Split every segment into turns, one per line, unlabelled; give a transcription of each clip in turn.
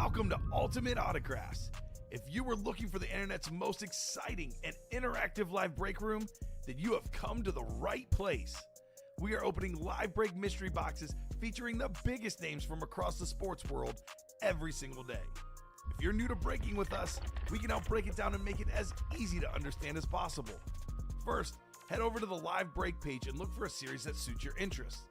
Welcome to Ultimate Autographs. If you were looking for the internet's most exciting and interactive live break room, then you have come to the right place. We are opening live break mystery boxes featuring the biggest names from across the sports world every single day. If you're new to breaking with us, we can help break it down and make it as easy to understand as possible. First, head over to the live break page and look for a series that suits your interests.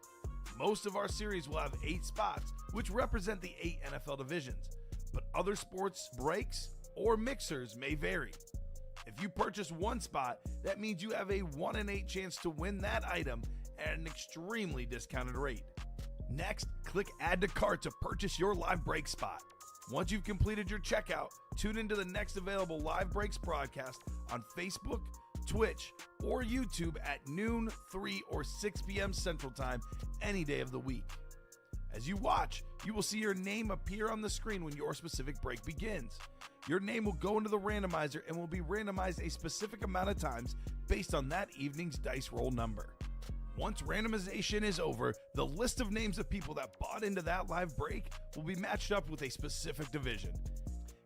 Most of our series will have 8 spots, which represent the 8 NFL divisions, but other sports breaks or mixers may vary. If you purchase one spot, that means you have a 1 in 8 chance to win that item at an extremely discounted rate. Next, click Add to Cart to purchase your live break spot. Once you've completed your checkout, tune into the next available live breaks broadcast on Facebook, Twitch, or YouTube at noon, 3, or 6 p.m. Central Time any day of the week. As you watch, you will see your name appear on the screen when your specific break begins. Your name will go into the randomizer and will be randomized a specific amount of times based on that evening's dice roll number. Once randomization is over, the list of names of people that bought into that live break will be matched up with a specific division.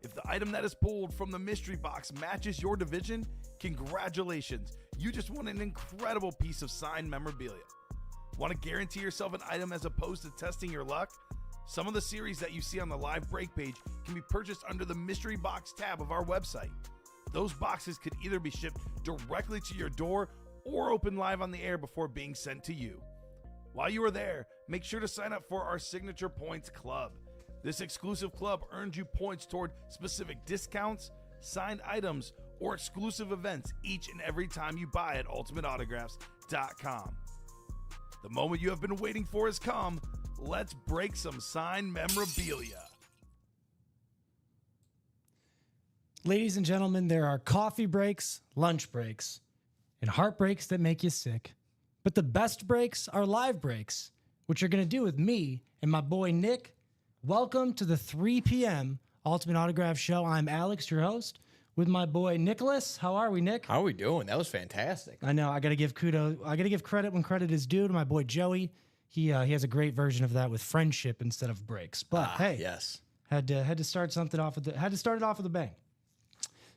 If the item that is pulled from the mystery box matches your division, congratulations, you just won an incredible piece of signed memorabilia. Want to guarantee yourself an item as opposed to testing your luck? Some of the series that you see on the live break page can be purchased under the mystery box tab of our website. Those boxes could either be shipped directly to your door or open live on the air before being sent to you. While you are there, make sure to sign up for our Signature Points Club. This exclusive club earns you points toward specific discounts, signed items, or exclusive events each and every time you buy at ultimateautographs.com. The moment you have been waiting for has come. Let's break some signed memorabilia.
Ladies and gentlemen, there are coffee breaks, lunch breaks, and heartbreaks that make you sick. But the best breaks are live breaks, which you're going to do with me and my boy Nick. Welcome to the 3 p.m. Ultimate Autograph Show. I'm Alex, your host, with my boy Nicholas. How are we, Nick?
How are we doing? That was fantastic.
I know. I got to give kudos. I got to give credit when credit is due to my boy Joey. He has a great version of that with friendship instead of breaks. But hey,
yes,
had to start something off with had to start it off with a bang.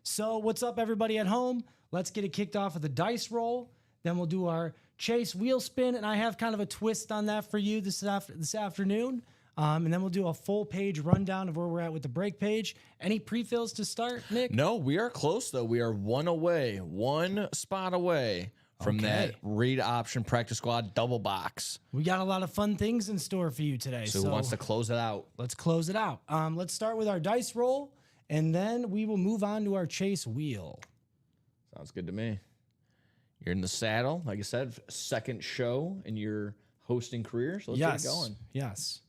So what's up, everybody at home? Let's get it kicked off with a dice roll. Then we'll do our chase wheel spin, and I have kind of a twist on that for you this afternoon. And then we'll do a full page rundown of where we're at with the break page. Any pre-fills to start, Nick?
No, we are close, though. We are one spot away from that read option practice squad double box.
We got a lot of fun things in store for you today.
So who wants to close it out?
Let's close it out. Let's start with our dice roll, and then we will move on to our chase wheel.
Sounds good to me. You're in the saddle. Like I said, second show in your hosting career. So let's get it going.
Yes.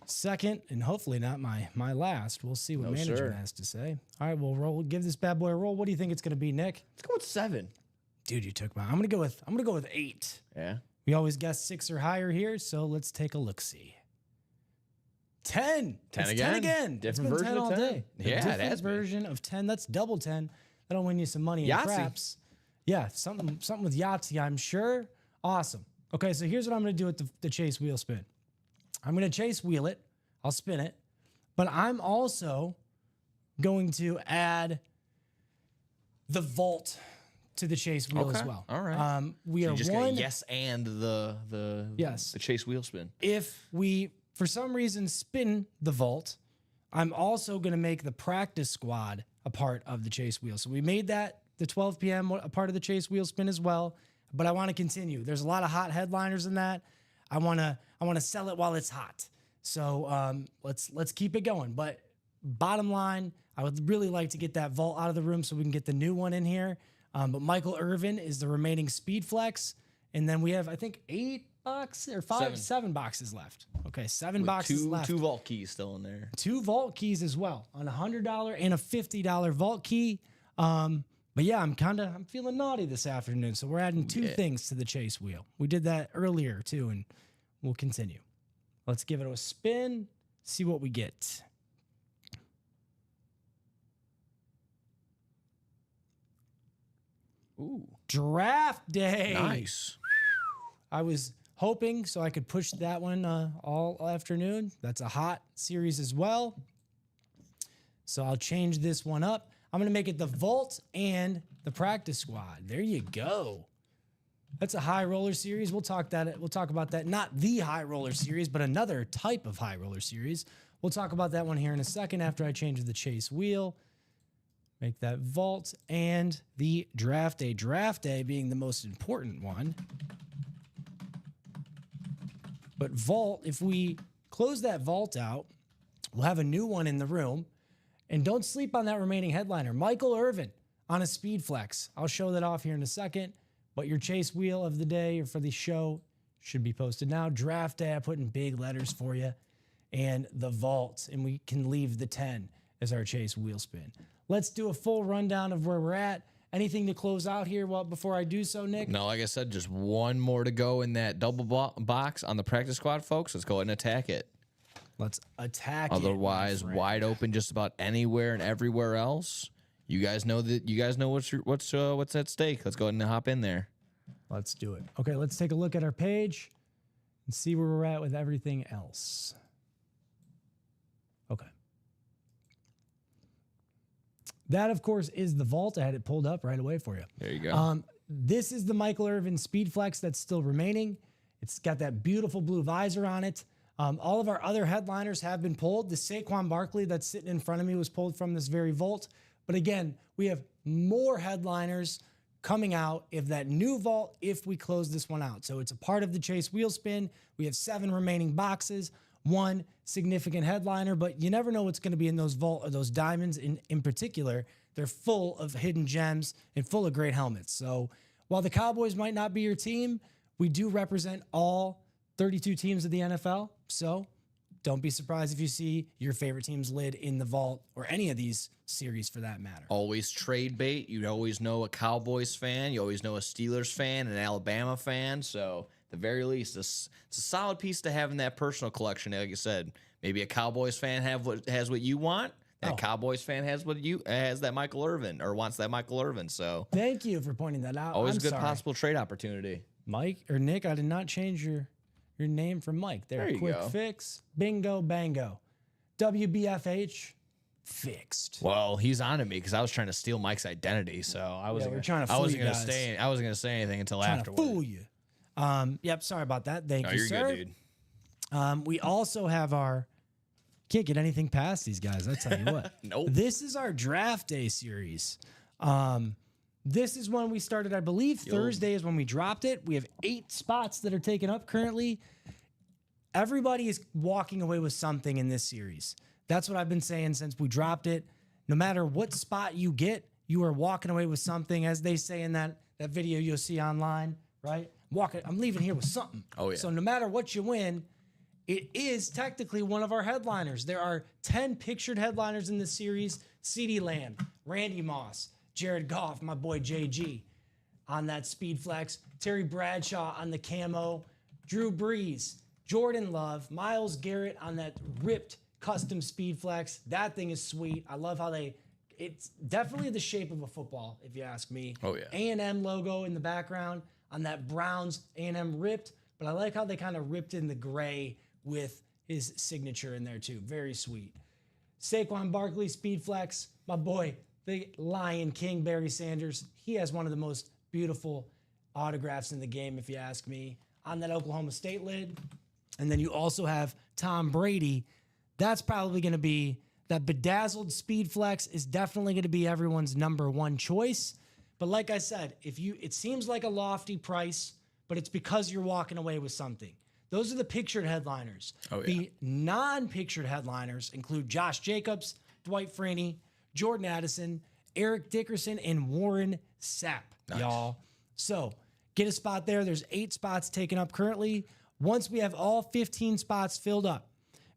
Second, and hopefully not my last. We'll see what management has to say. All right, we'll give this bad boy a roll. What do you think it's going to be, Nick?
Let's go with 7.
Dude, you took mine. I'm gonna go with 8.
Yeah.
We always guess 6 or higher here, so let's take a look. See. 10.
10
it's
again.
10 again.
Different
it's been
version
10
of
all
10.
day.
Yeah,
different
it has been.
version of 10. That's double 10. That'll win you some money in craps. Yeah, something with Yahtzee, I'm sure. Awesome. Okay, so here's what I'm gonna do with the chase wheel spin. I'm gonna chase wheel it. I'll spin it, but I'm also going to add the vault to the chase wheel as well.
All right.
We
so
are
you just
one.
got yes and the chase wheel spin.
If we for some reason spin the vault, I'm also going to make the practice squad a part of the chase wheel. So we made that the 12 p.m. a part of the chase wheel spin as well. But I want to continue. There's a lot of hot headliners in that. I want to sell it while it's hot. So let's keep it going. But bottom line, I would really like to get that vault out of the room so we can get the new one in here. But Michael Irvin is the remaining speed flex. And then we have, I think, 7 boxes left. Okay, 7 boxes left.
2 vault keys still in there.
2 vault keys as well, on a $100 and a $50 vault key. But yeah, I'm feeling naughty this afternoon. So we're adding 2 things to the chase wheel. We did that earlier too, and we'll continue. Let's give it a spin, see what we get.
Ooh.
Draft day.
Nice.
I was hoping so I could push that one all afternoon. That's a hot series as well. So I'll change this one up. I'm going to make it the vault and the practice squad. There you go. That's a high roller series. We'll talk about that. Not the high roller series, but another type of high roller series. We'll talk about that one here in a second after I change the chase wheel. Make that vault and the draft day. Draft day being the most important one. But vault, if we close that vault out, we'll have a new one in the room. And don't sleep on that remaining headliner, Michael Irvin on a speed flex. I'll show that off here in a second. But your chase wheel of the day or for the show should be posted now. Draft day, I put in big letters for you. And the vault, and we can leave the 10 as our chase wheel spin. Let's do a full rundown of where we're at. Anything to close out here before I do so, Nick?
No, like I said, just one more to go in that double box on the practice squad, folks. Let's go ahead and attack it.
Let's attack
Otherwise,
it,
wide open just about anywhere and everywhere else. You guys know what's at stake. Let's go ahead and hop in there.
Let's do it. Okay, let's take a look at our page and see where we're at with everything else. Okay. That, of course, is the vault. I had it pulled up right away for you.
There you go.
This is the Michael Irvin Speed Flex that's still remaining. It's got that beautiful blue visor on it. All of our other headliners have been pulled. The Saquon Barkley that's sitting in front of me was pulled from this very vault. But again, we have more headliners coming out of that new vault if we close this one out. So it's a part of the chase wheel spin. We have 7 remaining boxes, 1 significant headliner, but you never know what's going to be in those vault or those diamonds in particular. They're full of hidden gems and full of great helmets. So while the Cowboys might not be your team, we do represent all 32 teams of the NFL. So don't be surprised if you see your favorite team's lid in the vault or any of these series for that matter.
Always trade bait. You always know a Cowboys fan. You always know a Steelers fan, an Alabama fan. So at the very least, it's a solid piece to have in that personal collection. Like you said, maybe a Cowboys fan has what you want. That Cowboys fan has that Michael Irvin or wants that Michael Irvin. So
thank you for pointing that out.
Always a good possible trade opportunity.
Mike or Nick, I did not change your name from Mike. There you quick go. Fix. Bingo, bango. WBFH. Fixed.
Well, he's on to me because I was trying to steal Mike's identity, so I wasn't going to say anything until afterwards.
Fool you. Yep. Sorry about that. Thank you, sir.
You're good, dude.
We also have can't get anything past these guys. I tell you what.
Nope.
This is our draft day series. This is when we started. I believe Thursday is when we dropped it. We have 8 spots that are taken up currently. Everybody is walking away with something in this series. That's what I've been saying since we dropped it. No matter what spot you get, you are walking away with something, as they say in that video you'll see online, right? I'm leaving here with something.
Oh, yeah.
So no matter what you win, it is technically one of our headliners. There are 10 pictured headliners in this series. CeeDee Lamb, Randy Moss, Jared Goff, my boy JG on that speed flex, Terry Bradshaw on the camo, Drew Brees, Jordan Love, Myles Garrett on that ripped custom speed flex. That thing is sweet. I love how it's definitely the shape of a football, if you ask me.
Oh, yeah.
A&M logo in the background on that Browns A&M ripped, but I like how they kind of ripped in the gray with his signature in there too. Very sweet. Saquon Barkley speed flex, my boy, the Lion King, Barry Sanders. He has one of the most beautiful autographs in the game, if you ask me, on that Oklahoma State lid. And then you also have Tom Brady. That's probably going to be that bedazzled speed flex is definitely going to be everyone's number 1 choice. But like I said, it seems like a lofty price, but it's because you're walking away with something. Those are the pictured headliners.
Oh, yeah.
The non-pictured headliners include Josh Jacobs, Dwight Freeney, Jordan Addison, Eric Dickerson, and Warren Sapp, y'all. So get a spot there. There's 8 spots taken up currently. Once we have all 15 spots filled up,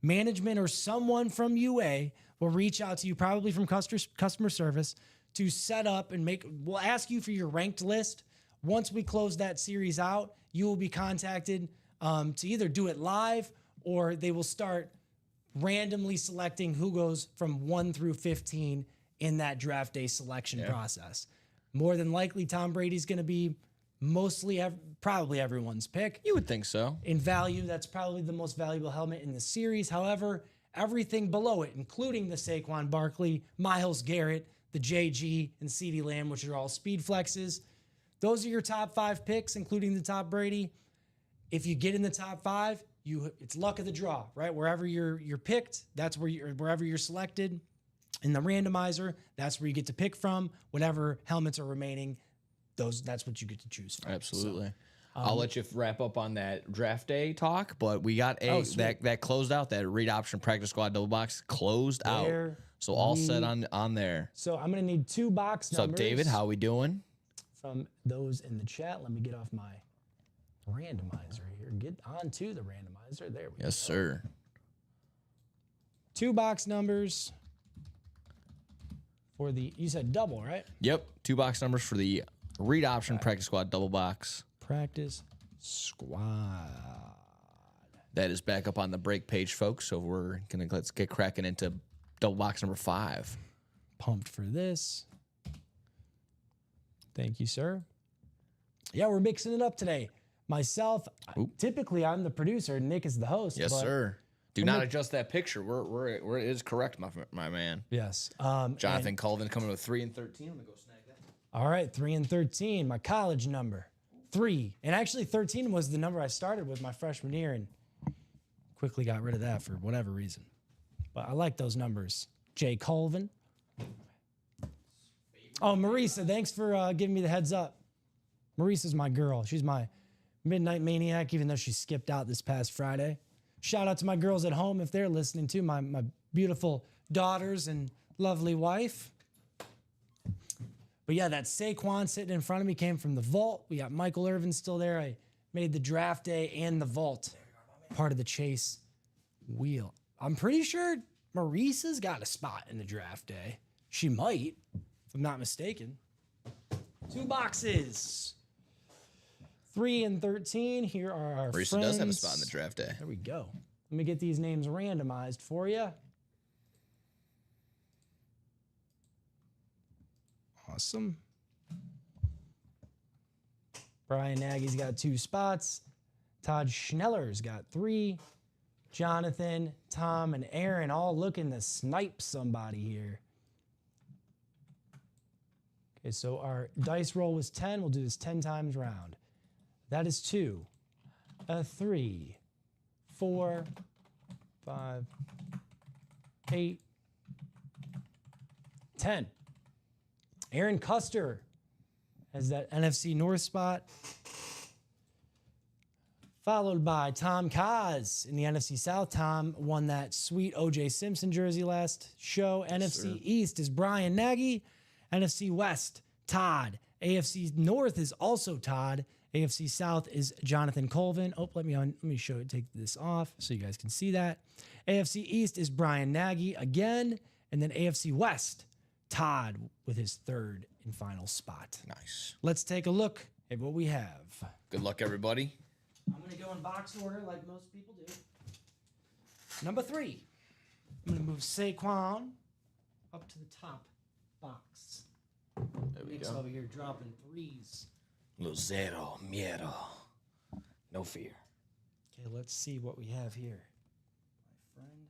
management or someone from UA will reach out to you, probably from customer service, to set up and we'll ask you for your ranked list. Once we close that series out, you will be contacted to either do it live or they will start randomly selecting who goes from 1 through 15 in that draft day selection process. More than likely, Tom Brady's going to be probably everyone's pick.
You would think so.
In value, that's probably the most valuable helmet in the series. However, everything below it, including the Saquon Barkley, Myles Garrett, the JG, and CeeDee Lamb, which are all speed flexes. Those are your top 5 picks, including the top Brady. If you get in the top 5, it's luck of the draw, right? Wherever you're picked, that's wherever you're selected. In the randomizer, that's where you get to pick from. Whatever helmets are remaining, that's what you get to choose from.
Absolutely. So, I'll let you wrap up on that draft day talk, but we got that closed out. That read option practice squad double box closed out. So all set on there.
So I'm gonna need 2 box numbers.
What's up, David? How we doing?
From those in the chat, let me get off my randomizer here. Get onto the randomizer. There we go.
Yes, sir.
2 box numbers for you said double, right?
Yep. 2 box numbers for the read option practice squad double box.
Practice squad.
That is back up on the break page, folks. So let's get cracking into double box number 5.
Pumped for this. Thank you, sir. Yeah, we're mixing it up today. Myself, typically I'm the producer, Nick is the host.
Yes, sir. Do not adjust that picture. It is correct, my man.
Yes.
Jonathan Colvin coming with 3 and 13. I'm gonna go snag that.
All right, 3 and 13. My college number 3, and actually 13 was the number I started with my freshman year, and quickly got rid of that for whatever reason. But I like those numbers. Jay Colvin. Oh, Marisa, thanks for giving me the heads up. Marisa's my girl. She's my midnight maniac, even though she skipped out this past Friday. Shout out to my girls at home if they're listening too, my beautiful daughters and lovely wife. But yeah, that Saquon sitting in front of me came from the vault. We got Michael Irvin still there. I made the draft day and the vault part of the Chase wheel. I'm pretty sure Marisa's got a spot in the draft day. She might, if I'm not mistaken. 2 boxes. 3 and 13. Here are our
Marisa
friends.
does have a spot in the draft day.
There we go. Let me get these names randomized for you. Awesome. Brian Nagy's got 2 spots. Todd Schneller's got 3. Jonathan, Tom, and Aaron all looking to snipe somebody here. Okay, so our dice roll was 10. We'll do this 10 times round. That is 2, 3, 4, 5, 8, 10. Aaron Custer has that NFC North spot, followed by Tom Kaz in the NFC South. Tom won that sweet O.J. Simpson jersey last show. NFC East is Brian Nagy. NFC West, Todd. AFC North is also Todd. AFC South is Jonathan Colvin. Oh, let me take this off so you guys can see that. AFC East is Brian Nagy again. And then AFC West, Todd with his 3rd and final spot.
Nice.
Let's take a look at what we have.
Good luck, everybody.
I'm going to go in box order like most people do. Number 3. I'm going to move Saquon up to the top box.
There we
Nick's
go.
over here dropping 3s.
Lo zero miedo. No fear.
Okay, let's see what we have here. My friend.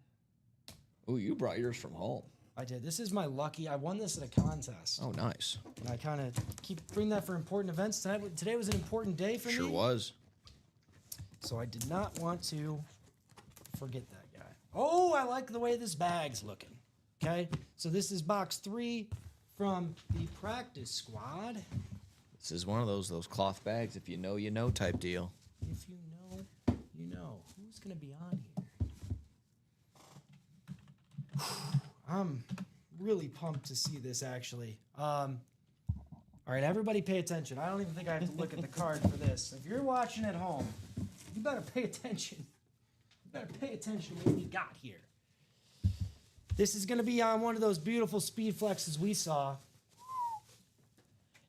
Ooh, you brought yours from home.
I did. This is my lucky. I won this at a contest.
Oh, nice.
And I kind of keep bringing that for important events. Today was an important day for me.
Sure was.
So I did not want to forget that guy. Oh, I like the way this bag's looking. Okay, so this is box 3 from the practice squad.
This is one of those cloth bags. If you know, you know type deal.
If you know, you know. Who's going to be on here? I'm really pumped to see this, actually. All right, everybody pay attention. I don't even think I have to look at the card for this. If you're watching at home, you better pay attention. You better pay attention to what we got here. This is going to be on one of those beautiful speed flexes we saw.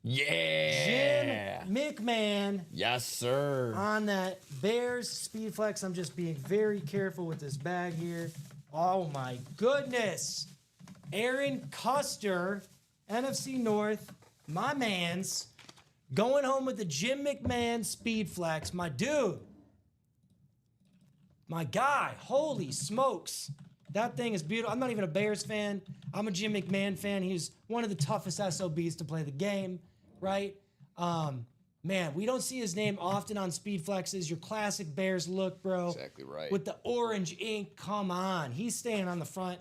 Yeah.
Jim McMahon.
Yes, sir.
On that Bears speed flex. I'm just being very careful with this bag here. Oh my goodness. Aaron Custer, NFC North, my man's, going home with the Jim McMahon speed flex. My dude. My guy. Holy smokes. That thing is beautiful. I'm not even a Bears fan. I'm a Jim McMahon fan. He's one of the toughest SOBs to play the game, right? Man, we don't see his name often on speed flexes. Your classic Bears look, bro.
Exactly right.
With the orange ink, come on. He's staying on the front.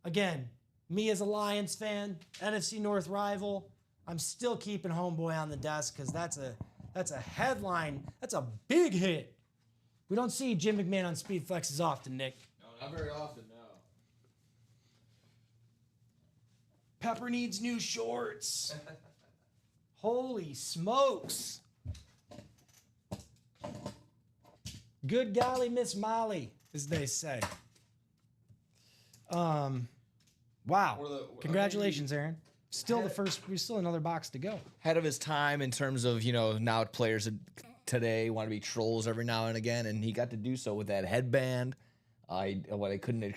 Again, me as a Lions fan, NFC North rival, I'm still keeping Homeboy on the desk because that's a headline. That's a big hit. We don't see Jim McMahon on speed flexes often, Nick.
No, not very often, no.
Pepper needs new shorts. Holy smokes. Good golly, Miss Molly, as they say. Wow. Congratulations, Aaron. Still there's still another box to go.
Ahead of his time in terms of, now players today want to be trolls every now and again, and he got to do so with that headband. I couldn't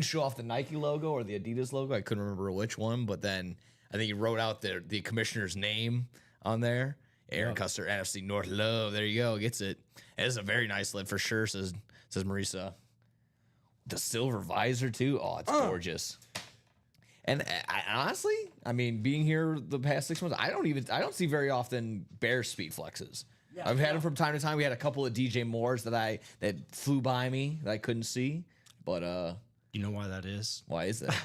show off the Nike logo or the Adidas logo. I couldn't remember which one, but then I think he wrote out the commissioner's name on there. Aaron Custer, NFC North Love. There you go. Gets it. It is a very nice lid for sure, says Marisa. The silver visor, too. Oh, it's gorgeous. And honestly, I mean, being here the past 6 months, I don't see very often Bears speed flexes. Yeah, I've had them from time to time. We had a couple of DJ Moores that flew by me that I couldn't see. But
you know why that is?
Why is that?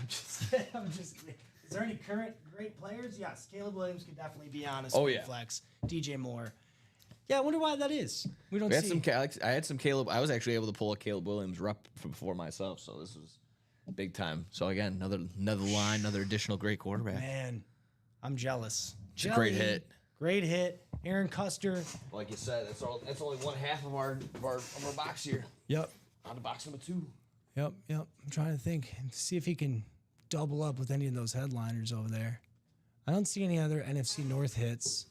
I'm just is there any current great players? Yes, Caleb Williams could definitely be on a speed flex. DJ Moore. Yeah, I wonder why that is. We
had some. I had some Caleb. I was actually able to pull a Caleb Williams rep before myself, so this was big time. So again, another line, another additional great quarterback.
Man, I'm jealous.
It's a great hit.
Great hit, Aaron Custer.
Like you said, that's only one half of our box here.
Yep.
On to box number 2.
Yep. I'm trying to think, see if he can double up with any of those headliners over there. I don't see any other NFC North hits.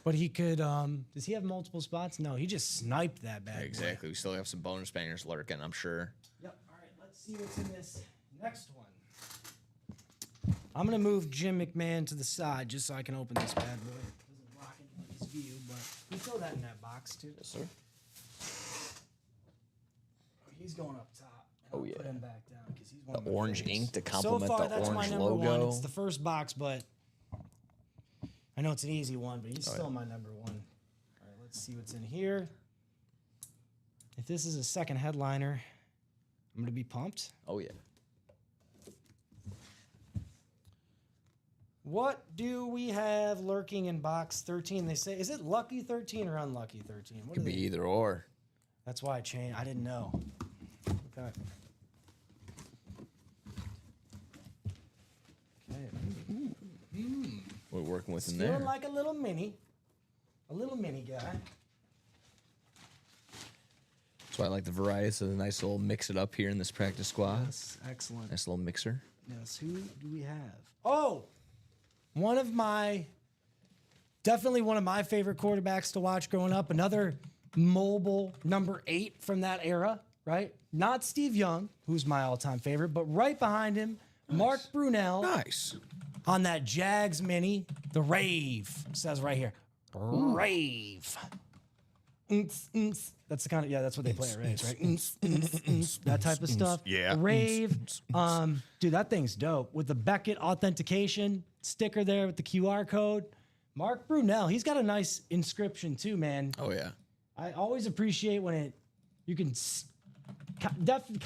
But he could, does he have multiple spots? No, he just sniped that bad.
Exactly. We still have some bonus bangers lurking, I'm sure.
Yep. All right, let's see what's in this next one. I'm going to move Jim McMahon to the side just so I can open this bad boy. Doesn't block anybody's view, but you throw that in that box, too.
Yes, sir.
He's going up top.
Oh, yeah.
Put him back down because he's one
The orange ink to
so
complement
far,
the
that's
orange
my number
logo.
one. It's the first box, but I know it's an easy one, but he's still my number one. All right, let's see what's in here. If this is a second headliner, I'm going to be pumped.
Oh, yeah.
What do we have lurking in box 13? They say, is it lucky 13 or unlucky 13? What
Could be either or.
That's why I changed. I didn't know. Okay.
We're working with in
Feeling
there.
like a little mini guy.
That's why I like the variety. So a nice little mix it up here in this practice squad.
Yes, excellent.
Nice little mixer.
Yes, who do we have? Oh, definitely one of my favorite quarterbacks to watch growing up. Another mobile number 8 from that era, right? Not Steve Young, who's my all-time favorite, but right behind him, Mark Brunell.
Nice.
On that Jags mini, the Rave, says right here. Rave. That's the kind of, that's what they play at Raves, right? That type of stuff.
Yeah.
Rave. Dude, that thing's dope. With the Beckett authentication sticker there with the QR code. Mark Brunell, he's got a nice inscription too, man.
Oh, yeah.
I always appreciate when you can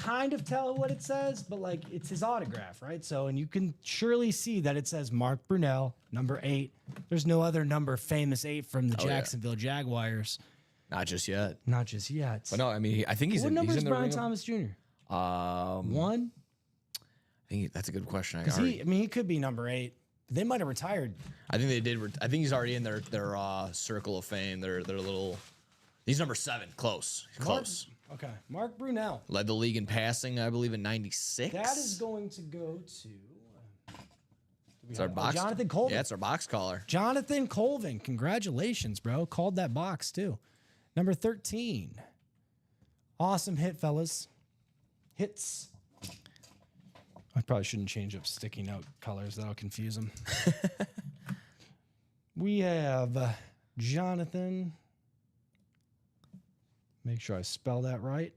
kind of tell what it says, but like it's his autograph, right? So, and you can surely see that it says Mark Brunell, number 8. There's no other famous 8 from the Jacksonville Jaguars.
Not just yet.
Not just yet.
But no, I mean, I think he's
What
in,
number
he's
is
in the
Brian
ring.
Thomas Jr.? 1?
I think that's a good question.
Because he could be number 8. They might have retired.
I think they did. I think he's already in their circle of fame. Their little. He's number 7. Close. Close.
Okay. Mark Brunell.
Led the league in passing, I believe, in '96.
That is going to go to.
It's our box.
Jonathan Colvin.
Yeah, it's our box caller.
Jonathan Colvin. Congratulations, bro. Called that box, too. Number 13. Awesome hit, fellas. Hits. I probably shouldn't change up sticky note colors. That'll confuse them. We have Jonathan. Make sure I spell that right.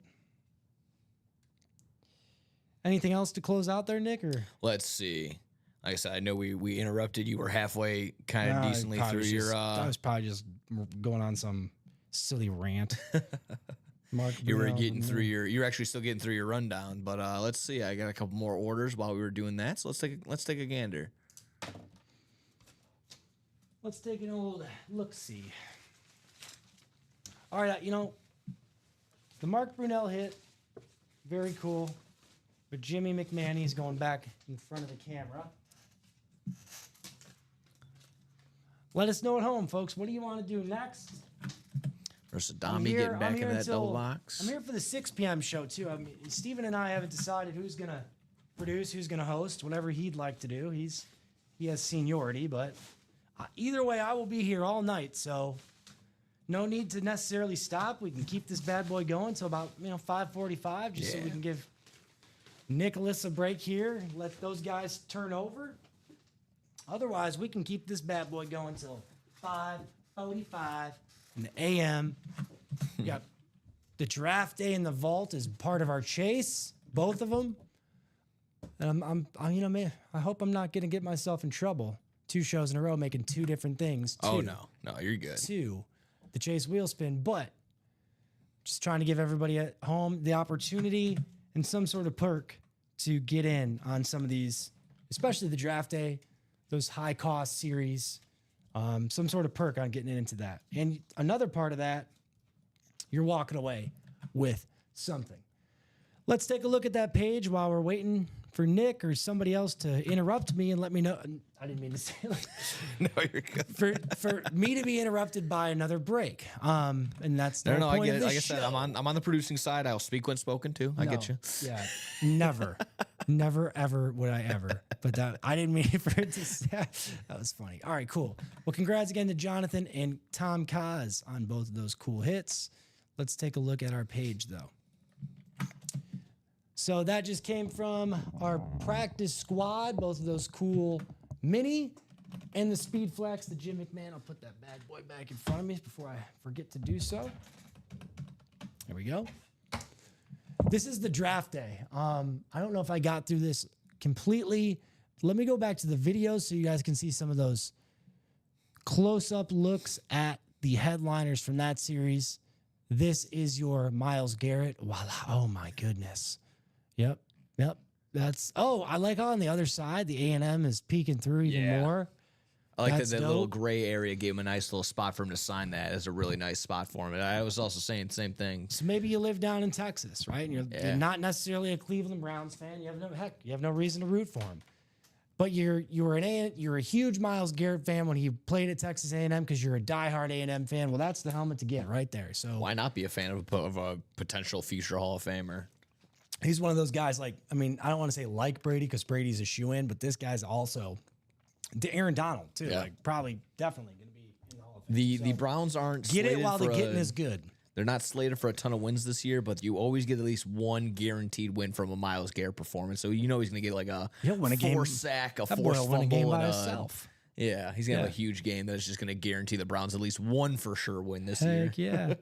Anything else to close out there, Nick? Or
Let's see. Like I said, I know we interrupted. You were halfway kind of
No,
decently
I
through
was
your.
just- I was probably just going on some silly rant. Mark,
You were
Brunell,
getting through your. You're actually still getting through your rundown, but let's see. I got a couple more orders while we were doing that, so let's take a gander.
Let's take an old look-see. All right, the Mark Brunell hit, very cool. But Jimmy McManey's going back in front of the camera. Let us know at home, folks. What do you want to do next?
Versus Dami getting back in that double box.
I'm here for the 6 p.m. show, too. I mean, Steven and I haven't decided who's going to produce, who's going to host, whatever he'd like to do. He has seniority, but either way, I will be here all night, so no need to necessarily stop. We can keep this bad boy going till about 5:45, just so we can give Nicholas a break here. Let those guys turn over. Otherwise, we can keep this bad boy going till 5:45 in the a.m. We got the draft day in the vault is part of our chase, both of them. And man, I hope I'm not gonna get myself in trouble. 2 shows in a row making 2 different things.
Oh
Two.
no, you're good.
2, the Chase wheel spin, but just trying to give everybody at home the opportunity and some sort of perk to get in on some of these, especially the draft day, those high cost series, some sort of perk on getting into that. And another part of that, you're walking away with something. Let's take a look at that page while we're waiting for Nick or somebody else to interrupt me and let me know. I didn't mean to say like,
No, you're good.
for me to be interrupted by another break. And that's the
No,
whole
I
point
get
of
it.
this
Like I said,
show.
I'm on the producing side. I'll speak when spoken to. I get
No.
you.
Yeah, never, ever would I ever. But that I didn't mean for it to say. That was funny. All right, cool. Well, congrats again to Jonathan and Tom Kaz on both of those cool hits. Let's take a look at our page though. So that just came from our practice squad. Both of those cool mini and the Speed Flex, the Jim McMahon. I'll put that bad boy back in front of me before I forget to do so. There we go. This is the draft day. I don't know if I got through this completely. Let me go back to the videos so you guys can see some of those close-up looks at the headliners from that series. This is your Myles Garrett. Voila. Oh my goodness. Yep. That's I like on the other side. The A&M is peeking through even more.
I like that
That's
little
dope.
gray area gave him a nice little spot for him to sign that. It's a really nice spot for him. And I was also saying the same thing.
So maybe you live down in Texas, right? And you're not necessarily a Cleveland Browns fan. You have no reason to root for him. But you're a huge Myles Garrett fan when he played at Texas A&M because you're a diehard A&M fan. Well, that's the helmet to get right there. So
Why not be a fan of a potential future Hall of Famer?
he's one of those guys I don't want to say like Brady because Brady's a shoe-in, but this guy's also to Aaron Donald too.
Yeah.
Like probably definitely going to be in the Hall of Fame.
The Browns aren't
Get it
slated
while
for
the getting is good.
They're not slated for a ton of wins this year, but you always get at least one guaranteed win from a Myles Garrett performance. So you know he's going to get like a
He'll win a game.
forced sack, a
That boy
forced
will win a game
fumble,
by
and
himself.
Yeah, he's going to have a
Yeah.
huge game that's just going to guarantee the Browns at least one for sure win this year.
Heck yeah.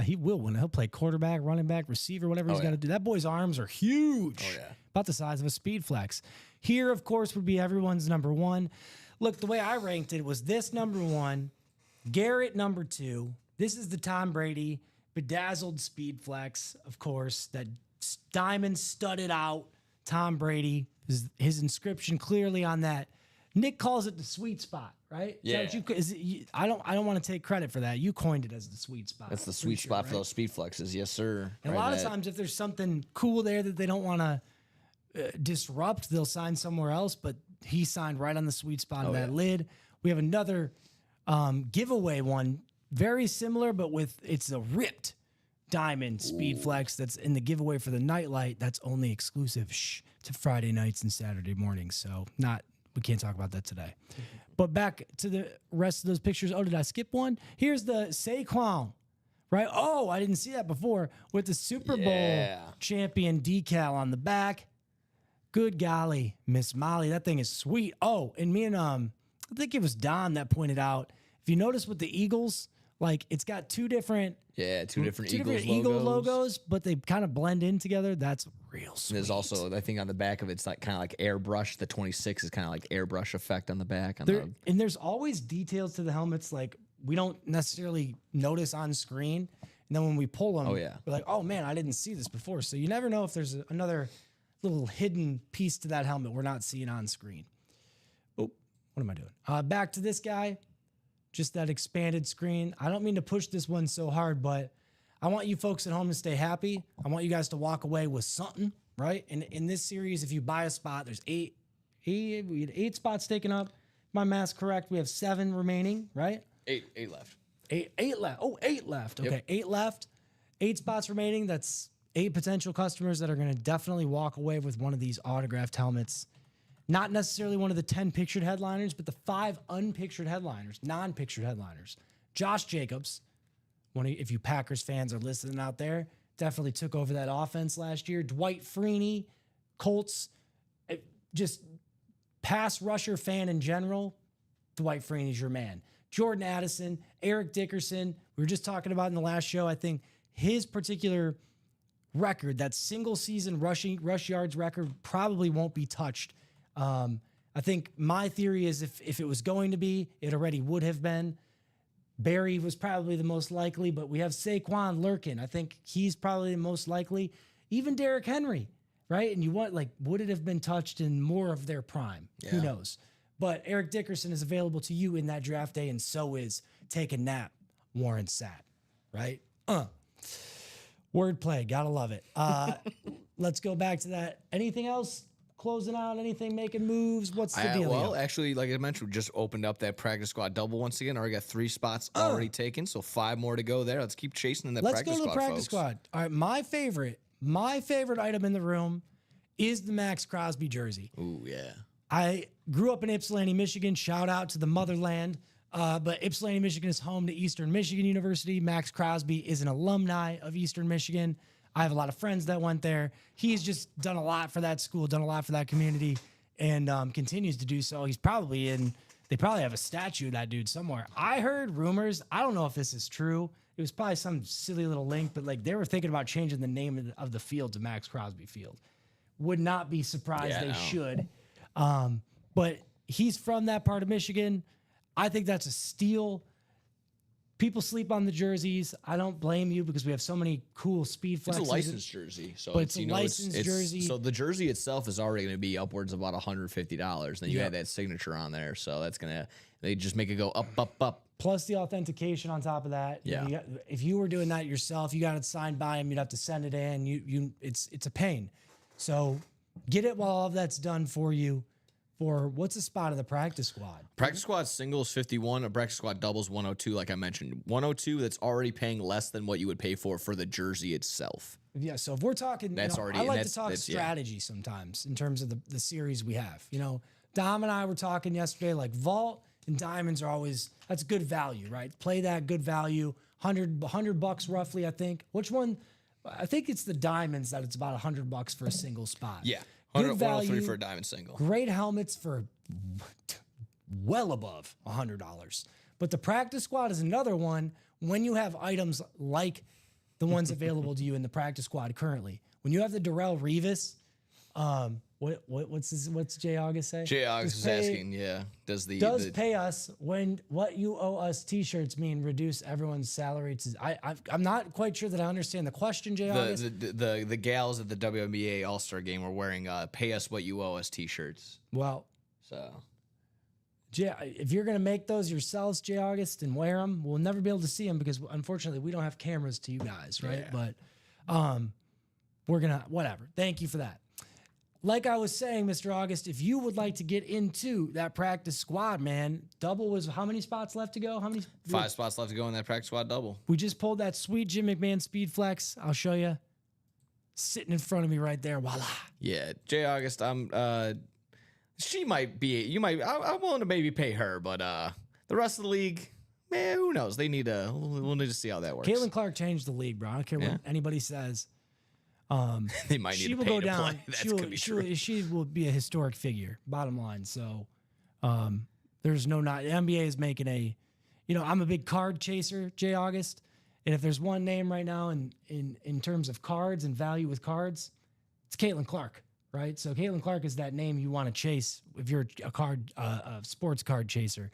He will win. He'll play quarterback, running back, receiver, whatever he's got to do. That boy's arms are huge.
Oh, yeah.
About the size of a Speed Flex. Here, of course, would be everyone's number 1. Look, the way I ranked it was this number 1, Garrett number 2. This is the Tom Brady bedazzled Speed Flex, of course, that diamond studded out Tom Brady. His inscription clearly on that. Nick calls it the sweet spot, right?
Yeah.
I don't want to take credit for that. You coined it as the sweet spot.
That's the
I'm
sweet
pretty
spot
sure,
for those speed flexes. Yes, sir.
and a lot of times, if there's something cool there that they don't want to disrupt, they'll sign somewhere else. But he signed right on the sweet spot of that lid. We have another giveaway one, very similar, but it's a ripped diamond Speed Flex that's in the giveaway for the nightlight. That's only exclusive to Friday nights and Saturday mornings. So we can't talk about that today. But back to the rest of those pictures. Oh, did I skip one? Here's the Saquon, right? Oh, I didn't see that before with the Super Bowl champion decal on the back. Good golly, Miss Molly, that thing is sweet. Oh, and me and I think it was Don that pointed out. If you notice with the Eagles Like it's got two different
Two different
Eagle logos, but they kind of blend in together. That's real sweet.
And there's also, I think on the back of it's like kind of like airbrush. The 26 is kind of like airbrush effect on the back.
And there's always details to the helmets like we don't necessarily notice on screen. And then when we pull them, we're like, oh man, I didn't see this before. So you never know if there's another little hidden piece to that helmet we're not seeing on screen. Oh, what am I doing? Back to this guy. Just that expanded screen. I don't mean to push this one so hard, but I want you folks at home to stay happy. I want you guys to walk away with something, right? And in this series, if you buy a spot, there's we had 8 spots taken up. If my math's correct, we have 7 remaining, right?
8 left.
8 left. Oh, 8 left. Okay,
Yep.
8 left. 8 spots remaining. That's 8 potential customers that are going to definitely walk away with one of these autographed helmets. Not necessarily one of the 10 pictured headliners, but the 5 unpictured headliners, non-pictured headliners. Josh Jacobs, if you Packers fans are listening out there, definitely took over that offense last year. Dwight Freeney, Colts, just pass rusher fan in general, Dwight Freeney's your man. Jordan Addison, Eric Dickerson, we were just talking about in the last show, I think his particular record, that single season rush yards record, probably won't be touched. I think my theory is if it was going to be, it already would have been. Barry was probably the most likely, but we have Saquon lurking. I think he's probably the most likely. Even Derrick Henry, right? And would it have been touched in more of their prime? Yeah. Who knows? But Eric Dickerson is available to you in that draft day, and so is Take a Nap, Warren Sapp, right? Wordplay, gotta love it. Let's go back to that. Anything else? Closing out, anything, making moves? What's the deal?
Well, actually, like I mentioned, we just opened up that practice squad double once again. Already got 3 spots already taken, so 5 more to go there. Let's keep chasing in that practice squad,
Let's go to the practice squad. All right, my favorite item in the room is the Max Crosby jersey.
Ooh, yeah.
I grew up in Ypsilanti, Michigan. Shout out to the motherland. But Ypsilanti, Michigan is home to Eastern Michigan University. Max Crosby is an alumni of Eastern Michigan. I have a lot of friends that went there. He's just done a lot for that school, done a lot for that community, and continues to do so. He's probably they probably have a statue of that dude somewhere. I heard rumors. I don't know if this is true. It was probably some silly little link, but like they were thinking about changing the name of the field to Max Crosby Field. Would not be surprised should. But he's from that part of Michigan. I think that's a steal. People sleep on the jerseys. I don't blame you because we have so many cool speed flexes.
It's a licensed jersey. So
but it's a licensed jersey.
So the jersey itself is already going to be upwards of about $150. Then you add that signature on there. So that's going to, they just make it go up, up, up.
Plus the authentication on top of that.
Yeah.
If you were doing that yourself, you got it signed by him, you'd have to send it in. It's a pain. So get it while all of that's done for you. For what's the spot of the practice squad?
Practice squad singles 51, a practice squad doubles 102. Like I mentioned, 102 that's already paying less than what you would pay for the jersey itself.
Yeah, so if we're talking,
that's already.
I like to talk strategy sometimes in terms of the series we have. Dom and I were talking yesterday. Like vault and diamonds are always that's good value, right? Play that good value, $100 roughly. I think. Which one? I think it's the diamonds that it's about $100 for a single spot.
Yeah.
Good value,
103 for a diamond single.
Great helmets for well above $100. But the practice squad is another one when you have items like the ones available to you in the practice squad currently. When you have the Darrelle Revis, what's Jay August say?
Jay August is asking, does
pay us when what you owe us t-shirts mean reduce everyone's salary to I'm not quite sure that I understand the question, Jay August.
The gals at the WNBA All-Star game were wearing pay us what you owe us t-shirts.
Well,
so
Jay, if you're going to make those yourselves, Jay August, and wear them, we'll never be able to see them because unfortunately we don't have cameras to you guys, right?
Yeah.
But we're going to whatever. Thank you for that. Like I was saying, Mr. August, if you would like to get into that practice squad, man, double was how many spots left to go? How many?
5 spots left to go in that practice squad double.
We just pulled that sweet Jim McMahon speed flex. I'll show you. Sitting in front of me right there. Voila.
Yeah, Jay August, she might be, I'm willing to maybe pay her, but the rest of the league, man, who knows? We'll need to see how that works.
Caitlin Clark changed the league, bro. I don't care what anybody says.
They might need to pay to play. That's gonna be true.
She will be a historic figure, bottom line. So there's no not. The NBA is making I'm a big card chaser, Jay August. And if there's one name right now in terms of cards and value with cards, it's Caitlin Clark, right? So Caitlin Clark is that name you want to chase if you're a sports card chaser.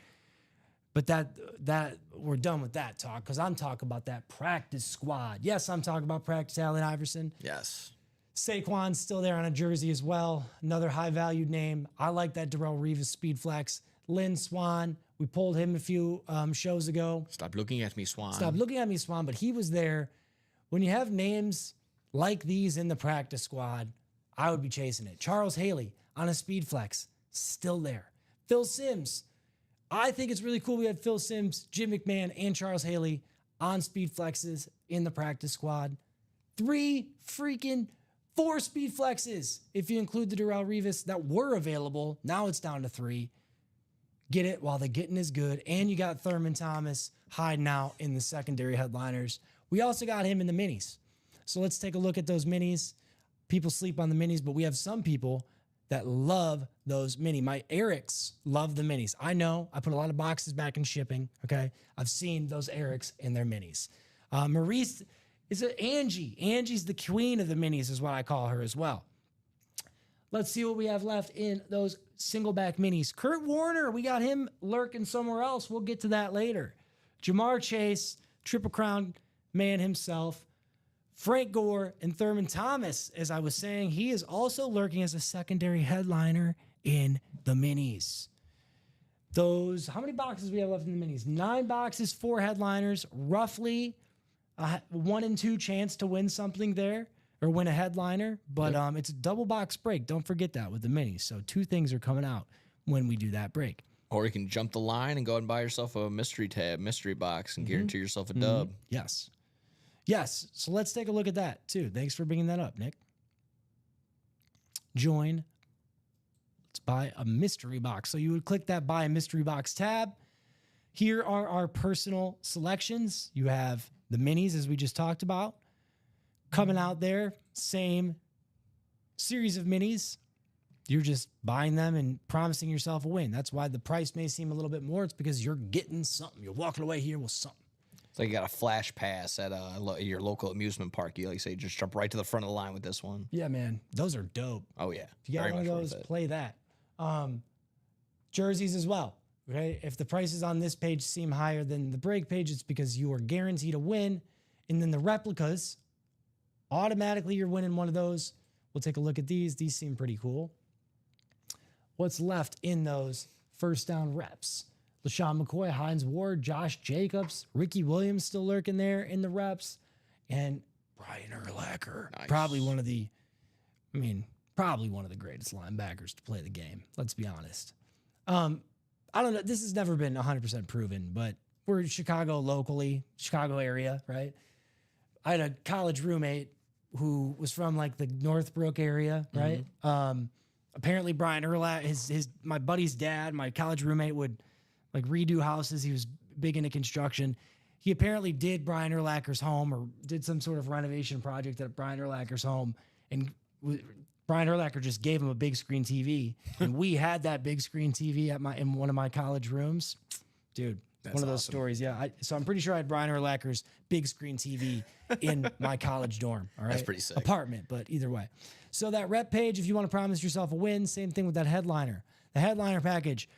But that we're done with that talk because I'm talking about that practice squad. Yes, I'm talking about practice Allen Iverson.
Yes.
Saquon's still there on a jersey as well. Another high-valued name. I like that Darrelle Revis speed flex. Lynn Swan, we pulled him a few shows ago.
Stop looking at me, Swan.
Stop looking at me, Swan, but he was there. When you have names like these in the practice squad, I would be chasing it. Charles Haley on a speed flex, still there. Phil Simms. I think it's really cool we had Phil Simms, Jim McMahon, and Charles Haley on speed flexes in the practice squad. 4 speed flexes, if you include the Darrelle Revis that were available. Now it's down to 3. Get it while the getting is good. And you got Thurman Thomas hiding out in the secondary headliners. We also got him in the minis. So let's take a look at those minis. People sleep on the minis, but we have some people that love those mini. My Erics love the minis. I know. I put a lot of boxes back in shipping, okay? I've seen those Erics in their minis. Maurice is Angie. Angie's the queen of the minis is what I call her as well. Let's see what we have left in those single back minis. Kurt Warner, we got him lurking somewhere else. We'll get to that later. Jamar Chase, Triple Crown man himself. Frank Gore and Thurman Thomas, as I was saying, he is also lurking as a secondary headliner in the minis. Those, how many boxes we have left in the minis? 9 boxes, 4 headliners, roughly a 1 in 2 chance to win something there or win a headliner. But it's a double box break. Don't forget that with the minis. So 2 things are coming out when we do that break.
Or you can jump the line and go and buy yourself a mystery box and guarantee yourself a dub.
Yes. Yes. So let's take a look at that too. Thanks for bringing that up, Nick. Join. Let's buy a mystery box. So you would click that buy a mystery box tab. Here are our personal selections. You have the minis, as we just talked about, coming out there. Same series of minis. You're just buying them and promising yourself a win. That's why the price may seem a little bit more. It's because you're getting something. You're walking away here with something.
It's like you got a flash pass at your local amusement park. You like say, just jump right to the front of the line with this one.
Yeah, man. Those are dope.
Oh, yeah.
If you got one of those, play that. Jerseys as well. Okay. If the prices on this page seem higher than the break page, it's because you are guaranteed a win. And then the replicas, automatically you're winning one of those. We'll take a look at these. These seem pretty cool. What's left in those first down reps? LaShawn McCoy, Hines Ward, Josh Jacobs, Ricky Williams still lurking there in the reps, and Brian Urlacher.
Nice.
Probably one of the greatest linebackers to play the game. Let's be honest. I don't know. This has never been 100% proven, but we're Chicago locally, Chicago area, right? I had a college roommate who was from like the Northbrook area, right? Apparently Brian Urlacher, my buddy's dad, my college roommate would like redo houses. He was big into construction. He apparently did Brian Urlacher's home or did some sort of renovation project at Brian Urlacher's home. And Brian Urlacher just gave him a big screen TV. And we had that big screen TV in one of my college rooms. Dude, that's one of those stories. Yeah. So I'm pretty sure I had Brian Urlacher's big screen TV in my college dorm. All right.
That's pretty sick.
Apartment, but either way. So that rep page, if you want to promise yourself a win, same thing with that headliner. The headliner package,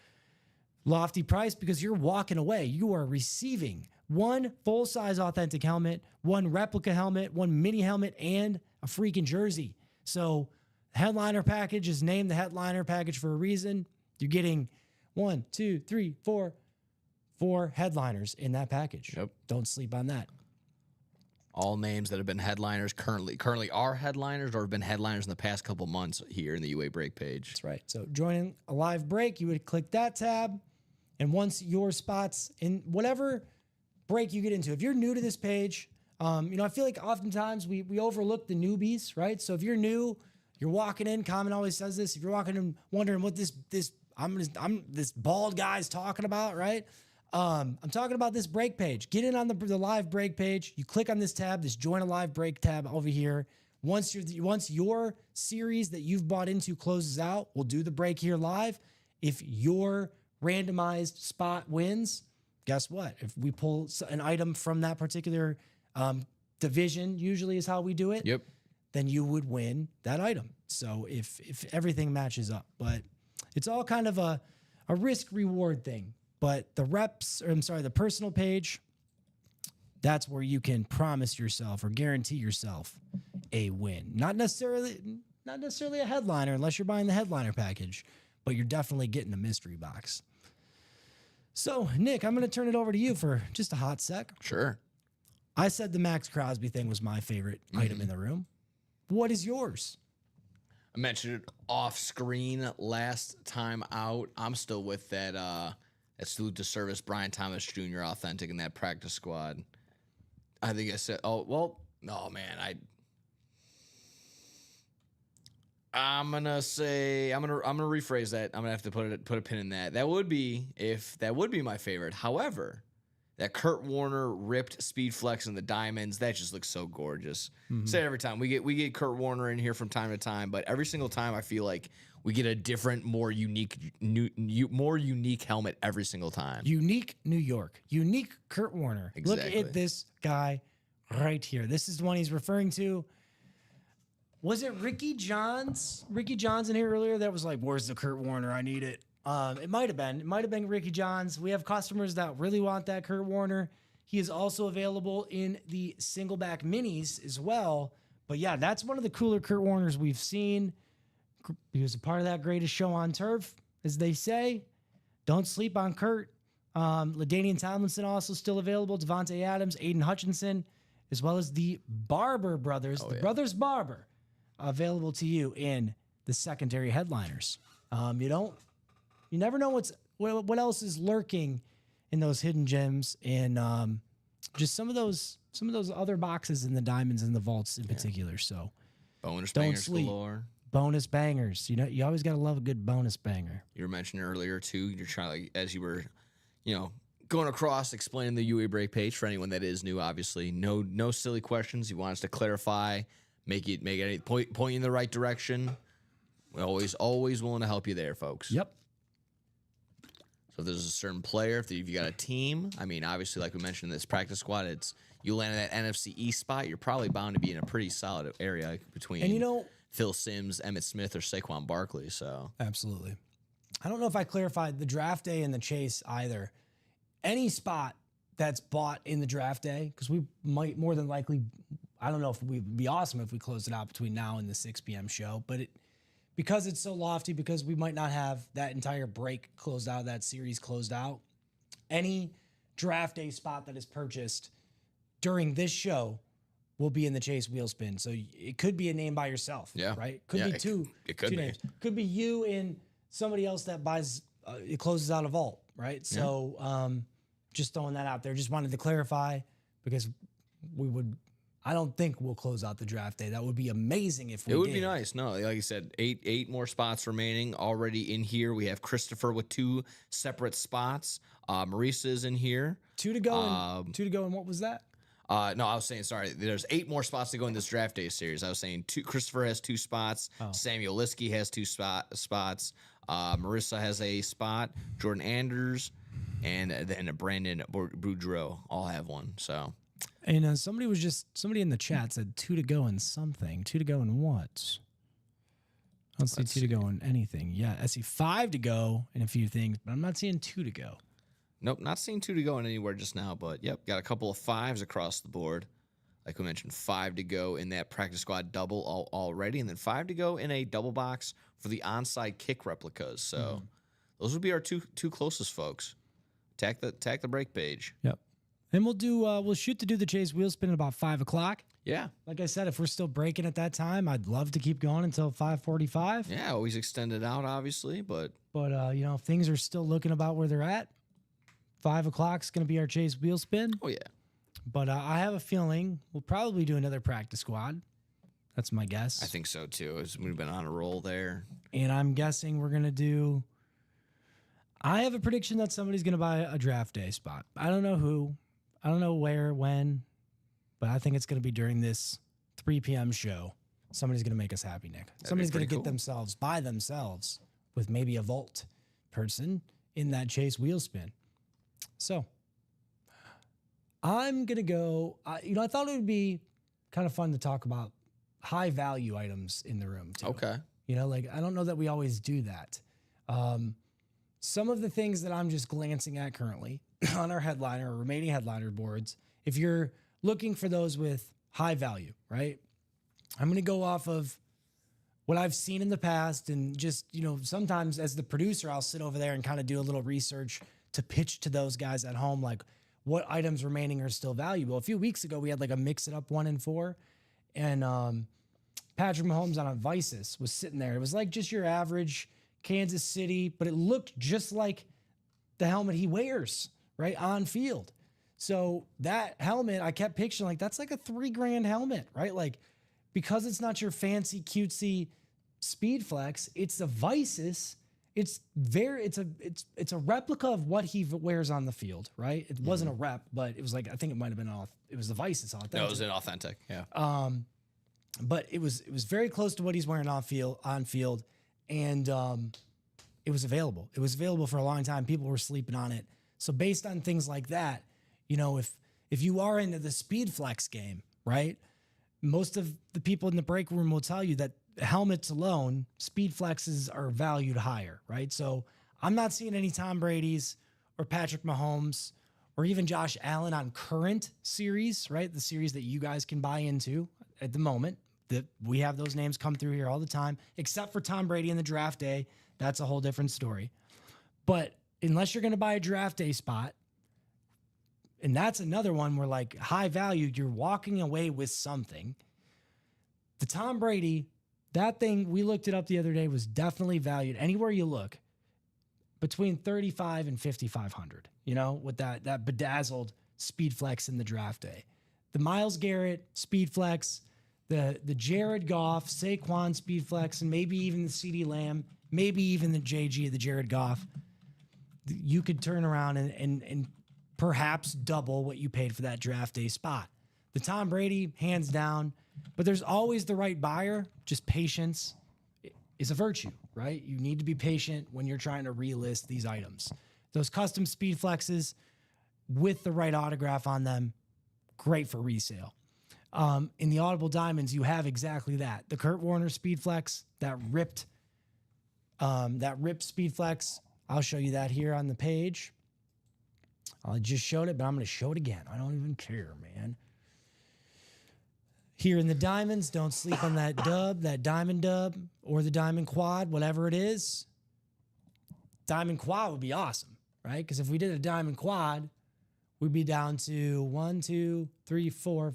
lofty price because you're walking away. You are receiving 1 full-size authentic helmet, 1 replica helmet, 1 mini helmet, and a freaking jersey. So headliner package is named the headliner package for a reason. You're getting 4 headliners in that package.
Yep.
Don't sleep on that.
All names that have been headliners currently are headliners or have been headliners in the past couple months here in the UA break page.
That's right. So joining a live break, you would click that tab. And once your spots in whatever break you get into, if you're new to this page, I feel like oftentimes we overlook the newbies, right? So if you're new, you're walking in, Common always says this, if you're walking in wondering what this bald guy's talking about, right? I'm talking about this break page. Get in on the live break page. You click on this tab, this join a live break tab over here. Once your series that you've bought into closes out, we'll do the break here live. If your randomized spot wins, guess what? If we pull an item from that particular division, usually is how we do it.
Yep.
Then you would win that item. So if everything matches up, but it's all kind of a risk reward thing. But the personal page, that's where you can promise yourself or guarantee yourself a win. Not necessarily a headliner unless you're buying the headliner package, but you're definitely getting a mystery box. So, Nick, I'm going to turn it over to you for just a hot sec.
Sure.
I said the Max Crosby thing was my favorite item in the room. What is yours?
I mentioned it off screen last time out. I'm still with that salute to service Brian Thomas Jr. authentic in that practice squad. I think I said, I'm gonna rephrase that. I'm gonna have to put a pin in that. That would be my favorite. However, that Kurt Warner ripped Speed Flex in the diamonds, that just looks so gorgeous. Say it every time. We get Kurt Warner in here from time to time, but every single time I feel like we get a different, more unique helmet every single time.
Unique New York. Unique Kurt Warner.
Exactly.
Look at this guy right here. This is the one he's referring to. Was it Ricky Johns? Ricky Johns in here earlier that was like, where's the Kurt Warner? I need it. It might have been. It might have been Ricky Johns. We have customers that really want that Kurt Warner. He is also available in the single back minis as well. But yeah, that's one of the cooler Kurt Warners we've seen. He was a part of that greatest show on turf, as they say. Don't sleep on Kurt. LaDainian Tomlinson also still available. Devontae Adams, Aiden Hutchinson, as well as the Barber brothers, brothers Barber, available to you in the secondary headliners. You never know what else is lurking in those hidden gems and just some of those other boxes in the diamonds and the vaults in particular. So
bonus
don't
bangers
sleep.
galore.
Bonus bangers. You know, you always gotta love a good bonus banger.
You were mentioning earlier too. You're trying, as you were, going across explaining the UA break page for anyone that is new. Obviously, no silly questions. You want us to clarify, make it point you in the right direction. We're always willing to help you there, folks.
Yep.
So if there's a certain player, if you got a team, I mean, obviously, like we mentioned in this practice squad, you land in that NFC East spot, you're probably bound to be in a pretty solid area between Phil Simms, Emmitt Smith, or Saquon Barkley. So
absolutely. I don't know if I clarified the draft day and the chase either. Any spot that's bought in the draft day, because we might more than likely, I don't know if we'd be awesome if we closed it out between now and the 6 p.m. show, but because it's so lofty, because we might not have that entire break closed out, that series closed out, any draft day spot that is purchased during this show will be in the Chase Wheel Spin. So it could be a name by yourself, right? Could be two names. Could be you and somebody else that buys, it closes out a vault, right? Yeah. So just throwing that out there. Just wanted to clarify because I don't think we'll close out the draft day. That would be amazing if we did.
It would be nice. No, like I said, eight more spots remaining already in here. We have Christopher with 2 separate spots. Marisa is in here.
2 to go. 2 to go. And what was that?
No, I was saying, sorry, there's 8 more spots to go in this draft day series. I was saying Christopher has 2 spots. Samuel Liskey has 2 spots. Marissa has a spot. Jordan Anders and then Brandon Boudreaux all have one. So.
And somebody in the chat said 2 to go in something. 2 to go in what? I don't see 2 to go in anything. Yeah, I see 5 to go in a few things, but I'm not seeing 2 to go.
Nope, not seeing 2 to go in anywhere just now, but yep, got a couple of 5s across the board. Like we mentioned, 5 to go in that practice squad double already, and then 5 to go in a double box for the onside kick replicas. So those would be our two closest folks. Tack the break page.
Yep. And we'll shoot to do the Chase Wheel Spin at about 5 o'clock.
Yeah.
Like I said, if we're still breaking at that time, I'd love to keep going until 5:45.
Yeah, always extend it out, obviously, but
if things are still looking about where they're at, 5 o'clock is going to be our Chase Wheel Spin.
Oh yeah.
But I have a feeling we'll probably do another practice squad. That's my guess.
I think so too. We've been on a roll there.
And I'm guessing we're going to do. I have a prediction that somebody's going to buy a draft day spot. I don't know who. I don't know where, when, but I think it's going to be during this 3 p.m. show. Somebody's going to make us happy, Nick. Somebody's going to get by themselves with maybe a vault person in that Chase Wheel Spin. So I'm going to go, I thought it would be kind of fun to talk about high value items in the room too.
Okay.
Like I don't know that we always do that. Some of the things that I'm just glancing at currently on our headliner or remaining headliner boards, if you're looking for those with high value, right? I'm going to go off of what I've seen in the past and just, sometimes as the producer, I'll sit over there and kind of do a little research to pitch to those guys at home, like what items remaining are still valuable. A few weeks ago, we had like a mix it up 1 and 4 and, Patrick Mahomes on a Visus was sitting there. It was like just your average Kansas City, but it looked just like the helmet he wears, right, on field. So that helmet, I kept picturing like that's like a $3,000 helmet, right? Like because it's not your fancy cutesy Speed Flex, it's a Visus. It's a replica of what he wears on the field, right? It wasn't a rep, but it was like I think it might have been off. It was the Visus authentic.
No, it was inauthentic. Yeah.
But it was very close to what he's wearing on field, and it was available. It was available for a long time. People were sleeping on it. So based on things like that, if you are into the Speed Flex game, right? Most of the people in the break room will tell you that helmets alone, Speed Flexes are valued higher, right? So I'm not seeing any Tom Brady's or Patrick Mahomes or even Josh Allen on current series, right? The series that you guys can buy into at the moment. That we have those names come through here all the time, except for Tom Brady in the draft day. That's a whole different story. But unless you're going to buy a draft day spot, and that's another one where like high value, you're walking away with something. The Tom Brady, that thing, we looked it up the other day, was definitely valued anywhere you look between 35 and 5,500, with that bedazzled Speed Flex in the draft day. The Myles Garrett Speed Flex, the Jared Goff, Saquon Speed Flex, and maybe even the CeeDee Lamb, maybe even the JG, the Jared Goff, you could turn around and perhaps double what you paid for that draft day spot. The Tom Brady, hands down, but there's always the right buyer. Just patience is a virtue, right? You need to be patient when you're trying to relist these items. Those custom Speed Flexes with the right autograph on them, great for resale. In the Audible Diamonds, you have exactly that. The Kurt Warner Speed Flex, that ripped Speed Flex. I'll show you that here on the page. I just showed it, but I'm going to show it again. I don't even care, man. Here in the Diamonds, don't sleep on that dub, that Diamond dub, or the Diamond Quad, whatever it is. Diamond Quad would be awesome, right? Because if we did a Diamond Quad, we'd be down to 1, 2, 3, 4.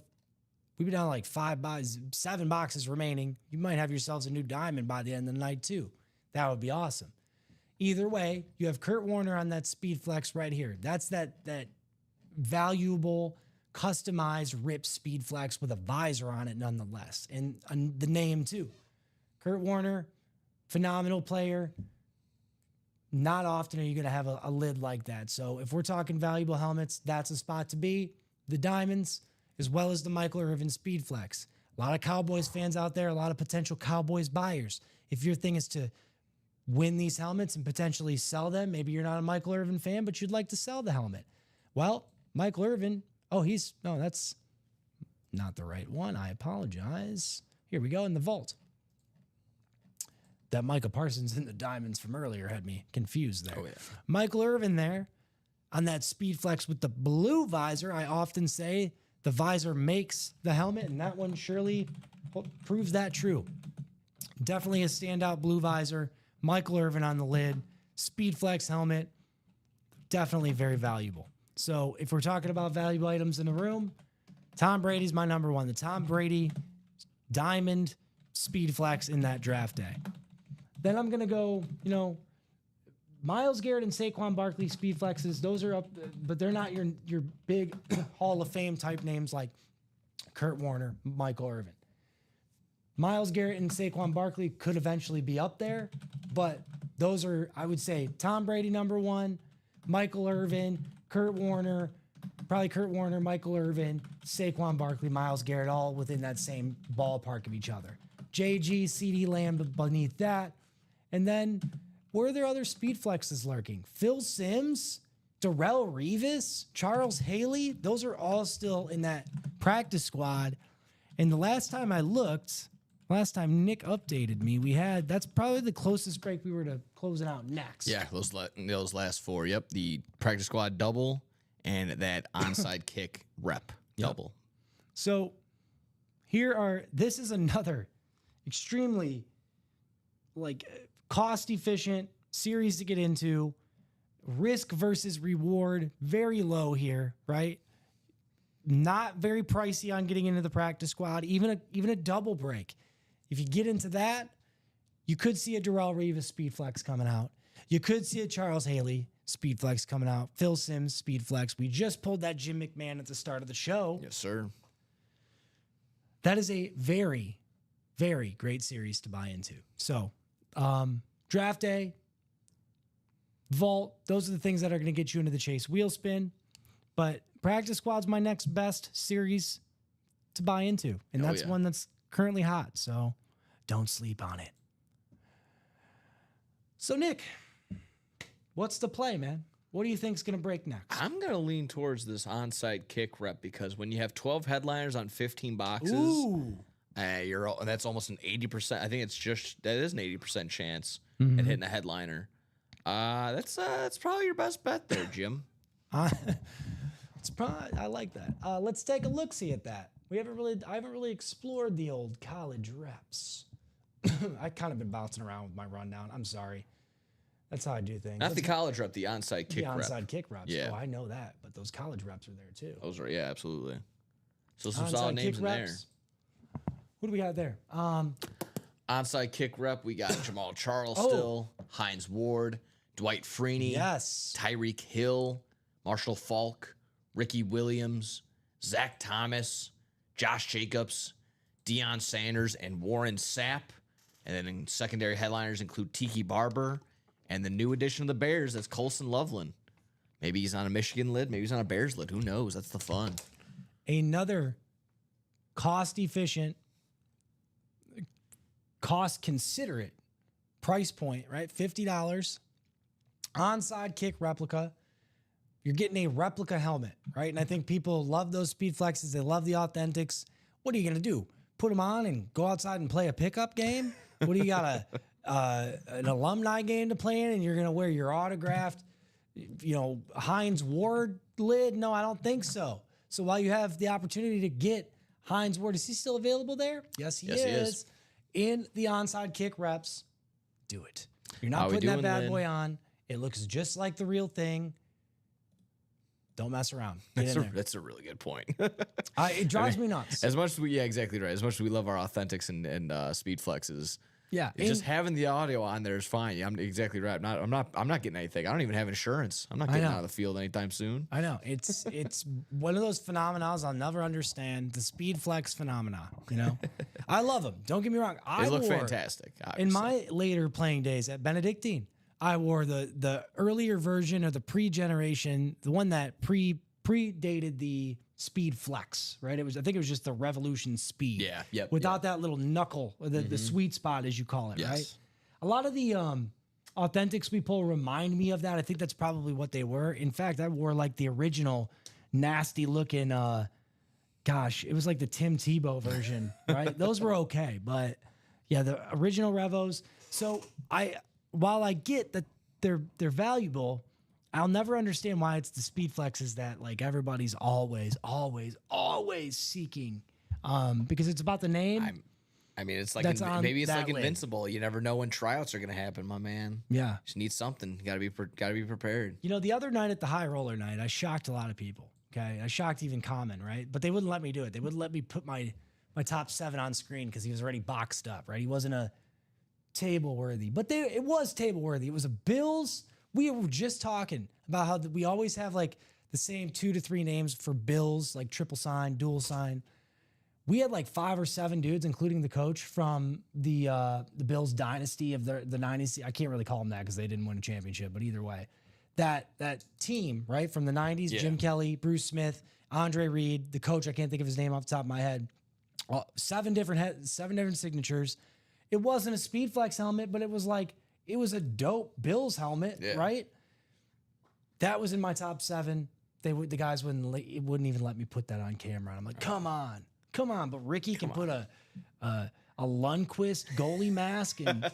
We'd be down to like 7 boxes remaining. You might have yourselves a new diamond by the end of the night too. That would be awesome. Either way, you have Kurt Warner on that Speed Flex right here. That's that valuable, customized rip Speed Flex with a visor on it nonetheless. And the name too. Kurt Warner, phenomenal player. Not often are you going to have a lid like that. So if we're talking valuable helmets, that's a spot to be. The Diamonds, as well as the Michael Irvin Speed Flex. A lot of Cowboys fans out there, a lot of potential Cowboys buyers. If your thing is to win these helmets and potentially sell them, maybe you're not a Michael Irvin fan, but you'd like to sell the helmet. Well, Michael Irvin, that's not the right one. I apologize. Here we go in the vault. That Micah Parsons in the Diamonds from earlier had me confused there. Oh, yeah. Michael Irvin there on that Speed Flex with the blue visor. I often say the visor makes the helmet, and that one surely proves that true. Definitely a standout blue visor. Michael Irvin on the lid. Speed Flex helmet. Definitely very valuable. So if we're talking about valuable items in the room, Tom Brady's my number one. The Tom Brady Diamond Speed Flex in that draft day. Then I'm going to go, Myles Garrett and Saquon Barkley Speed Flexes. Those are up, but they're not your big Hall of Fame type names like Kurt Warner, Michael Irvin. Myles Garrett and Saquon Barkley could eventually be up there, but those are, I would say, Tom Brady number one, Michael Irvin, Kurt Warner, Michael Irvin, Saquon Barkley, Myles Garrett, all within that same ballpark of each other. JG, CeeDee Lamb beneath that. And then, where are there other Speed Flexes lurking? Phil Simms, Darrell Revis, Charles Haley, those are all still in that practice squad. And the last time I looked, last time Nick updated me, that's probably the closest break we were to closing out next.
Yeah, those last 4. Yep, the practice squad double and that onside kick rep double.
So this is another extremely cost efficient series to get into. Risk versus reward, very low here, right? Not very pricey on getting into the practice squad, even a double break. If you get into that, you could see a Darrell Revis speed flex coming out. You could see a Charles Haley speed flex coming out. Phil Simms speed flex. We just pulled that Jim McMahon at the start of the show.
Yes, sir.
That is a very, very great series to buy into. So, draft day, vault, those are the things that are going to get you into the Chase wheel spin. But practice squad's my next best series to buy into. And that's one that's currently hot. So don't sleep on it. So, Nick, what's the play, man? What do you think's going to break next?
I'm going to lean towards this onside kick rep because when you have 12 headliners on 15 boxes, that's almost an 80%. I think that is an 80% chance at hitting a headliner. That's probably your best bet there, Jim.
I like that. Let's take a look-see at that. I haven't really explored the old college reps. I kind of been bouncing around with my rundown. I'm sorry. That's how I do things.
Not the college rep, the onside kick rep.
The onside kick reps.
Yeah.
Oh, I know that. But those college reps are there too.
Those are, absolutely. So some
Onside
solid names
kick
in there.
reps. What do we got there?
Onside kick rep, we got Jamal Charles still, Hines Ward, Dwight Freeney,
Yes.
Tyreek Hill, Marshall Falk, Ricky Williams, Zach Thomas, Josh Jacobs, Deion Sanders, and Warren Sapp. And then in secondary headliners include Tiki Barber and the new addition of the Bears, that's Colson Loveland. Maybe he's on a Michigan lid, maybe he's on a Bears lid. Who knows? That's the fun.
Another cost-efficient, cost-considerate price point, right? $50. Onside kick replica. You're getting a replica helmet, right? And I think people love those speed flexes. They love the authentics. What are you going to do? Put them on and go outside and play a pickup game? What do you got, an alumni game to play in and you're going to wear your autographed, Hines Ward lid? No, I don't think so. So while you have the opportunity to get Hines Ward, is he still available there? Yes, he is. In the onside kick reps, do it. You're not putting that bad boy on. It looks just like the real thing. Don't mess around.
That's a really good point.
It drives me nuts.
As much as exactly right. As much as we love our authentics and speed flexes,
yeah,
just having the audio on there is fine. Yeah, I'm exactly right. I'm not getting anything. I don't even have insurance. I'm not getting out of the field anytime soon.
I know it's one of those phenomena I'll never understand. The speed flex phenomena. I love them. Don't get me wrong.
They look fantastic. Obviously.
In my later playing days at Benedictine, I wore the earlier version of the pre-generation, the one that predated the Speed Flex, right? I think it was just the Revolution Speed.
Yeah, yep.
Without that little knuckle, the sweet spot, as you call it,
yes.
right? A lot of the authentics we pull remind me of that. I think that's probably what they were. In fact, I wore like the original nasty looking, it was like the Tim Tebow version, right? Those were okay, but yeah, the original Revos. So while I get that they're valuable, I'll never understand why it's the speed flexes that like everybody's always seeking, because it's about the name.
It's like maybe it's like Invincible. You never know when tryouts are gonna happen, my man.
Yeah,
just need something. Gotta be prepared.
The other night at the High Roller night, I shocked a lot of people. Okay, I shocked even Common, right? But they wouldn't let me do it. They wouldn't let me put my top 7 on screen because he was already boxed up, right? He wasn't a table worthy, but it was table worthy. It was a Bills. We were just talking about how we always have like the same 2 to 3 names for Bills, like triple sign, dual sign. We had like 5 or 7 dudes, including the coach from the Bills dynasty of the 90s. I can't really call them that because they didn't win a championship, but either way, that team, right, from the 90s, yeah. Jim Kelly, Bruce Smith, Andre Reed, the coach, I can't think of his name off the top of my head. 7 different signatures. It wasn't a Speed Flex helmet, but it was a dope Bills helmet, yeah. Right? That was in my top 7. The guys wouldn't even let me put that on camera. I'm like, come on. But Ricky can put a Lundqvist goalie mask and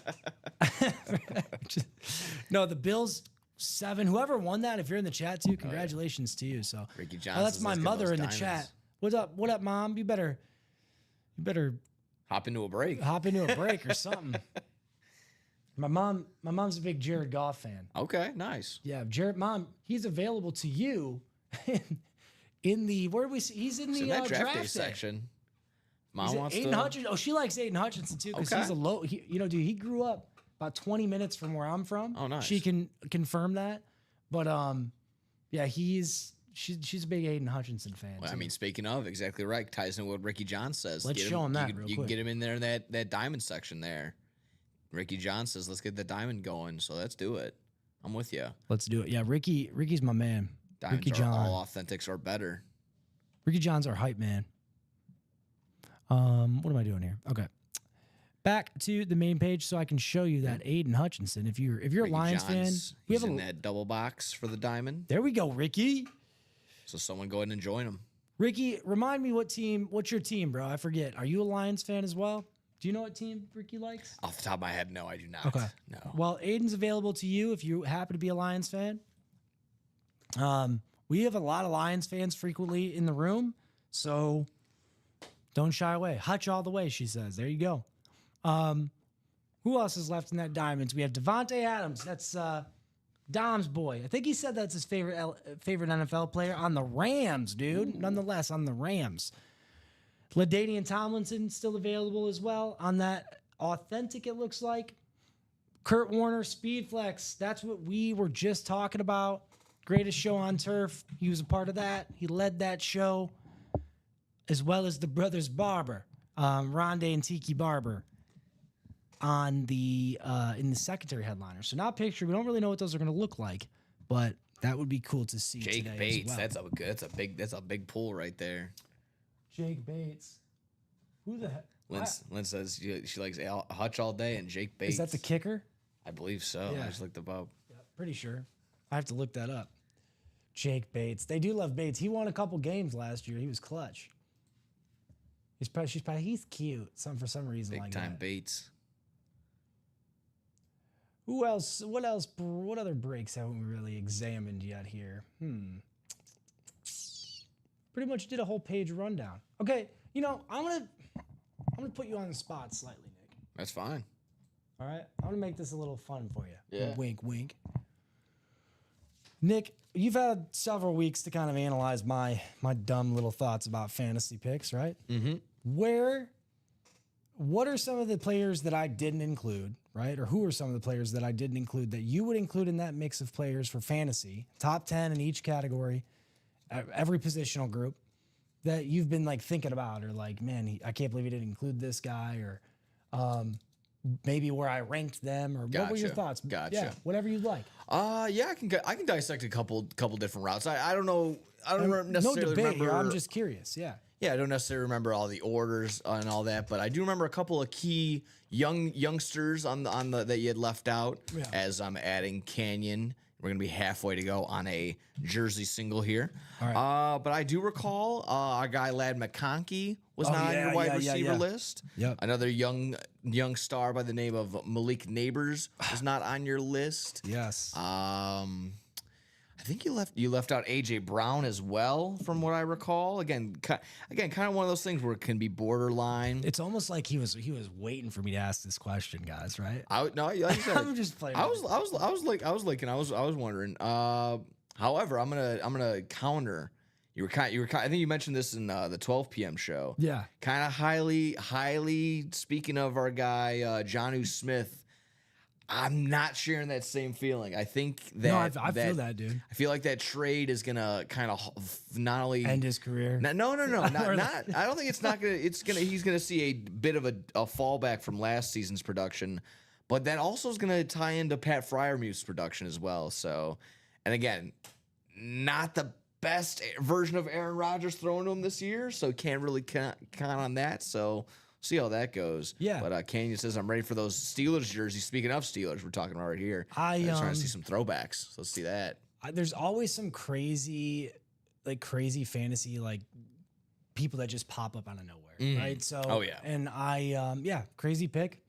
no, the Bills 7. Whoever won that, if you're in the chat too, congratulations to you. So
Ricky Johnson.
that's my mother in the chat. What up, Mom? You better
hop into a break
or something. My mom's a big Jared Goff fan.
Okay, nice.
Yeah, Jared, Mom, he's available to you in the he's in the
that draft day
day
section. Mom wants
Aiden
to.
Hutchinson. Oh, she likes Aiden Hutchinson too because he's a low. Dude, he grew up about 20 minutes from where I'm from.
Oh, nice.
She can confirm that. But yeah, she's a big Aiden Hutchinson fan.
Well,
too.
I mean, speaking of, exactly right. Ties into what Ricky John says.
Let's show him that real
You can
quick.
get him in there in that diamond section there. Ricky John says, "Let's get the diamond going." So let's do it. I'm with you.
Let's do it. Yeah, Ricky's my man.
Diamonds
Ricky
are
John.
all authentics or better.
Ricky John's our hype man. What am I doing here? Okay. Back to the main page so I can show you that Aiden Hutchinson. If you're a
Ricky
Lions fan,
John's,
we
he's
have
in that double box for the diamond.
There we go, Ricky.
So someone go ahead and join him.
Ricky, remind me what's your team, bro? I forget. Are you a Lions fan as well? Do you know what team Ricky likes?
Off the top of my head, no, I do not.
Okay.
No.
Well, Aiden's available to you if you happen to be a Lions fan. We have a lot of Lions fans frequently in the room, so don't shy away. Hutch all the way, she says. There you go. Who else is left in that diamonds? We have Devontae Adams. That's Dom's boy. I think he said that's his favorite NFL player on the Rams, dude. Ooh. Nonetheless, on the Rams. LaDainian Tomlinson still available as well on that authentic, it looks like. Kurt Warner, Speed Flex. That's what we were just talking about. Greatest show on turf. He was a part of that. He led that show, as well as the Brothers Barber, Rondé and Tiki Barber, on the in the secondary headliner. So not pictured. We don't really know what those are going to look like, but that would be cool to see.
Jake
today
Bates.
as well.
That's a big pull right there.
Jake Bates. Who the heck?
Lynn says she likes Hutch all day and Jake Bates.
Is that the kicker?
I believe so.
Yeah.
I just looked up.
Yeah, pretty sure. I have to look that up. Jake Bates. They do love Bates. He won a couple games last year. He was clutch. He's cute. For some reason
Big
like
time
that.
Bates.
Who else? What else? What other breaks haven't we really examined yet here? Pretty much did a whole page rundown. Okay, I'm gonna put you on the spot slightly, Nick.
That's fine.
All right, I'm gonna make this a little fun for you.
Yeah.
Wink, wink. Nick, you've had several weeks to kind of analyze my dumb little thoughts about fantasy picks, right?
Mm-hmm.
What are some of the players that I didn't include, right? Or who are some of the players that I didn't include that you would include in that mix of players for fantasy, top 10 in each category, every positional group, that you've been like thinking about, or like, man, I can't believe he didn't include this guy, or maybe where I ranked them, or what were your thoughts?
Gotcha.
Yeah, whatever you'd like.
Yeah, I can dissect a couple different routes. I don't know. I don't necessarily
no debate
remember.
here. I'm just curious. Yeah.
Yeah, I don't necessarily remember all the orders and all that, but I do remember a couple of key youngsters on the that you had left out.
Yeah.
As I'm adding Canyon. We're gonna be halfway to go on a jersey single here.
All right.
But I do recall our guy Ladd McConkey was not on your wide receiver list.
Yep.
Another young star by the name of Malik Neighbors was not on your list.
Yes.
I think you left out AJ Brown as well, from what I recall. Again, kind of one of those things where it can be borderline.
It's almost like he was waiting for me to ask this question, guys. Right?
Like I said,
I'm just playing.
I was wondering. However, I'm gonna counter. I think you mentioned this in the 12 p.m. show.
Yeah.
Kind of highly. Speaking of our guy Jonnu Smith, I'm not sharing that same feeling. I think that
I feel that, dude.
I feel like that trade is gonna kind of not only
End his career.
No, not. I don't think it's not gonna. He's gonna see a bit of a fallback from last season's production, but that also is gonna tie into Pat Fryermuth's production as well. So, and again, not the best version of Aaron Rodgers thrown to him this year, so can't really count on that. So. See how that goes.
Yeah.
But Canyon says, I'm ready for those Steelers jerseys. Speaking of Steelers, we're talking about right here.
I'm
trying to see some throwbacks. So let's see that.
there's always some crazy fantasy like people that just pop up out of nowhere, right? So,
Oh, yeah.
and crazy pick,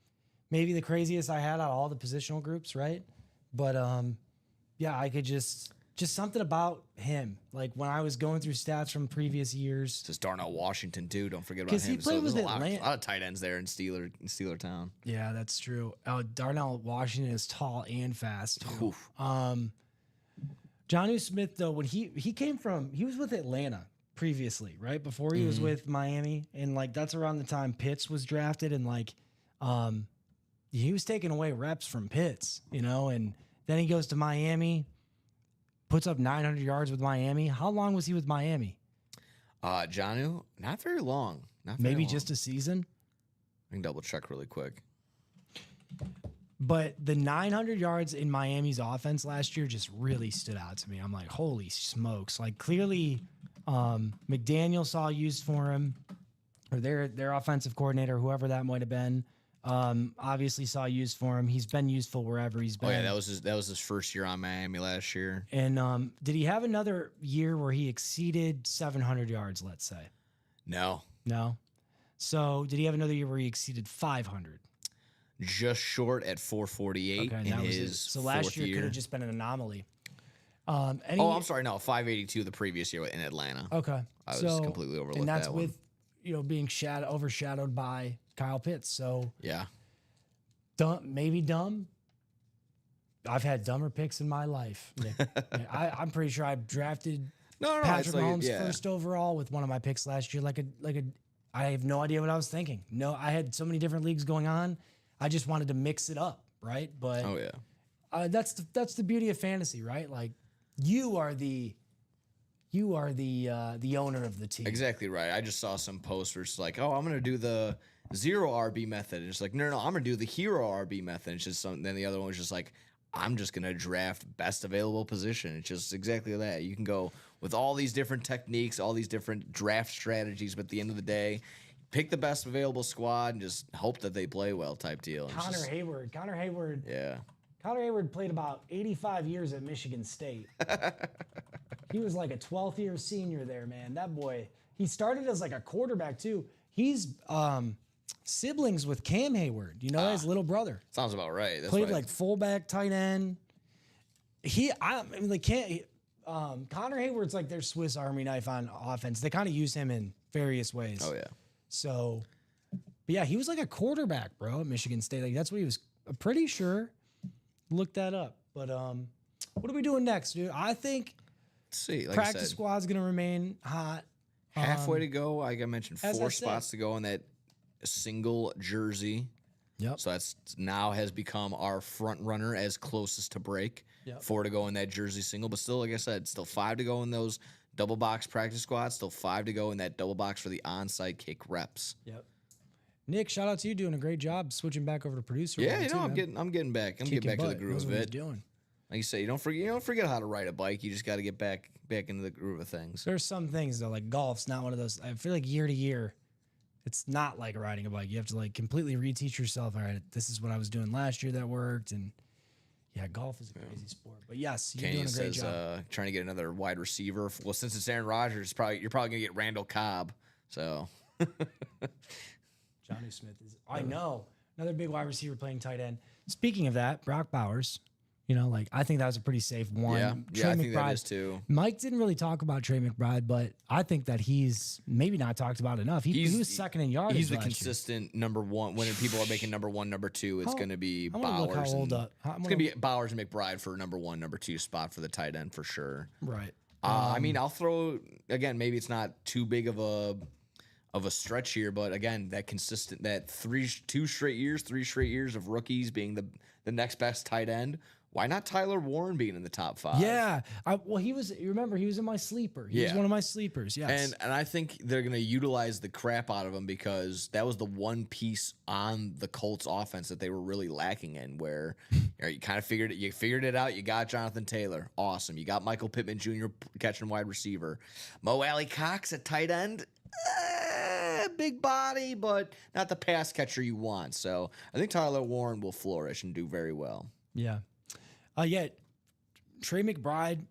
maybe the craziest I had out of all the positional groups, right? But I could just something about him, like when I was going through stats from previous years.
Just Darnell Washington too. Don't forget about
'Cause
him.
he played
there's
with
a lot
Atlanta.
of tight ends there in Steeler Town.
Yeah, that's true. Darnell Washington is tall and fast too.
Oof.
Jonnu Smith, though, when he was with Atlanta previously, right? Before he was with Miami. And like that's around the time Pitts was drafted, and like he was taking away reps from Pitts, and then he goes to Miami, puts up 900 yards with Miami. How long was he with Miami?
Jonnu, not very long. Not very
Maybe
long.
just a season.
I can double check really quick.
But the 900 yards in Miami's offense last year just really stood out to me. I'm like, holy smokes. Like clearly McDaniel saw use for him, or their offensive coordinator, whoever that might have been, obviously saw use for him. He's been useful wherever he's been.
Oh yeah, that was his first year on Miami last year.
And did he have another year where he exceeded 700 yards, let's say?
No,
So did he have another year where he exceeded 500?
just short at 448
Okay,
in
that was it.
his
So last
fourth
year
year.
could have just been an anomaly.
I'm sorry, no, 582 the previous year in Atlanta.
Okay.
I was completely overlooked
And that's
that one.
with, being overshadowed by Kyle Pitts. So
Yeah,
maybe dumb. I've had dumber picks in my life, Nick. I'm pretty sure I drafted
no,
Patrick
it's like,
Mahomes
yeah.
first overall with one of my picks last year. I have no idea what I was thinking. No, I had so many different leagues going on. I just wanted to mix it up, right? But
Oh yeah.
that's the beauty of fantasy, right? Like you are the owner of the team.
Exactly right. I just saw some posts where it's like, oh, I'm gonna do the zero RB method. And it's like, no, I'm gonna do the hero RB method. It's just something. Then the other one was just like, I'm just gonna draft best available position. It's just exactly that. You can go with all these different techniques, all these different draft strategies, but at the end of the day, pick the best available squad and just hope that they play well, type deal. It's
Connor
just-
Hayward.
Yeah.
Connor Hayward played about 85 years at Michigan State. He was like a 12th year senior there, man. That boy, he started as like a quarterback too. He's siblings with Cam Hayward, his little brother.
Sounds about right. That's
Played
what I-
like fullback, tight end. Connor Hayward's like their Swiss Army knife on offense. They kind of use him in various ways.
Oh yeah.
So, but yeah, he was like a quarterback, bro, at Michigan State. Like that's what he was. I'm pretty sure. Look that up. But what are we doing next, dude? I think
Let's see. Like I
practice
said,
squad's gonna remain hot.
halfway to go. Like I mentioned,
as I
4
said.
spots to go in that single jersey.
Yep.
So that's now has become our front runner as closest to break.
Yep.
4 to go in that jersey single, but still, like I said, still 5 to go in those double box practice squads. Still 5 to go in that double box for the onside kick reps.
Yep. Nick, shout out to you doing a great job switching back over to producer.
Yeah,
role, too,
I'm
man.
getting back. I'm
Kicking
getting back to the
butt.
groove
Knows
of
what he's
it.
doing.
Like you say, you don't forget how to ride a bike. You just got to get back into the groove of things.
There's some things though, like golf's not one of those. I feel like year to year, it's not like riding a bike. You have to like completely reteach yourself. All right, this is what I was doing last year that worked, and yeah, golf is a crazy sport. But yes, you're
Kenny
doing a great
says
job.
trying to get another wide receiver. Well, since it's Aaron Rodgers, you're probably gonna get Randall Cobb. So
Jonnu Smith is. I know another big wide receiver playing tight end. Speaking of that, Brock Bowers. I think that was a pretty safe one.
yeah,
Trey
I think that
McBride-
is too.
Mike didn't really talk about Trey McBride, but I think that he's maybe not talked about enough. He was second in yardage.
He's the
last year.
consistent number one. When people are making number 1, number 2, it's
How-
going to be
I wanna look
Bowers.
how old.
and-
I'm
it's going to be Bowers and McBride for number 1, number 2 spot for the tight end for sure.
right.
I mean, I'll throw again. Maybe it's not too big of a stretch here, but again, that consistent that 3 straight years of rookies being the next best tight end. Why not Tyler Warren being in the top 5?
Yeah. He was. You remember he was in my sleeper. He was
Yeah.
one of my sleepers. Yes.
And I think they're going to utilize the crap out of him because that was the one piece on the Colts offense that they were really lacking in, where you kind of figured it out. You got Jonathan Taylor. Awesome. You got Michael Pittman Jr. catching wide receiver. Mo Alley Cox at tight end. Big body, but not the pass catcher you want. So I think Tyler Warren will flourish and do very well.
yeah. Trey McBride.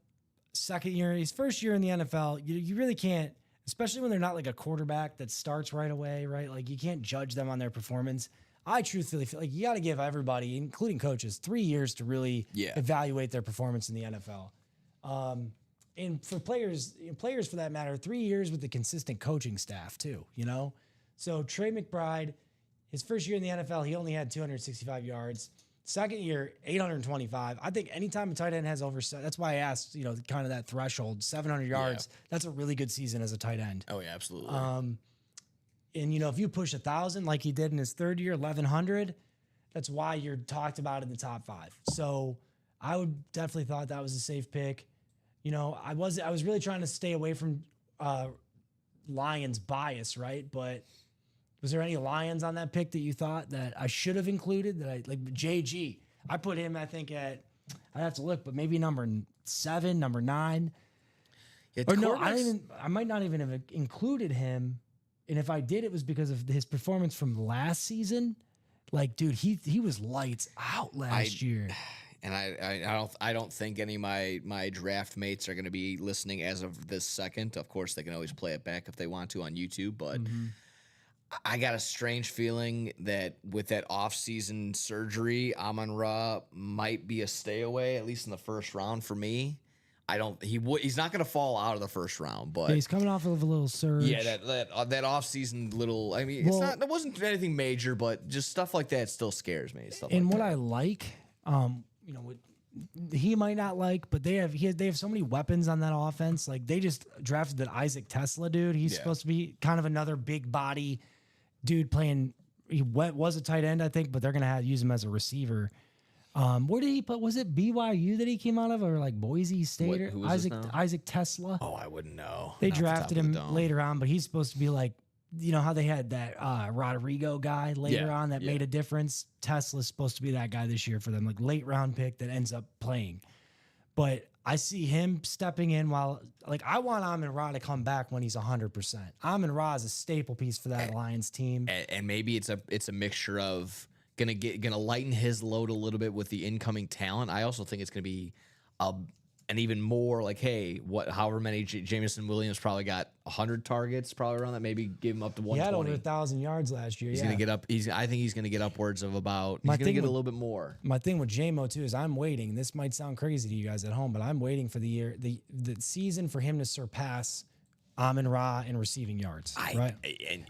his first year in the NFL, you really can't, especially when they're not like a quarterback that starts right away, right? Like you can't judge them on their performance. I truthfully feel like you got to give everybody, including coaches, 3 years to really evaluate their performance in the NFL. And for players for that matter, 3 years with the consistent coaching staff too, you know? So Trey McBride, his first year in the NFL, he only had 265 yards. Second year, 825. I think anytime a tight end has over, that's why I asked, you know, kind of that threshold, 700 yards. Yeah. That's a really good season as a tight end.
Oh, yeah, absolutely.
And, you know, if you push 1,000 like he did in his third year, 1,100, that's why you're talked about in the top 5. So I would definitely thought that was a safe pick. You know, I was really trying to stay away from Lions bias, right? But was there any Lions on that pick that you thought that I should have included? That I like JG. I put him, I think, I'd have to look, but maybe number 7, number 9. Or no, I might not even have included him. And if I did, it was because of his performance from last season. Like, dude, he was lights out last year.
And I don't think any of my draft mates are going to be listening as of this second. Of course, they can always play it back if they want to on YouTube, but I got a strange feeling that with that off-season surgery, Amon-Ra might be a stay away, at least in the first round for me. He's not going to fall out of the first round, but
he's coming off of a little surge.
Yeah, that off-season little. I mean, it wasn't anything major, but just stuff like that still scares me.
I like, you know, he might not like, but they have so many weapons on that offense. Like they just drafted that Isaac Tesla dude. He's supposed to be kind of another big body dude playing. He was a tight end, I think, but they're gonna use him as a receiver. Where did he put? Was it BYU that he came out of, or like Boise State? Or Isaac Tesla.
Oh, I wouldn't know.
They drafted him later on, but he's supposed to be like, you know how they had that Rodrigo guy later on that made a difference. Tesla's supposed to be that guy this year for them, like late round pick that ends up playing. But I see him stepping in while, like, I want Amon-Ra to come back when he's 100%. Amon-Ra is a staple piece for that Lions team,
and maybe it's a mixture of gonna lighten his load a little bit with the incoming talent. I also think it's gonna be and even more like, hey, however many Jameson Williams probably got 100 targets, probably around that. Maybe give him up to 120.
He had over 1,000 yards last year.
He's gonna get up. I think he's gonna get upwards of about. He's gonna get a little bit more.
My thing with JMO too is I'm waiting. This might sound crazy to you guys at home, but I'm waiting for the season for him to surpass Amon-Ra in receiving yards, right?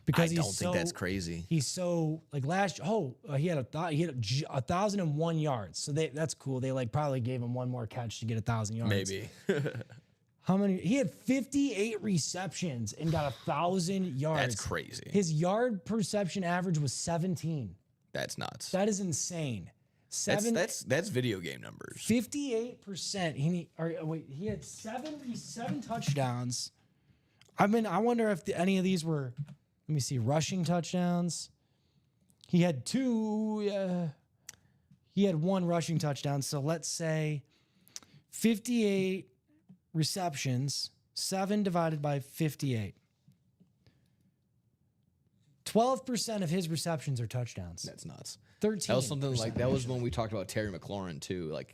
Because I don't think that's crazy.
He's so like he had 1,001 yards, so that's cool. They like probably gave him one more catch to get 1,000 yards.
Maybe.
How many? He had 58 receptions and got 1,000 yards.
That's crazy.
His yard per reception average was 17.
That's nuts.
That is insane.
That's video game numbers.
58%. He had 7 touchdowns. I wonder if any of these were, let me see, rushing touchdowns. He had 2. He had 1 rushing touchdown. So let's say 58 receptions, 7 divided by 58. 12% of his receptions are touchdowns.
That's nuts.
13.
That was something like that was when we talked about Terry McLaurin too. Like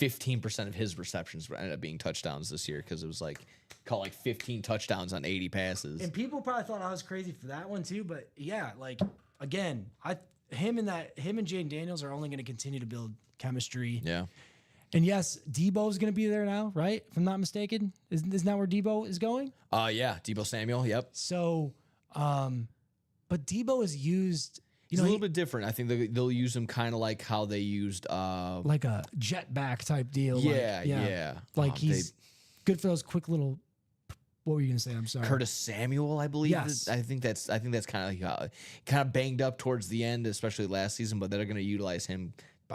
15% of his receptions ended up being touchdowns this year because it was like caught like 15 touchdowns on 80 passes.
And people probably thought I was crazy for that one too, but yeah, like again, him and Jaden Daniels are only going to continue to build chemistry.
Yeah.
And yes, Debo's going to be there now, right? If I'm not mistaken, isn't that where Debo is going?
Yeah, Debo Samuel. Yep.
So, but Debo is used.
He's a little bit different. I think they'll use him kind of like how they used
like a jetback type deal.
Yeah.
Like he's good for those quick little. What were you gonna say? I'm sorry.
Curtis Samuel, I believe.
Yes.
I think that's kind of banged up towards the end, especially last season. But they're going to utilize him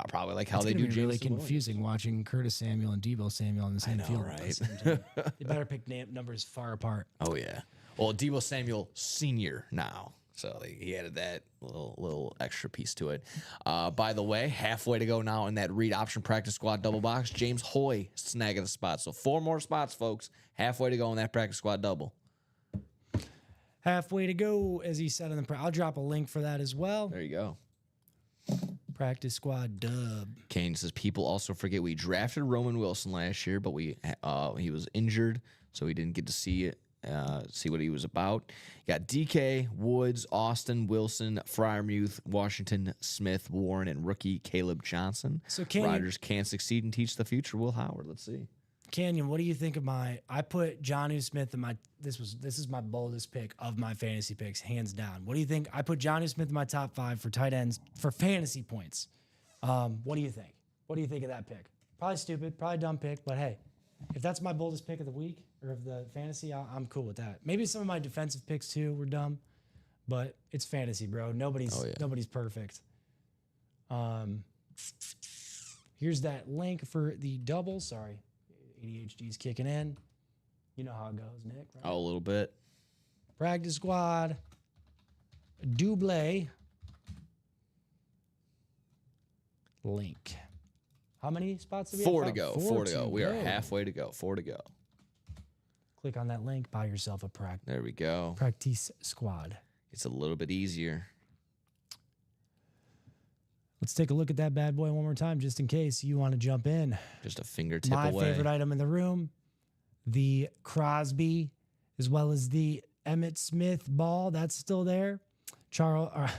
probably like how they do. It's
really confusing watching Curtis Samuel and Debo Samuel on the same field.
Right?
They better pick numbers far apart.
Oh yeah. Well, Debo Samuel Senior now. So he added that little extra piece to it. By the way, halfway to go now in that read option practice squad double box. James Hoy snagging the spot. So 4 more spots, folks. Halfway to go in that practice squad double.
Halfway to go, as he said in the I'll drop a link for that as well.
There you go.
Practice squad dub.
Kane says people also forget we drafted Roman Wilson last year, but he was injured, so we didn't get to see what he was about. You got DK, Woods, Austin, Wilson, Freiermuth, Washington, Smith, Warren, and rookie Caleb Johnson.
So
Riders can succeed and teach the future. Will Howard. Let's see.
Canyon, what do you think of I put Jonnu Smith in this is my boldest pick of my fantasy picks, hands down. What do you think? I put Jonnu Smith in my top 5 for tight ends for fantasy points. What do you think? What do you think of that pick? Probably stupid, probably dumb pick, but hey, if that's my boldest pick of the week or of the fantasy, I'm cool with that. Maybe some of my defensive picks too were dumb, but it's fantasy, bro. Nobody's perfect. Here's that link for the double. Sorry. ADHD's kicking in. You know how it goes, Nick. Right?
Oh, a little bit.
Practice squad. Double. Link. How many spots do we have?
4 to go. 4 to go. We are halfway to go. 4 to go.
Click on that link. Buy yourself a
There we go.
practice squad.
It's a little bit easier.
Let's take a look at that bad boy one more time, just in case you want to jump in.
Just a fingertip
My
away.
favorite item in the room, the Crosby, as well as the Emmitt Smith ball. That's still there. Saquon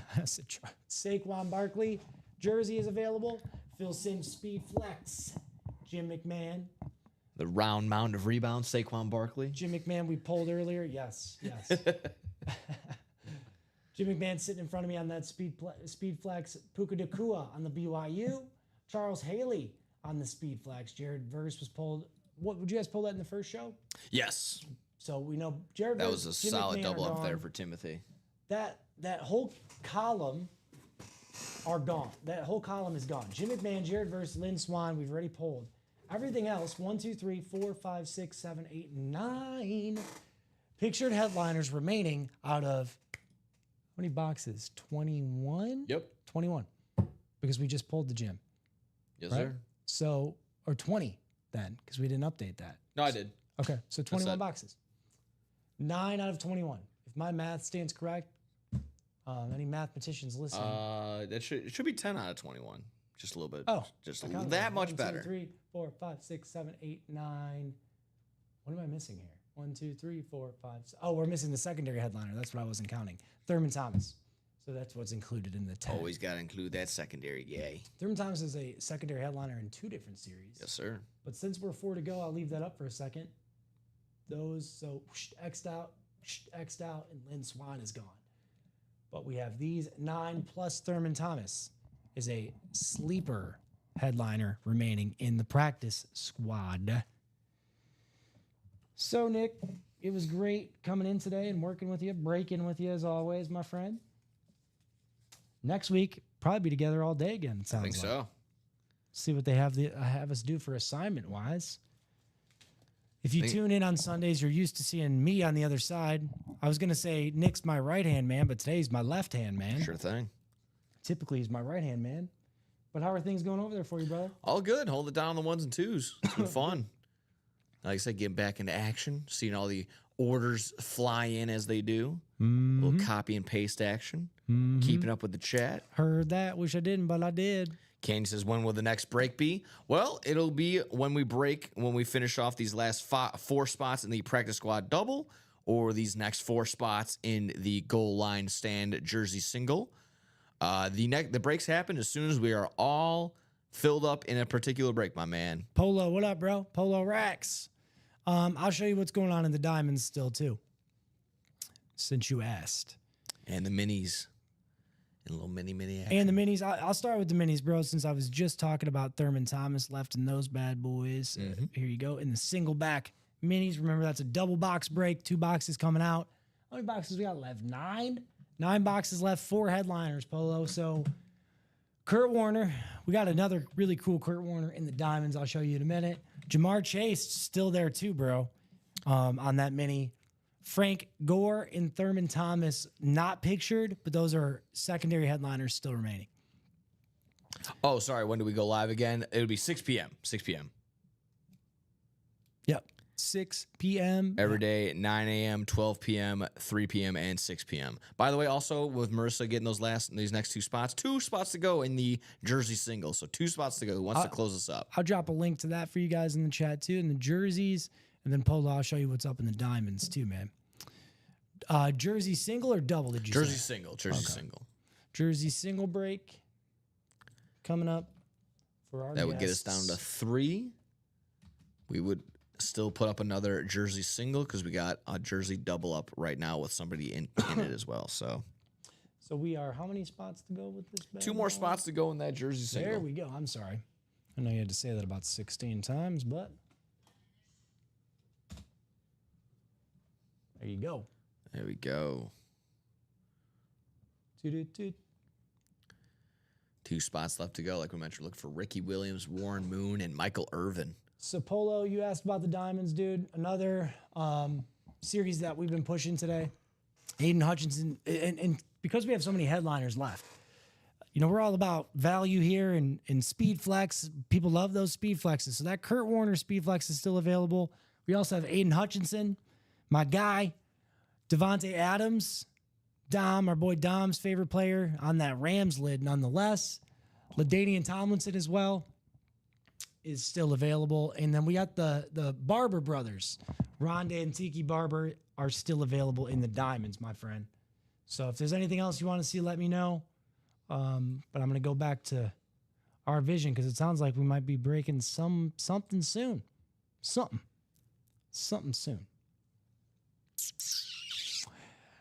Barkley jersey is available. Phil Simms Speed Flex. Jim McMahon.
The round mound of rebounds, Saquon Barkley.
Jim McMahon we pulled earlier. Yes. Jim McMahon sitting in front of me on that Speed Flex. Puka Nacua on the BYU. Charles Haley on the Speed Flex. Jared Verse was pulled. What would you guys pull that in the first show?
Yes.
So we know Jared
That
Verse,
was a
Jim
solid
McMahon
double
are
up there
gone.
for Timothy.
That whole column are gone. That whole column is gone. Jim McMahon, Jared Verse, Lynn Swan, we've already pulled. Everything else, 1, 2, 3, 4, 5, 6, 7, 8, 9 pictured headliners remaining out of how many boxes? 21?
Yep.
21. Because we just pulled the gym.
Yes,
right?
sir.
So, or 20 then, because we didn't update that.
No, I did.
Okay, so 21
it.
boxes. 9 out of 21. If my math stands correct, any mathematicians listening?
It should be 10 out of 21. Just a little bit.
Oh,
just
I counted
that
wrong.
much
1, 2,
better.
3, 4, 5, 6, 7, 8, 9. What am I missing here? 1, 2, 3, 4, 5. Oh, we're missing the secondary headliner. That's what I wasn't counting. Thurman Thomas. So that's what's included in the 10.
Always got to include that secondary. Yay.
Thurman Thomas is a secondary headliner in 2 different series.
Yes, sir.
But since we're 4 to go, I'll leave that up for a second. X'd out, and Lynn Swan is gone. But we have these 9 plus Thurman Thomas is a sleeper headliner remaining in the practice squad. So, Nick, it was great coming in today and working with you, breaking with you as always, my friend. Next week, probably be together all day again, it sounds
I think
like.
so.
See what they have us do for assignment-wise. If you tune in on Sundays, you're used to seeing me on the other side. I was going to say Nick's my right-hand man, but today's my left-hand man.
Sure thing.
Typically, he's my right-hand man. But how are things going over there for you, brother?
All good. Hold it down on the 1s and 2s. It's been fun. Like I said, getting back into action, seeing all the orders fly in as they do. A little copy and paste action. Keeping up with the chat.
Heard that. Wish I didn't, but I did.
Candy says, when will the next break be? Well, it'll be when we finish off these last 4 spots in the practice squad double, or these next 4 spots in the goal line stand jersey single. The breaks happen as soon as we are all filled up in a particular break, my man.
Polo, what up, bro? Polo Racks. I'll show you what's going on in the diamonds still, too. Since you asked.
And the minis. And a little mini action.
And the minis. I'll start with the minis, bro, since I was just talking about Thurman Thomas left in those bad boys. Here you go. In the single back minis, remember that's a double box break. 2 boxes coming out. How many boxes we got left? 9? 9 boxes left. 4 headliners, Polo. So Kurt Warner. We got another really cool Kurt Warner in the diamonds. I'll show you in a minute. Jamar Chase still there too, bro, on that mini. Frank Gore and Thurman Thomas not pictured, but those are secondary headliners still remaining.
Oh, sorry. When do we go live again? It would be 6 p.m. 6 p.m.
Yep. 6 p.m.
Every day at 9 a.m., 12 p.m., 3 p.m., and 6 p.m. By the way, also with Marissa getting these next 2 spots, 2 spots to go in the Jersey single. So 2 spots to go. Who wants to close us up?
I'll drop a link to that for you guys in the chat too, in the jerseys. And then Polo, I'll show you what's up in the diamonds too, man. Jersey single or double, did you
Jersey
say?
single. Jersey single.
Jersey single break coming up for our
That would get us
guests.
down to 3. We would still put up another Jersey single because we got a Jersey double up right now with somebody in it as well. So
So we are, how many spots to go with this?
2 more spots to go in that Jersey single.
There we go. I'm sorry. I know you had to say that about 16 times, but there you go.
There we go.
Toot.
2 spots left to go. Like we mentioned, look for Ricky Williams, Warren Moon, and Michael Irvin.
So Polo, you asked about the diamonds, dude. Another series that we've been pushing today. Aiden Hutchinson, and because we have so many headliners left, you know, we're all about value here and speed flex. People love those speed flexes. So that Kurt Warner speed flex is still available. We also have Aiden Hutchinson, my guy, Devontae Adams, Dom, our boy Dom's favorite player on that Rams lid nonetheless. LaDainian Tomlinson as well is still available. And then we got the Barber brothers. Rondé and Tiki Barber are still available in the diamonds, my friend. So if there's anything else you want to see, let me know. But I'm going to go back to our vision because it sounds like we might be breaking something soon. Something soon.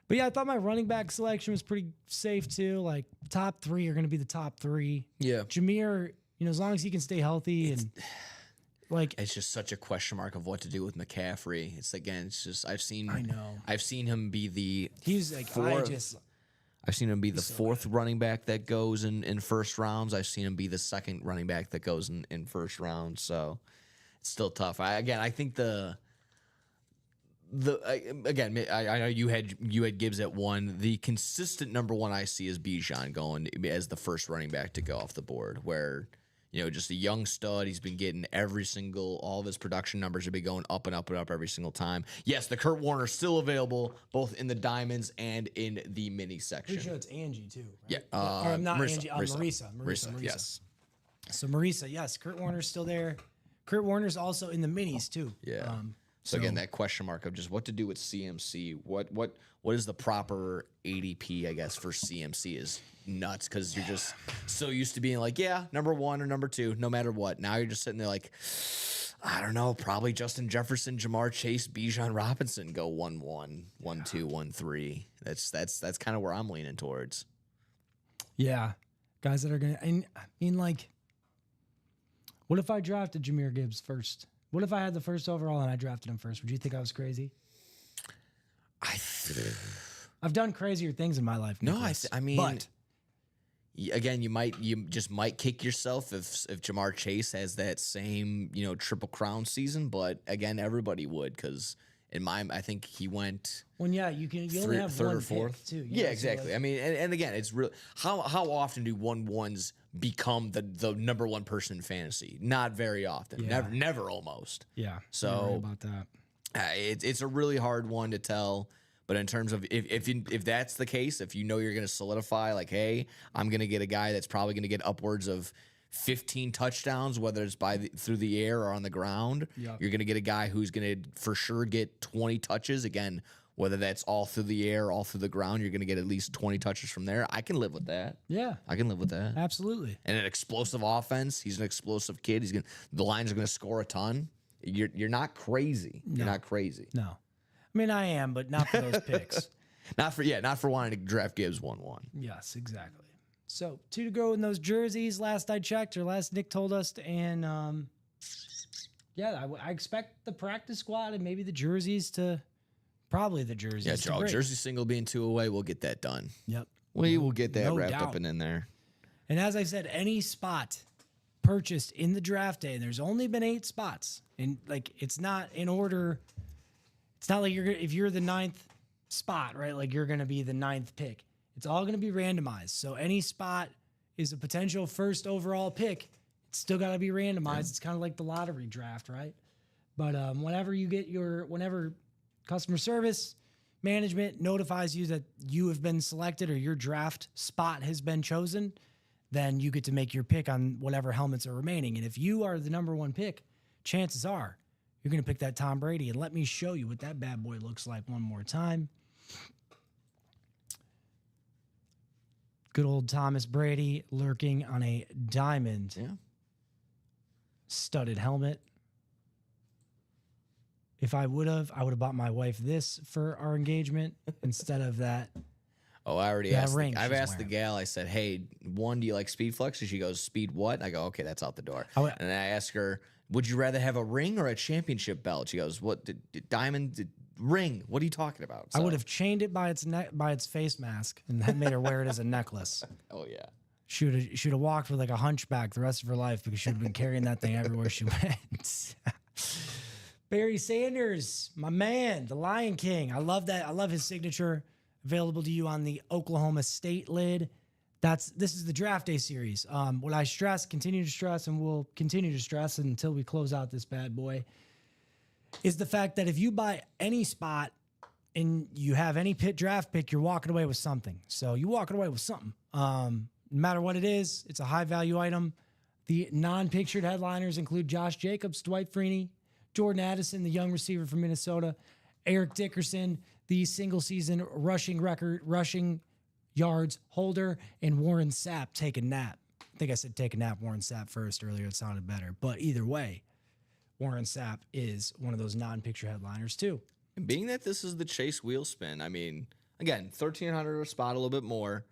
But yeah, I thought my running back selection was pretty safe too. Like top 3 are going to be the top 3.
Yeah.
Jameer, you know, as long as he can stay healthy and like
It's just such a question mark of what to do with McCaffrey. It's just I've seen him be the
he's like
I've seen him be the 4th running back that goes in first rounds. I've seen him be the 2nd running back that goes in first round. So it's still tough. I think I know you had Gibbs at 1. The consistent number 1 I see is Bijan going as the first running back to go off the board, where, you know, just a young stud. He's been getting all of his production numbers have been going up and up and up every single time. Yes, the Kurt Warner still available both in the diamonds and in the mini section.
Pretty sure it's Angie too.
Yeah,
Right? Or not
Marissa,
Angie. Marissa.
Yes.
So Marissa, yes. Kurt Warner's still there. Kurt Warner's also in the minis too.
Yeah. So again, that question mark of just what to do with CMC. What is the proper ADP, I guess, for CMC is nuts because you're just so used to being like, yeah, number 1 or number 2, no matter what. Now you're just sitting there like, I don't know, probably Justin Jefferson, Jamar Chase, Bijan Robinson go 1-1, 1-2, 1-3. That's kind of where I'm leaning towards.
Yeah. Guys that are gonna, and I mean, like, what if I drafted Jahmyr Gibbs first? What if I had the first overall and I drafted him first? Would you think I was crazy? I've done crazier things in my life.
No,
Nicholas,
I mean,
but
again, you just might kick yourself if Jamar Chase has that same, you know, Triple Crown season. But again, everybody would because I think he went.
Well, yeah, you only have
3rd
one
or 4th
pick too.
Yeah,
So,
exactly.
like,
I mean, and again, it's real. How often do 1-1s become the number 1 person in fantasy? Not very often.
Yeah.
Never almost.
yeah.
So-
you're right about that.
It's a really hard one to tell. But in terms of if that's the case, if you know you're going to solidify, like, hey, I'm going to get a guy that's probably going to get upwards of 15 touchdowns, whether it's through the air or on the ground.
Yep.
You're going to get a guy who's going to for sure get 20 touches. Again, whether that's all through the air, all through the ground, you're going to get at least 20 touches from there. I can live with that.
Yeah,
I can live with that.
absolutely.
And an explosive offense. He's an explosive kid. The Lions are going to score a ton. You're not crazy. You're not crazy.
No, I mean I am, but not for those picks.
Not for wanting to draft Gibbs 1-1.
Yes, exactly. So 2 to go in those jerseys. Last I checked, or last Nick told us, and I expect the practice squad and maybe the jerseys to, probably the jerseys.
Yeah,
to
Joe,
break.
jersey single being 2 away, we'll get that done.
Yep.
We will get that
No
wrapped
doubt.
up and in there.
And as I said, any spot purchased in the draft day, and there's only been 8 spots, and like it's not in order. It's not like if you're the 9th spot, right? Like you're gonna be the 9th pick. It's all gonna be randomized. So any spot is a potential first overall pick. It's still gotta be randomized. It's kind of like the lottery draft, right? But whenever customer service management notifies you that you have been selected or your draft spot has been chosen, then you get to make your pick on whatever helmets are remaining. And if you are the number one pick, chances are you're going to pick that Tom Brady. And let me show you what that bad boy looks like one more time. Good old Thomas Brady lurking on a diamond studded helmet. If I would have bought my wife this for our engagement instead of that.
Oh, I already
that
asked.
ring
I've
she's
asked the
wearing.
gal. I said, "Hey, one, do you like Speed Flex?" And she goes, "Speed what?" I go, "Okay, that's out the door." And I ask her, "Would you rather have a ring or a championship belt?" She goes, "What? Diamond ring? What are you talking about?"
I would have chained it by its neck, by its face mask, and then made her wear it as a necklace.
Oh yeah.
She would have walked with like a hunchback the rest of her life because she would have been carrying that thing everywhere she went. Barry Sanders, my man, the Lion King. I love that. I love his signature. Available to you on the Oklahoma State lid. This is the draft day series. What I continue to stress, and will continue to stress until we close out this bad boy, is the fact that if you buy any spot and you have any draft pick, you're walking away with something. So you're walking away with something. No matter what it is, it's a high value item. The non-pictured headliners include Josh Jacobs, Dwight Freeney, Jordan Addison, the young receiver from Minnesota, Eric Dickerson, the single season rushing yards holder, and Warren Sapp, take a nap. I think I said take a nap, Warren Sapp first earlier. It sounded better. But either way, Warren Sapp is one of those non-picture headliners too.
And being that this is the Chase wheel spin, I mean, again, 1,300 a spot, a little bit more.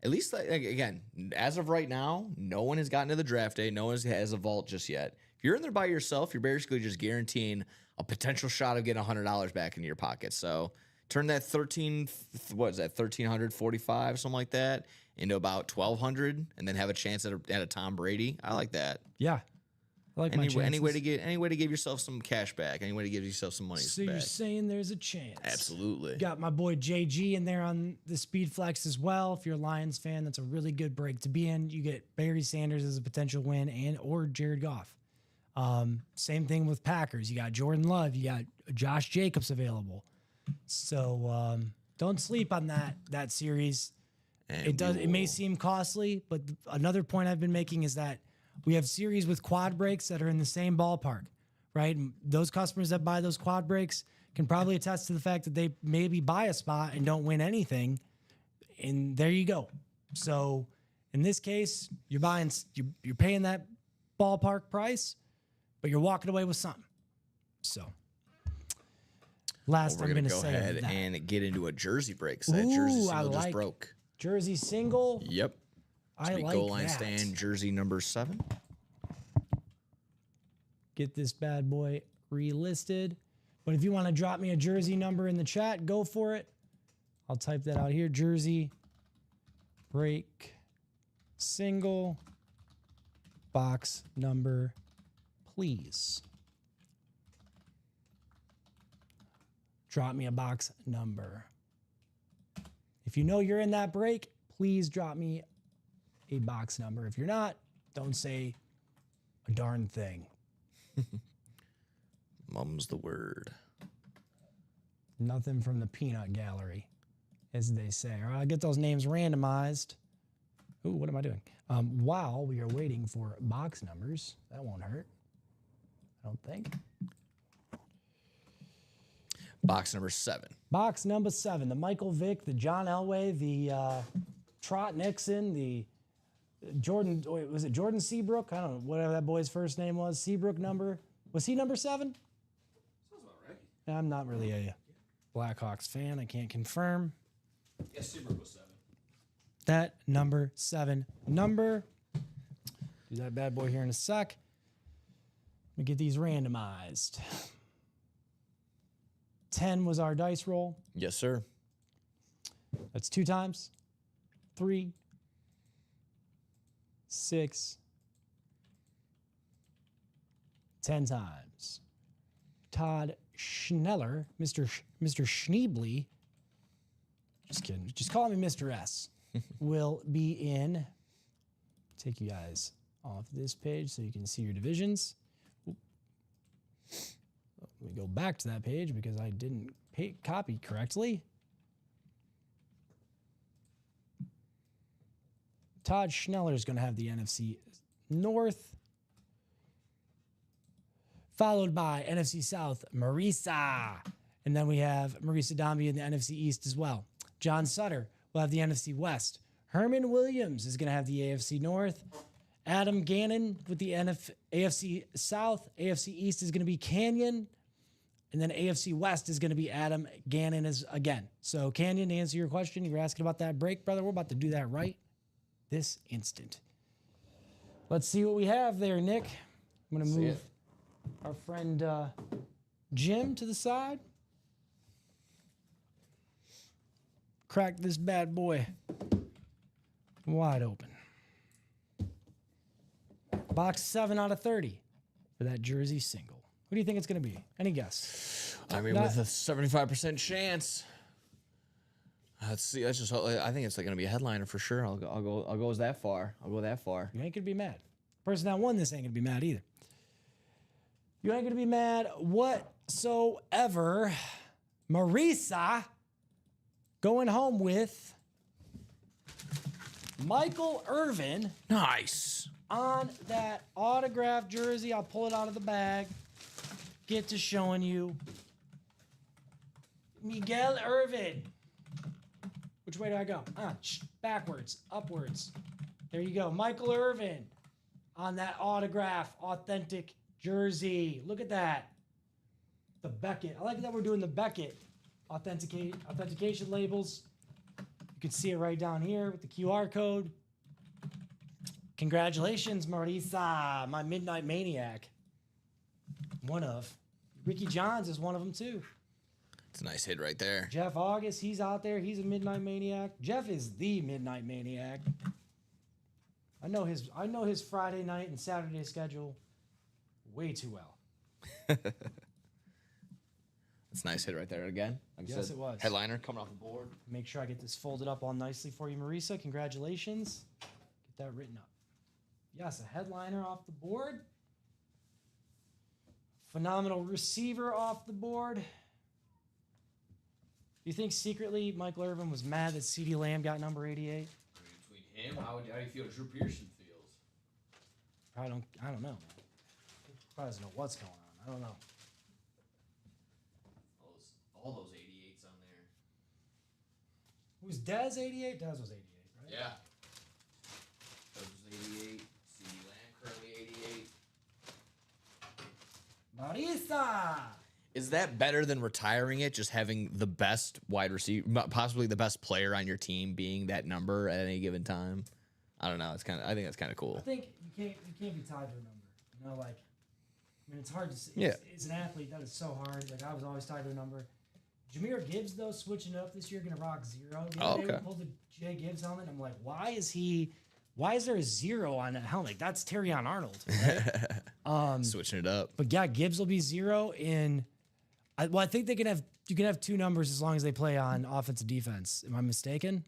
At least, again, as of right now, no one has gotten to the draft day. No one has a vault just yet. If you're in there by yourself, you're basically just guaranteeing a potential shot of getting $100 back into your pocket. So turn that 1,345, something like that, into about 1,200, and then have a chance at a Tom Brady. I like that.
Yeah. I like my chances.
Any way to give yourself some cash back, any way to give yourself some money
So
back.
you're saying there's a chance.
Absolutely.
Got my boy JG in there on the Speed Flex as well. If you're a Lions fan, that's a really good break to be in. You get Barry Sanders as a potential win or Jared Goff. Same thing with Packers. You got Jordan Love. You got Josh Jacobs available. So don't sleep on that series.
And
It may seem costly, but another point I've been making is that we have series with quad breaks that are in the same ballpark, right? And those customers that buy those quad breaks can probably attest to the fact that they maybe buy a spot and don't win anything. And there you go. So in this case, you're paying that ballpark price, but you're walking away with something. So last
we're
I'm
gonna
going to
go
say
ahead
that.
and get into a jersey break. So that jersey single just broke.
Jersey single.
Yep.
I like
goal line
that.
stand jersey number 7.
Get this bad boy relisted. But if you want to drop me a jersey number in the chat, go for it. I'll type that out here. Jersey break single box number, please. Drop me a box number. If you know you're in that break, please drop me a box number. If you're not, don't say a darn thing.
Mum's the word.
Nothing from the peanut gallery, as they say. All right, I'll get those names randomized. Ooh, what am I doing? While we are waiting for box numbers, that won't hurt, I don't think.
Box number 7.
Box number 7, the Michael Vick, the John Elway, the Trot Nixon, the Jordan, was it Jordan Seabrook? I don't know, whatever that boy's first name was. Seabrook number, was he number 7?
Sounds about right.
I'm not really a Blackhawks fan. I can't confirm.
Yeah, Seabrook was 7.
That number 7 number. Do that bad boy here in a sec. Let me get these randomized. 10 was our dice roll.
Yes, sir.
That's 2 times. 3, 6, 10 times. Todd Schneller, Mr. Schneebly, just kidding, just call me Mr. S, will be in. Take you guys off this page so you can see your divisions. Let me go back to that page because I didn't copy correctly. Todd Schneller is going to have the NFC North, followed by NFC South, Marisa. And then we have Marisa Dambi in the NFC East as well. John Sutter will have the NFC West. Herman Williams is going to have the AFC North. Adam Gannon with the AFC South. AFC East is going to be Canyon. And then AFC West is going to be Adam Gannon again. So, Canyon, to answer your question, you were asking about that break, brother. We're about to do that right this instant. Let's see what we have there, Nick. I'm going to move our friend Jim to the side. Crack this bad boy wide open. Box 7 out of 30 for that jersey single. What do you think it's going to be? Any guess?
I mean, with a 75% chance. Let's see. That's just. I think it's like going to be a headliner for sure. I'll go as that far. I'll go that far.
You ain't going to be mad. Person that won this ain't going to be mad either. You ain't going to be mad whatsoever. Marisa going home with Michael Irvin.
Nice.
On that autographed jersey. I'll pull it out of the bag. Get to showing you. Miguel Irvin. Which way do I go? Backwards, upwards. There you go. Michael Irvin on that autograph, authentic jersey. Look at that. The Beckett. I like that we're doing the Beckett authentication labels. You can see it right down here with the QR code. Congratulations, Marisa, my Midnight Maniac. One of. Ricky Johns is one of them, too.
It's a nice hit right there.
Jeff August, he's out there. He's a Midnight Maniac. Jeff is the Midnight Maniac. I know his Friday night and Saturday schedule way too well.
It's a nice hit right there again. Like I
Yes,
said,
it was.
Headliner coming off the board.
Make sure I get this folded up all nicely for you, Marisa. Congratulations. Get that written up. Yes, a headliner off the board. Phenomenal receiver off the board. Do you think secretly Michael Irvin was mad that CeeDee Lamb got number 88?
Between him, how do you feel Drew Pearson feels?
I don't know. Probably doesn't know what's going on. I don't know.
All those 88s on there.
Who's Dez 88? Dez was 88, right?
Yeah. Those was 88. CeeDee Lamb currently 88.
Marisa!
Is that better than retiring it? Just having the best wide receiver, possibly the best player on your team, being that number at any given time? I don't know. I think that's kind of cool.
I think you can't be tied to a number. You know, like, I mean, it's hard to see.
Yeah.
As an athlete, that is so hard. Like, I was always tied to a number. Jahmyr Gibbs, though, switching it up this year, going to rock 0. The other day we pulled the Jay Gibbs helmet. I'm like, why is there a 0 on that helmet? That's Terrion Arnold. Right?
Switching it up.
But yeah, Gibbs will be 0 in. I think you can have 2 numbers as long as they play on offensive defense. Am I mistaken?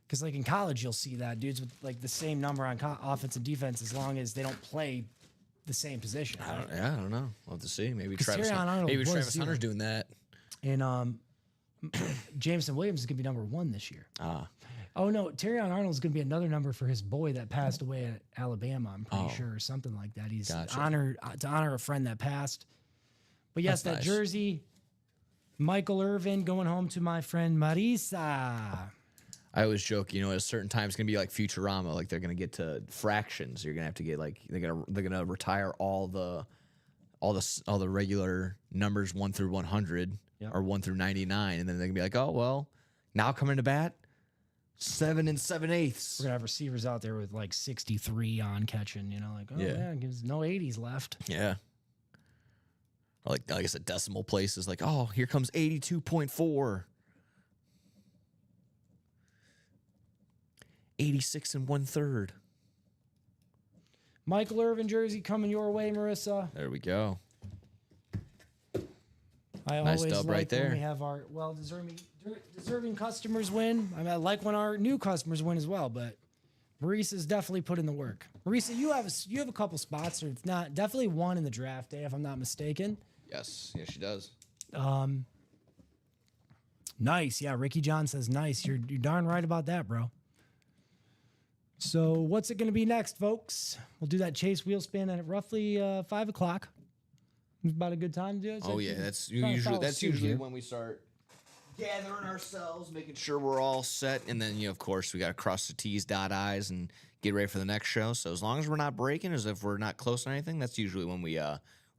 Because like in college, you'll see that dudes with like the same number on offense and defense as long as they don't play the same position. Right?
I don't know. We'll have to see. Maybe
Travis
Travis Hunter's doing that.
And Jameson Williams is going to be number 1 this year. Oh no, Terrion Arnold is going to be another number for his boy that passed away at Alabama. I'm pretty sure, or something like that. He's honored to honor a friend that passed. But yes,
That's
that
nice.
jersey, Michael Irvin going home to my friend Marisa.
I always joke, at a certain time it's gonna be like Futurama, like they're gonna get to fractions. You're gonna have to get like they're gonna retire all the regular numbers 1 through 100 or 1 through 99, and then they're gonna be like, oh well, now coming to bat, 7 7/8.
We're gonna have receivers out there with like 63 on catching. Like, oh
Yeah.
man, there's no 80s left.
Yeah. Or like I guess a decimal place is like, oh, here comes 82.4. 86 1/3.
Michael Irvin jersey coming your way, Marissa.
There we go.
I
Nice
always
dub
like
right there.
when we have our deserving customers win. I mean, I like when our new customers win as well. But Marissa's definitely put in the work. Marissa, you have a couple spots, or if not, definitely one in the draft day, if I'm not mistaken.
Yes, she does.
Nice. Yeah, Ricky John says nice. You're darn right about that, bro. So what's it going to be next, folks? We'll do that chase wheel spin at roughly 5 o'clock. It's about a good time to do it.
Oh yeah, that's
trying to
usually
follow suit here.
when we start gathering ourselves, making sure we're all set, and then of course we got to cross the T's, dot I's, and get ready for the next show. So as long as we're not breaking, as if we're not close to anything, that's usually when we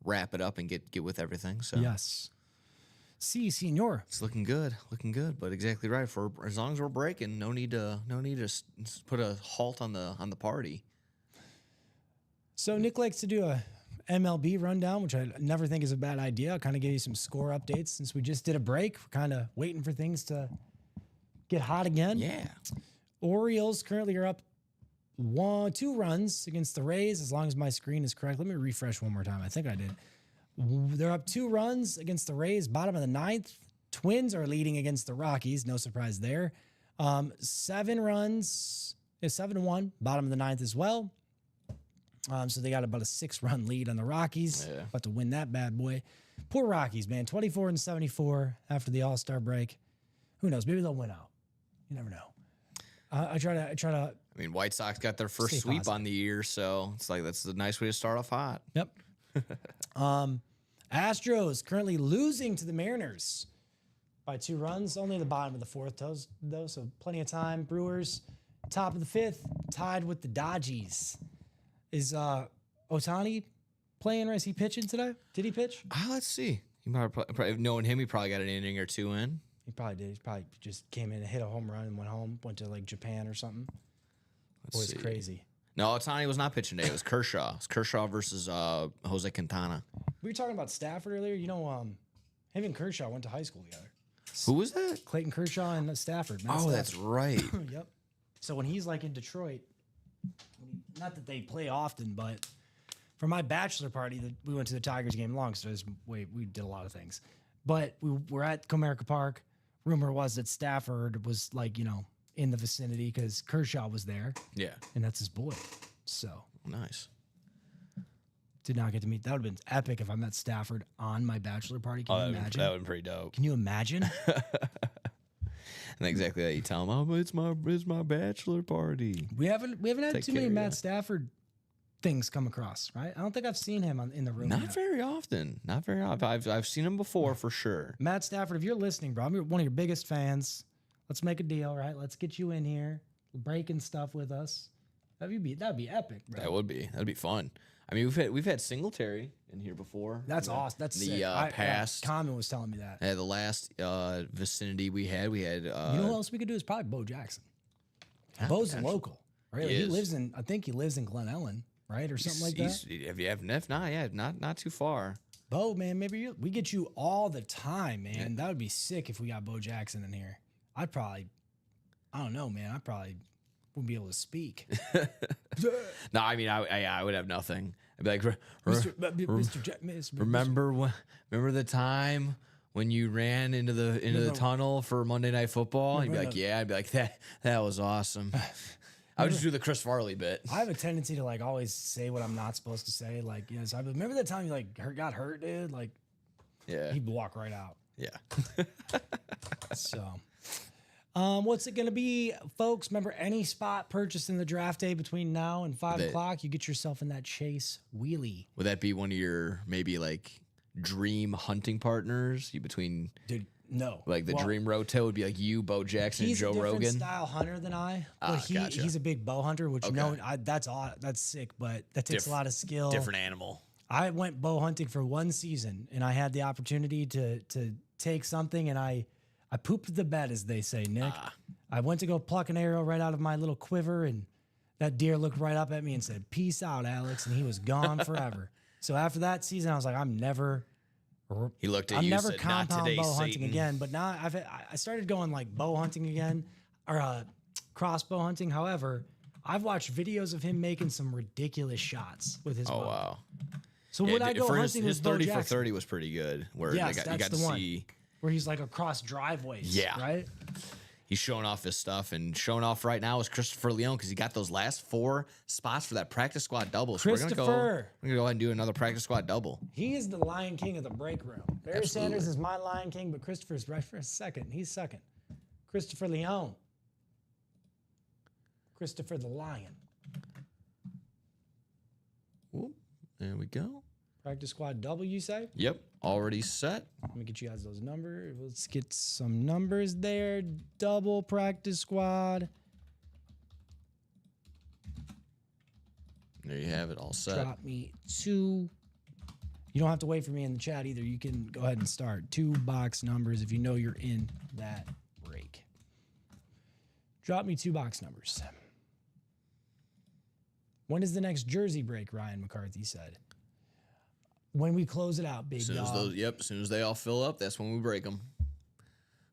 wrap it up and get with everything. So
Yes. Si, senor.
it's looking good, But exactly right. For as long as we're breaking, no need to put a halt on the party.
So Nick likes to do a MLB rundown, which I never think is a bad idea. I'll kind of give you some score updates since we just did a break. We're kind of waiting for things to get hot again.
Yeah.
Orioles currently are up 2 runs against the Rays, as long as my screen is correct. Let me refresh one more time. I think I did. They're up 2 runs against the Rays, bottom of the 9th. Twins are leading against the Rockies. No surprise there. 7 runs is 7-1, bottom of the 9th as well. So they got about a 6-run lead on the Rockies.
Yeah.
About to win that bad boy. Poor Rockies, man. 24-74 after the All-Star break. Who knows? Maybe they'll win out. You never know. I try to.
I mean, White Sox got their first
Stay
sweep
positive.
on the year, so it's like that's a nice way to start off hot.
Yep. Astros currently losing to the Mariners by 2 runs. Only the bottom of the 4th, though, so plenty of time. Brewers, top of the 5th, tied with the Dodgers. Is Ohtani playing or is he pitching today? Did he pitch?
Let's see. You might probably knowing him, he probably got an inning or 2 in.
He probably did. He probably just came in and hit a home run and went home. Went to like Japan or something. Boy's
see.
crazy.
No, Ohtani was not pitching today. It was Kershaw. It's Kershaw versus Jose Quintana.
We were talking about Stafford earlier. You know, him and Kershaw went to high school together.
Who was that?
Clayton Kershaw and Stafford. Matt
Oh,
Stafford.
that's right.
Yep. So when he's like in Detroit, not that they play often, but for my bachelor party, we went to the Tigers game. Long stories. We did a lot of things, but we were at Comerica Park. Rumor was that Stafford was like, in the vicinity because Kershaw was there,
Yeah.
and that's his boy. So
Nice.
did not get to meet. That would have been epic if I met Stafford on my bachelor party. Can you imagine?
That would be pretty dope.
Can you imagine?
And exactly that. You tell him, oh, it's my bachelor party.
We haven't had
Take
too many
care,
Matt
yeah.
Stafford things come across, right? I don't think I've seen him in the room.
Not
yet.
very often. Not very often. I've seen him before for sure.
Matt Stafford, if you're listening, bro, I'm one of your biggest fans. Let's make a deal, right? Let's get you in here, breaking stuff with us. That'd be epic, bro.
That'd be fun. I mean, we've had Singletary in here before.
That's awesome. That's
the
sick.
past.
Common was telling me that.
The last vicinity we had.
You know who else we could do is probably Bo Jackson. Bo's
potential.
local, right?
He
He
is.
lives in. I think he lives in Glen Ellen, right, or something like that.
If not, yeah, not too far.
Bo, man, we get you all the time, man. That would be sick if we got Bo Jackson in here. I don't know, man. I probably wouldn't be able to speak.
No, I mean, I would have nothing. I'd be like,
Mr.
remember the time when you ran into the tunnel for Monday Night Football? And you'd be like, yeah. I'd be like, that was awesome. I would just do the Chris Farley bit.
I have a tendency to like always say what I'm not supposed to say. Like, so I remember that time you like got hurt, dude. Like,
Yeah,
he'd walk right out.
yeah.
So, what's it going to be, folks? Remember, any spot purchased in the draft day between now and 5 o'clock, you get yourself in that chase wheelie.
Would that be one of your maybe like dream hunting partners? You between
Dude, no.
like the
Well,
dream road would be like you, Bo Jackson, and
He's
Joe
a different
Rogan.
style hunter than I, but
Gotcha.
he's a big bow hunter, which
Okay.
that's sick, but that takes a lot of skill.
Different animal.
I went bow hunting for 1 season, and I had the opportunity to take something, and I pooped the bed, as they say, Nick. I went to go pluck an arrow right out of my little quiver, and that deer looked right up at me and said, "Peace out, Alex," and he was gone forever. So after that season, I was like, I'm never
He looked at
I'm
you
never
and said, "Not
compound
today,
bow hunting
Satan."
again. But now I started going like bow hunting again, or crossbow hunting. However, I've watched videos of him making some ridiculous shots with his
Oh
bow.
wow.
So
Yeah,
when I go
for
hunting
his
with Bo
30
Jackson,
for 30 was pretty good. Where
Yes,
you
that's
got to
the one.
see
where he's like across driveways,
Yeah.
right?
he's showing off his stuff, and showing off right now is Christopher Leone because he got those last 4 spots for that practice squad double. So we're gonna go ahead and do another practice squad double.
He is the Lion King of the break room. Barry
Absolutely.
Sanders is my Lion King, but Christopher's right for a second. He's second. Christopher Leone. Christopher the Lion.
Whoop, there we go.
Practice squad double, you say?
Yep, already set.
Let me get you guys those numbers. Let's get some numbers there. Double practice squad.
There you have it, all set.
Drop me 2. You don't have to wait for me in the chat either. You can go ahead and start 2 box numbers if you know you're in that break. Drop me 2 box numbers. When is the next jersey break? Ryan McCarthy said. When we close it out, big
As soon as
dog.
as soon as they all fill up, that's when we break them.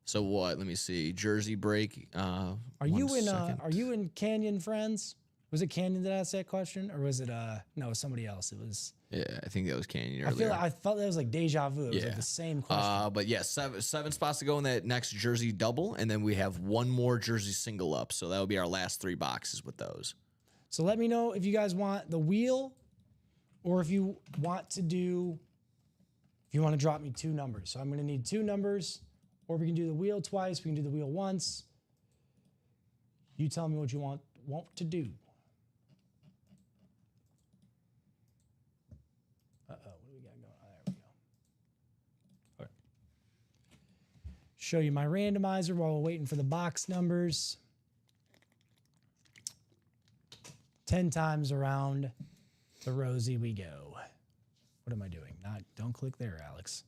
So what? Let me see. Jersey break.
Are you in Canyon Friends? Was it Canyon that asked that question, or was it no somebody else? It was.
Yeah, I think that was Canyon earlier.
I felt that was like deja vu. It was like
Yeah.
the same question.
But yeah, seven spots to go in that next jersey double, and then we have 1 more jersey single up. So that would be our last 3 boxes with those.
So let me know if you guys want the wheel, or if you want to drop me 2 numbers. So I'm going to need 2 numbers, or we can do the wheel twice. We can do the wheel once. You tell me what you want to do. What do we got going? There we go. Okay. Show you my randomizer while we're waiting for the box numbers. 10 times around the rosy we go. What am I doing? Don't click there, Alex.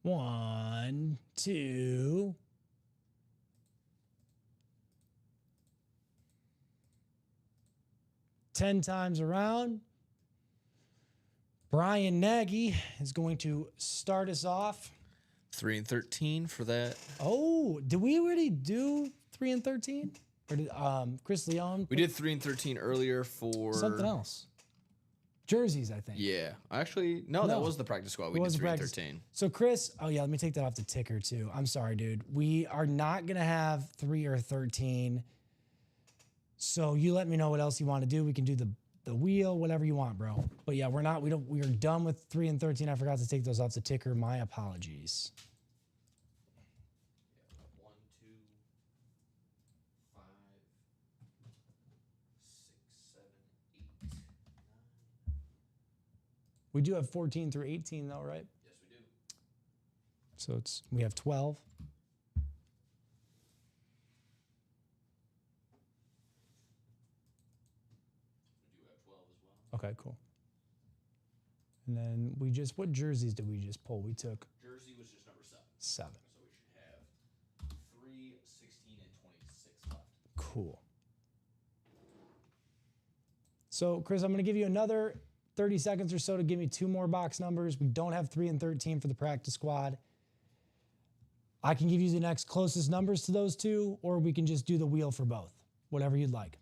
1, 2. Ten times around. Brian Nagy is going to start us off.
3 and 13 for that.
Oh, did we already do 3 and 13? Or did Chris Leone?
We did 3 and 13 earlier for
Something else. Jerseys, I think.
Yeah, actually, no, that was the practice squad. We
was
did
the
3 and
practice.
13.
So Chris, oh yeah, let me take that off the ticker too. I'm sorry, dude. We are not gonna have 3 or 13. So you let me know what else you want to do. We can do the wheel, whatever you want, bro. But yeah, we are done with 3 and 13. I forgot to take those off the ticker. My apologies.
1, 2, 5, 6, 7, 8, 9.
We do have 14 through 18 though, right?
Yes, we do.
So we have 12.
We do have 12 as well.
Okay, cool. And then what jerseys did we just pull? We took
Jersey was just number 7.
7.
So we should have 3, 16, and 26 left.
Cool. So, Chris, I'm going to give you another 30 seconds or so to give me 2 more box numbers. We don't have 3 and 13 for the practice squad. I can give you the next closest numbers to those 2, or we can just do the wheel for both. Whatever you'd like.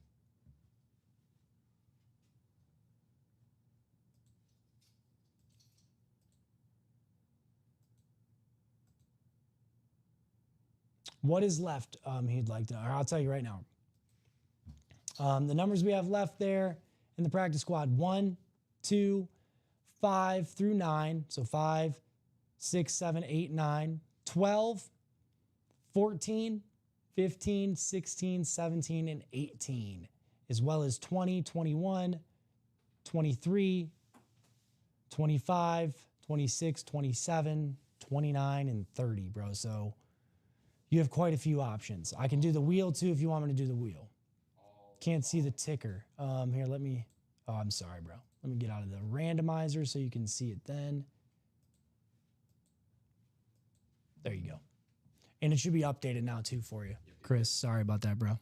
What is left? He'd like to know. Or I'll tell you right now. The numbers we have left there in the practice squad: 1, 2, 5 through 9. So 5, 6, 7, 8, 9, 12, 14, 15, 16, 17, and 18, as well as 20, 21, 23, 25, 26, 27, 29, and 30, bro. So you have quite a few options. I can do the wheel too if you want me to do the wheel. Can't see the ticker. Here, oh, I'm sorry, bro. Let me get out of the randomizer so you can see it then. There you go. And it should be updated now too for you. Chris, sorry about that, bro.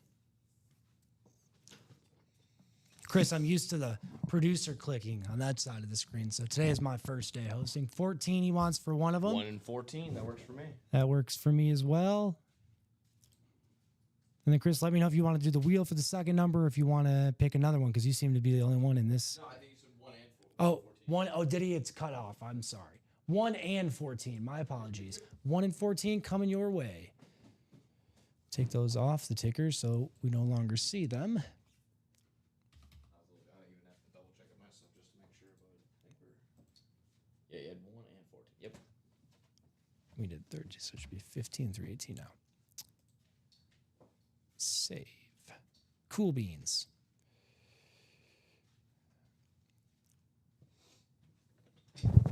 Chris, I'm used to the producer clicking on that side of the screen. So today is my first day hosting. 14 he wants for one of them.
1 and 14, that works for me.
That works for me as well. And then, Chris, let me know if you want to do the wheel for the second number or if you want to pick another one because you seem to be the only one in this.
No, I think you said 1 and 14.
Oh, 1. Oh, did he? It's cut off. I'm sorry. 1 and 14. My apologies. 1 and 14 coming your way. take those off the ticker so we no longer see them.
I even have to double check it myself just to make sure, but I think we're. Yeah, you had 1 and 14. Yep.
We did 30, so it should be 15 through 18 now. Save. Cool beans.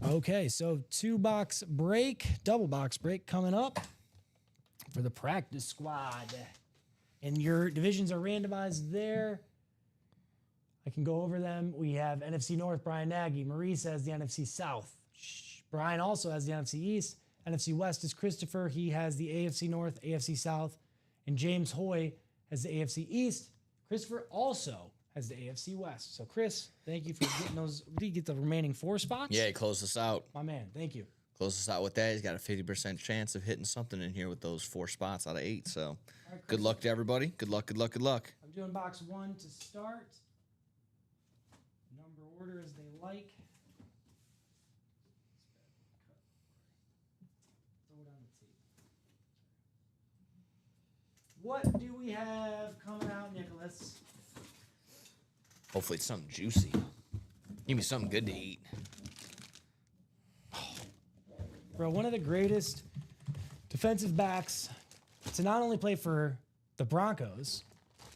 Okay, so double box break coming up for the practice squad. And your divisions are randomized there. I can go over them. We have NFC North, Brian Nagy. Maurice has the NFC South. Brian also has the NFC East. NFC West is Christopher. He has the AFC North, AFC South. And James Hoy has the AFC East. Christopher also has the AFC West. So, Chris, thank you for getting those. Did you get the remaining 4 spots?
Yeah, he closed us out.
My man, thank you.
Close us out with that. He's got a 50% chance of hitting something in here with those 4 spots out of 8. So,
All right,
good luck to everybody. Good luck, good luck, good luck.
I'm doing box 1 to start. Number order as they like. Throw it on the tape. What do we have coming out, Nicholas?
Hopefully it's something juicy. Give me something good to eat.
Bro, one of the greatest defensive backs to not only play for the Broncos,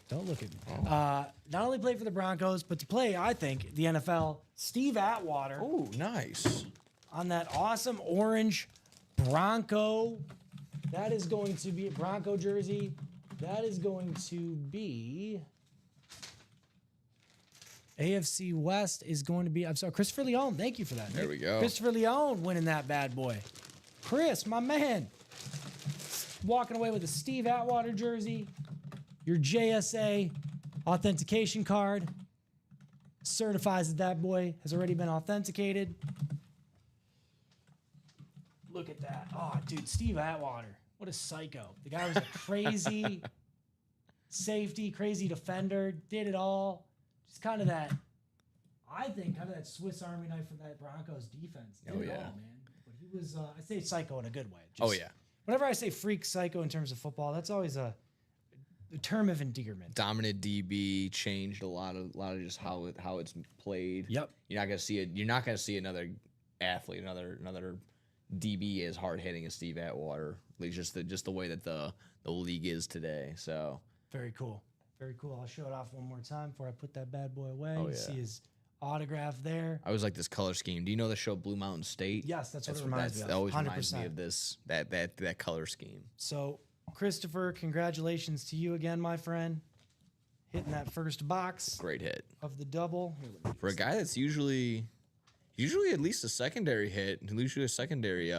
don't look at me, not only play for the Broncos, but to play, I think, the NFL, Steve Atwater.
Oh, nice.
On that awesome orange Bronco. That is going to be a Bronco jersey. That is going to be AFC West is going to be, I'm sorry, Christopher Leone. Thank you for that.
There we go.
Christopher Leone winning that bad boy. Chris, my man, walking away with a Steve Atwater jersey, your JSA authentication card certifies that that boy has already been authenticated. Look at that. Oh, dude, Steve Atwater. What a psycho. The guy was a crazy safety, crazy defender, did it all. Just kind of that, I think, kind of that Swiss Army knife for that Broncos defense. Did it all, man. But he was, I say psycho in a good way.
Oh, yeah.
Whenever I say freak psycho in terms of football, that's always a term of endearment.
Dominant DB changed a lot of just how it's played.
Yep.
You're not gonna see it. You're not gonna see another athlete, another DB as hard hitting as Steve Atwater. At least just the way that the league is today. So
Very cool. Very cool. I'll show it off one more time before I put that bad boy away.
Oh,
You
yeah.
see his autograph there.
I always like this color scheme. Do you know the show Blue Mountain State?
Yes, that's what it reminds me of.
That always reminds me
100%.
of this that color scheme.
So, Christopher, congratulations to you again, my friend. Hitting that first box
Great hit
of the double. Here, let me
for a guy that's usually at least a secondary hit, usually a secondary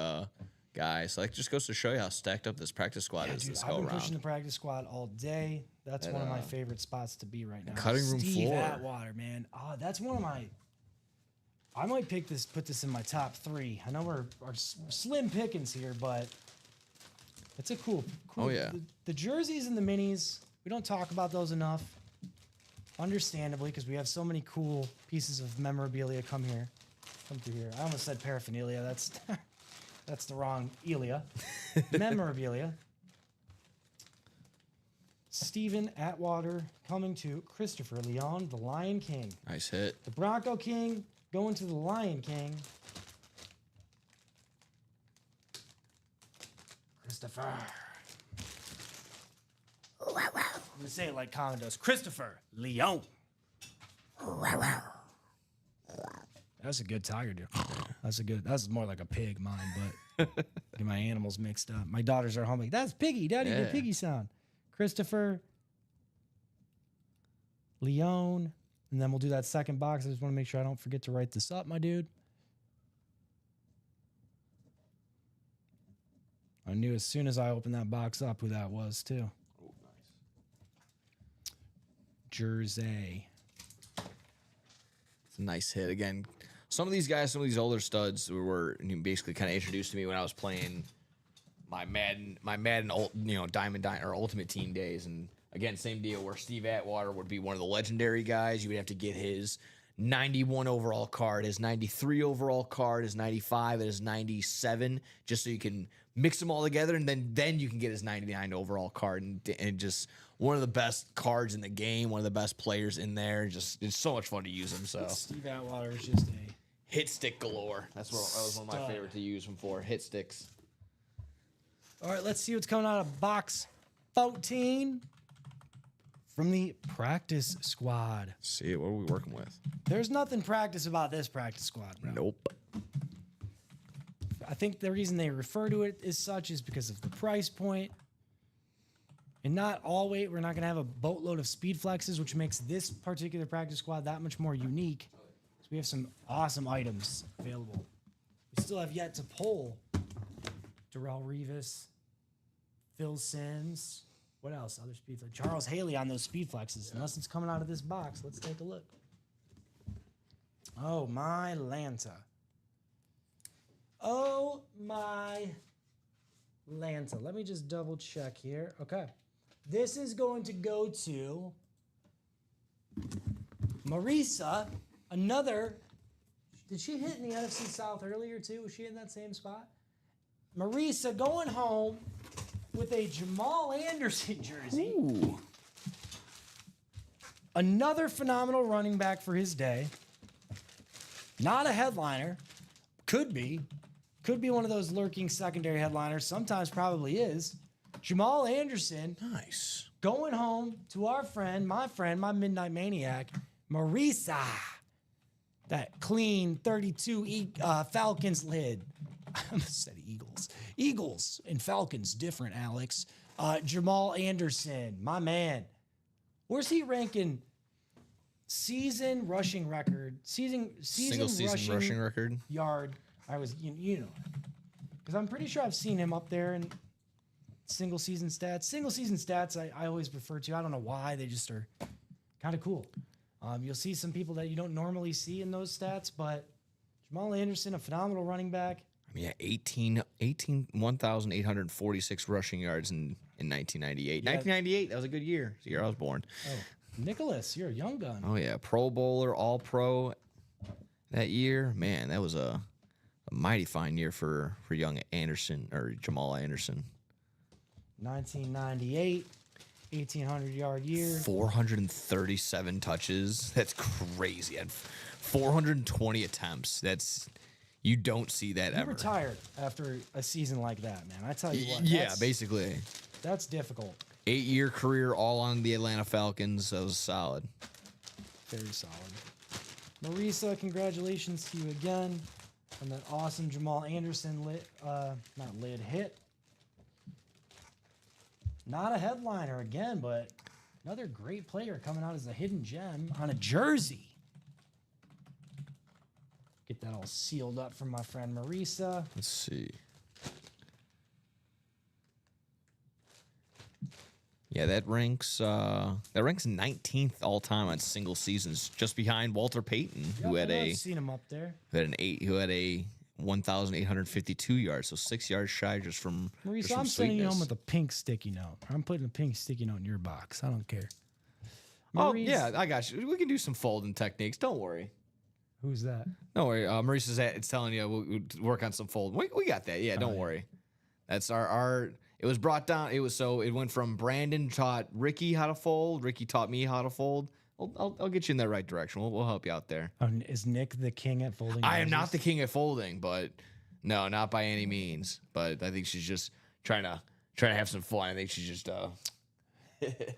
guy. So that just goes to show you how stacked up this practice squad is
Dude,
this
I've
go
been pushing the
around.
practice squad all day. That's one of my favorite spots to be right now.
Cutting room
Steve
floor.
Atwater, man. Oh, that's one of my. I might put this in my top 3. I know we're slim pickings here, but it's a cool.
Oh, yeah.
The jerseys and the minis, we don't talk about those enough. Understandably, because we have so many cool pieces of memorabilia come through here. I almost said paraphernalia. That's the wrong Elia. Memorabilia. Stephen Atwater coming to Christopher Leone, the Lion King.
Nice hit.
The Bronco King going to the Lion King. Christopher. I'm going to say it like Colin does. Christopher Leone. That's a good tiger, dude. That's more like a pig, mine, but get my animals mixed up. My daughters are home like, that's Piggy. Daddy did
Yeah.
Piggy sound. Christopher Leone. And then we'll do that second box. I just want to make sure I don't forget to write this up, my dude. I knew as soon as I opened that box up who that was, too.
Oh, nice.
Jersey.
It's a nice hit. Again, some of these guys, some of these older studs were basically kind of introduced to me when I was playing my Madden, Diamond or Ultimate Team days. And again, same deal where Steve Atwater would be one of the legendary guys. You would have to get his 91 overall card, his 93 overall card, his 95, and his 97, just so you can mix them all together, and then you can get his 99 overall card, and just one of the best cards in the game, one of the best players in there. Just it's so much fun to use him. So
Steve Atwater is just a
hit stick galore. That was one of my
Stud.
favorite to use him for. Hit sticks.
All right, let's see what's coming out of box 14 from the practice squad.
See, what are we working with?
There's nothing practice about this practice squad, bro.
Nope.
I think the reason they refer to it as such is because of the price point. And not all weight, we're not going to have a boatload of speed flexes, which makes this particular practice squad that much more unique. So we have some awesome items available. We still have yet to pull Darrell Revis, Phil Simms. What else? Other speed flex. Charles Haley on those speed flexes. Unless it's coming out of this box. Let's take a look. Oh, my Lanta. Oh, my Lanta. Let me just double check here. Okay. This is going to go to Marisa. Another. Did she hit in the NFC South earlier, too? Was she in that same spot? Marisa going home with a Jamal Anderson jersey.
Ooh.
Another phenomenal running back for his day. Not a headliner. Could be. Could be one of those lurking secondary headliners. Sometimes probably is. Jamal Anderson
Nice.
going home to our friend, my Midnight Maniac, Marisa. That clean 32 Falcons lid. I almost said Eagles. Eagles and Falcons, different, Alex. Jamal Anderson, my man. Where's he ranking? Season rushing record. Single
season rushing record.
yard. I was, you know, because I'm pretty sure I've seen him up there in single season stats. Single season stats I always refer to. I don't know why. They just are kind of cool. You'll see some people that you don't normally see in those stats, but Jamal Anderson, a phenomenal running back.
I mean, yeah, 1,846 rushing yards in 1998.
Yeah.
1998, that was a good year. It's the year I was born.
Oh, Nicholas, you're a young gun.
Oh, yeah. Pro Bowler, All Pro that year. Man, that was a mighty fine year for young Anderson, or Jamal Anderson.
1998, 1,800-yard year.
437 touches. That's crazy. And 420 attempts. You don't see that
He
ever.
retired after a season like that, man. I tell you what.
Yeah,
that's-
basically.
That's difficult.
8-year career all on the Atlanta Falcons. That was solid.
Very solid. Marisa, congratulations to you again on that awesome Jamal Anderson hit. Not a headliner again, but another great player coming out as a hidden gem on a jersey. Get that all sealed up from my friend Marisa.
Let's see. Yeah, that ranks 19th all time on single seasons, just behind Walter Payton, who had
I've seen him up there.
who had a 1,852 yards, so 6 yards shy just from
Marisa,
just from
I'm sending you home
sweetness.
with a pink sticky note. I'm putting a pink sticky note in your box. I don't care.
Oh
Maurice-
yeah, I got you. We can do some folding techniques. Don't worry.
Who's that?
Don't worry. Maurice is it's telling you we'll work on some folding. We got that. Yeah, don't worry. That's our. It was brought down. It went from Brandon taught Ricky how to fold. Ricky taught me how to fold. I'll get you in that right direction. We'll help you out there.
Is Nick the king at folding?
I am not
jerseys?
the king at folding, but no, not by any means. But I think she's just trying to have some fun. I think she's just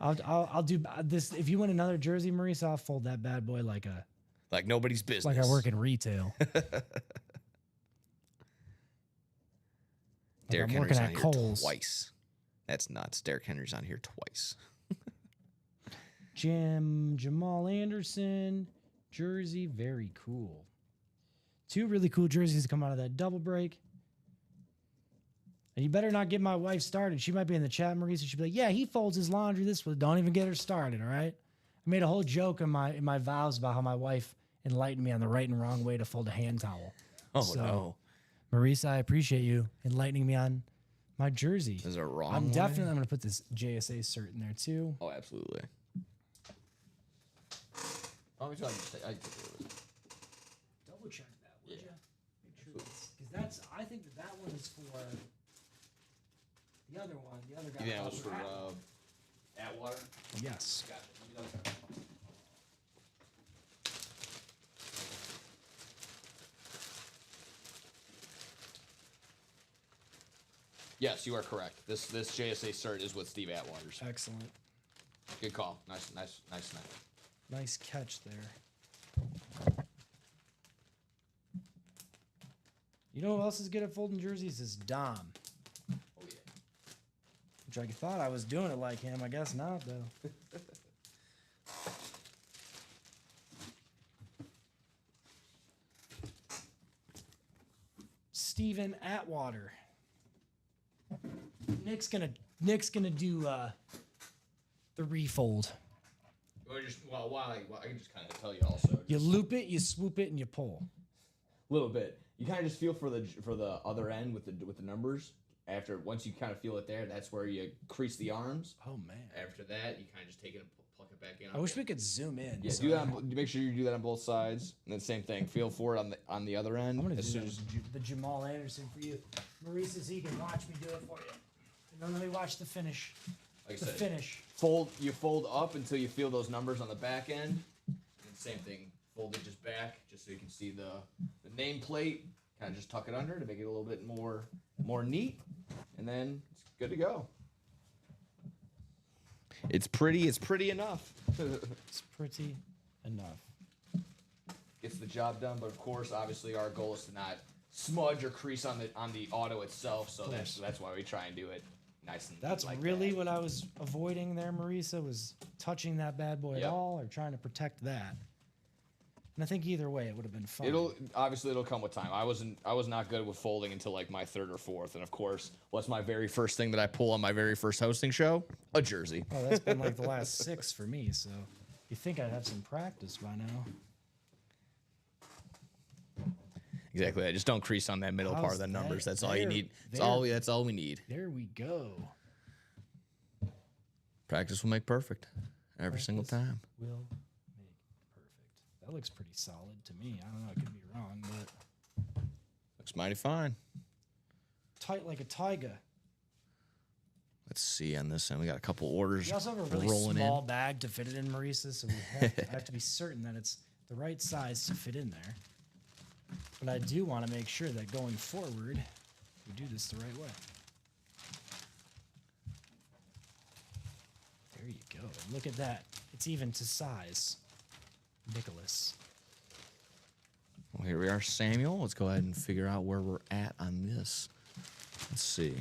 I'll do this. If you win another jersey, Maurice, I'll fold that bad boy like
nobody's business.
I work in retail.
Derrick
I'm
Henry's
working
on
at
here
Kohl's.
twice. That's nuts. Derrick Henry's on here twice.
Jamal Anderson jersey, very cool. Two really cool jerseys to come out of that double break. And you better not get my wife started. She might be in the chat, Maurice. She'd be like, "Yeah, he folds his laundry this way." Don't even get her started, all right? I made a whole joke in my vows about how my wife enlightened me on the right and wrong way to fold a hand towel.
Oh
So,
no.
Maurice, I appreciate you enlightening me on my jersey.
Is it wrong?
I'm
way?
going to put this JSA cert in there too.
Oh, absolutely. Oh, I just I
Double check that, would you? Make sure because that's. I think that one is for the other one. The other guy.
Yeah, that was for Atwater.
Yes.
Gotcha. Let me double check. Yes, you are correct. This JSA cert is with Steve Atwater's.
Excellent.
Good call. Nice snap.
Nice catch there. You know who else is good at folding jerseys? Is Dom.
Oh yeah.
Which I thought I was doing it like him. I guess not, though. Steven Atwater. Nick's gonna do the refold.
I can just kind of tell you also.
You loop it, you swoop it, and you pull.
A little bit. You kind of just feel for the other end with the numbers. Once you kind of feel it there, that's where you crease the arms.
Oh man!
After that, you kind of just take it and pluck it back in.
I wish we could zoom in.
Yeah,
so
do that. Make sure you do that on both sides, and then same thing. Feel for it on the other end.
I'm gonna
as
do
soon
that
as
with the Jamal Anderson for you. Maurice says he can watch me do it for you. And then let me watch the finish.
like I
The
said,
finish.
you fold up until you feel those numbers on the back end, and same thing. Fold it just back, just so you can see the nameplate. Kind of just tuck it under to make it a little bit more neat, and then it's good to go. It's pretty enough.
It's pretty enough.
Gets the job done, but of course, obviously, our goal is to not smudge or crease on the auto itself. So that's why we try and do it nice and.
That's
like
really
that.
what I was avoiding there, Marisa, was touching that bad boy at
Yep.
all or trying to protect that. And I think either way it would have been fun.
It'll come with time. I was not good with folding until like my third or fourth, and of course, what's my very first thing that I pull on my very first hosting show? A jersey.
Oh, that's been like the last 6 for me, so you think I'd have some practice by now.
Exactly. I just don't crease on that middle part
How's
of the numbers.
that?
That's all you
There-
need.
there-
That's all we need.
There we go.
Practice will make perfect every single time.
Will make perfect. That looks pretty solid to me. I don't know, I could be wrong, but
Looks mighty fine.
tight like a tiger.
Let's see on this end. We got a couple orders
We also have a really
rolling
small
in.
bag to fit it in, Marisa, so I have to be certain that it's the right size to fit in there. But I do want to make sure that going forward, we do this the right way. There you go. And look at that. It's even to size. Nicholas.
Well, here we are, Samuel. Let's go ahead and figure out where we're at on this. Let's see.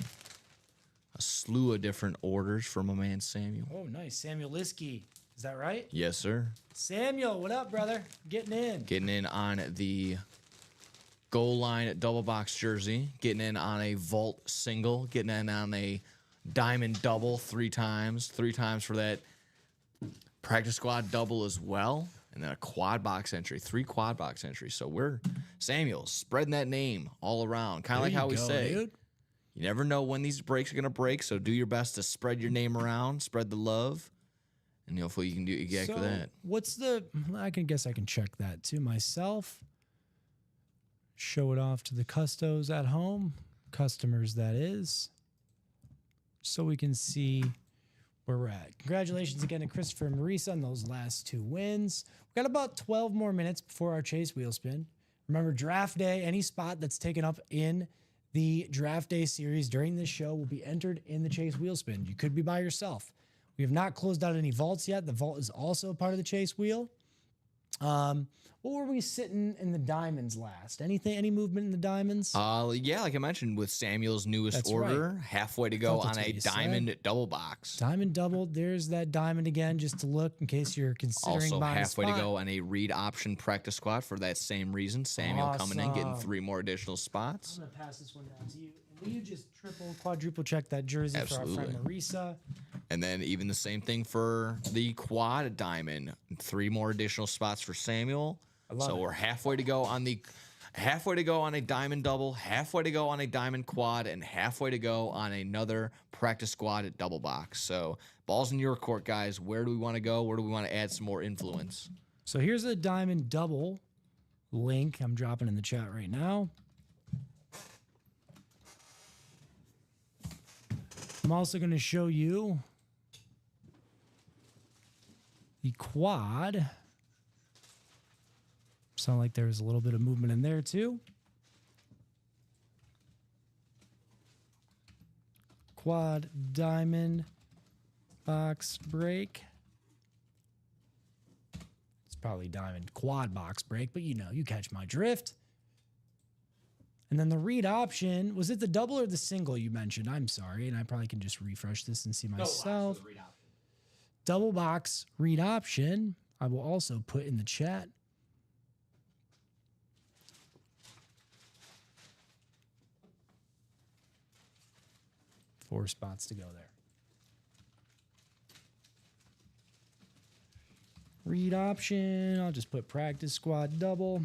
A slew of different orders from my man Samuel.
Oh, nice. Samuel Liskey. Is that right?
Yes, sir.
Samuel, what up, brother? Getting in.
Getting in on the goal line double box jersey. Getting in on a vault single. Getting in on a diamond double 3 times. 3 times for that practice squad double as well. And then a quad box entry. 3 quad box entries. So we're, Samuel, spreading that name all around. Kind of like how we say.
Dude.
You never know when these breaks are going to break, so do your best to spread your name around, spread the love, and hopefully you can do exactly that.
What's the? I guess I can check that too myself. Show it off to the custos at home, customers that is, so we can see where we're at. Congratulations again to Christopher and Marisa on those last 2 wins. We got about 12 more minutes before our chase wheel spin. Remember, draft day. Any spot that's taken up in the draft day series during this show will be entered in the chase wheel spin. You could be by yourself. We have not closed out any vaults yet. The vault is also part of the chase wheel. What were we sitting in the diamonds last? Any movement in the diamonds?
Yeah, like I mentioned with Samuel's newest
That's
order, halfway to go
Thought
on
that's
a
what you said.
diamond double box.
Diamond doubled. There's that diamond again, just to look in case you're considering
Also
buying
halfway
a
to
spot.
go on a read option practice squad for that same reason. Samuel coming in, getting
Awesome.
3 more additional spots.
I'm gonna pass this one down to you. And will you just triple, quadruple check that jersey for our friend Marisa?
And then even the same thing for the quad diamond. 3 more additional spots for Samuel. So we're halfway to go on a diamond double, halfway to go on a diamond quad, and halfway to go on another practice squad at double box. So ball's in your court, guys. Where do we want to go? Where do we want to add some more influence?
So here's a diamond double link I'm dropping in the chat right now. I'm also going to show you the quad. Sound like there's a little bit of movement in there too. Quad diamond box break. It's probably diamond quad box break, but you know, you catch my drift. And then the read option, was it the double or the single you mentioned? I'm sorry, and I probably can just refresh this and see myself. Double box read option, I will also put in the chat. Four spots to go there. Read option, I'll just put practice squad double.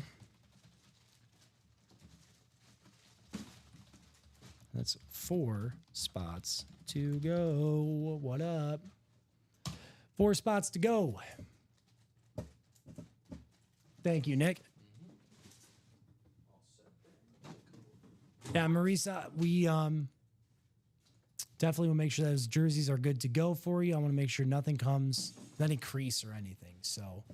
That's 4 spots to go. What up? 4 spots to go. Thank you, Nick. Yeah, Marisa, we definitely will make sure those jerseys are good to go for you. I want to make sure nothing comes with any crease or anything. So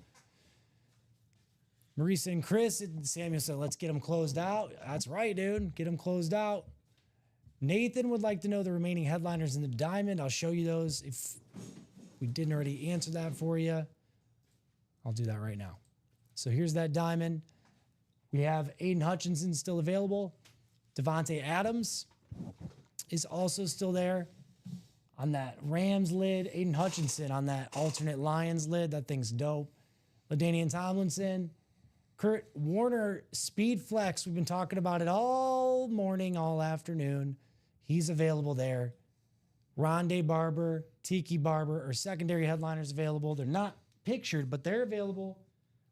Marisa and Chris and Samuel said, let's get them closed out. That's right, dude. Get them closed out. Nathan would like to know the remaining headliners in the diamond. I'll show you those if we didn't already answer that for you. I'll do that right now. So here's that diamond. We have Aiden Hutchinson still available. Devontae Adams is also still there on that Rams lid. Aiden Hutchinson on that alternate Lions lid. That thing's dope. LaDainian Tomlinson. Kurt Warner Speed Flex. We've been talking about it all morning, all afternoon. He's available there. Rondé Barber, Tiki Barber are secondary headliners available. They're not pictured, but they're available.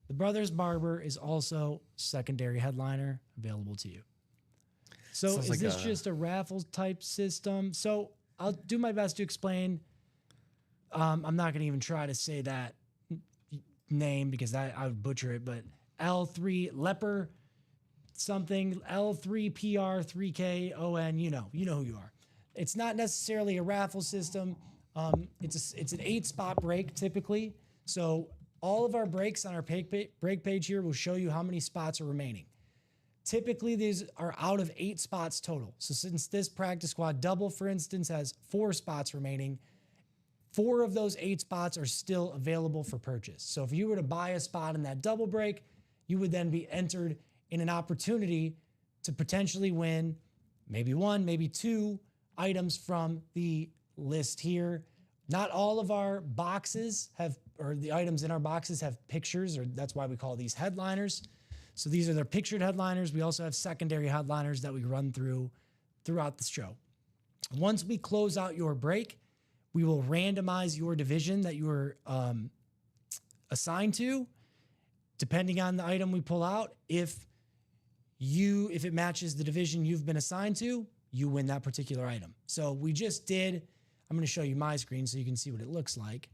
The Brothers Barber is also secondary headliner available to you. So
Sounds
is
like
this just a raffle type system? So I'll do my best to explain. I'm not going to even try to say that name because I would butcher it, but L3 Leper something, L3PR3KON, you know who you are. It's not necessarily a raffle system. It's an 8-spot break typically. So all of our breaks on our break page here will show you how many spots are remaining. Typically, these are out of 8 spots total. So since this practice squad double, for instance, has 4 spots remaining, 4 of those 8 spots are still available for purchase. So if you were to buy a spot in that double break, you would then be entered in an opportunity to potentially win maybe 1, maybe 2 items from the list here. Not all of our boxes have, or the items in our boxes have pictures, or that's why we call these headliners. So these are their pictured headliners. We also have secondary headliners that we run throughout the show. Once we close out your break, we will randomize your division that you were assigned to. Depending on the item we pull out, if it matches the division you've been assigned to, you win that particular item. So we just did, I'm going to show you my screen so you can see what it looks like.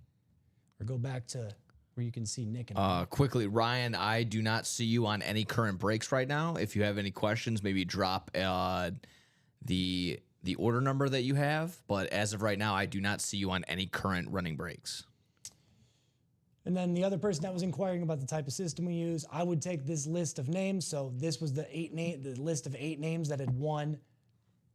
Or go back to where you can see Nick and
Quickly, Ryan, I do not see you on any current breaks right now. If you have any questions, maybe drop the order number that you have. But as of right now, I do not see you on any current running breaks.
And then the other person that was inquiring about the type of system we use, I would take this list of names. So this was the list of 8 names that had won,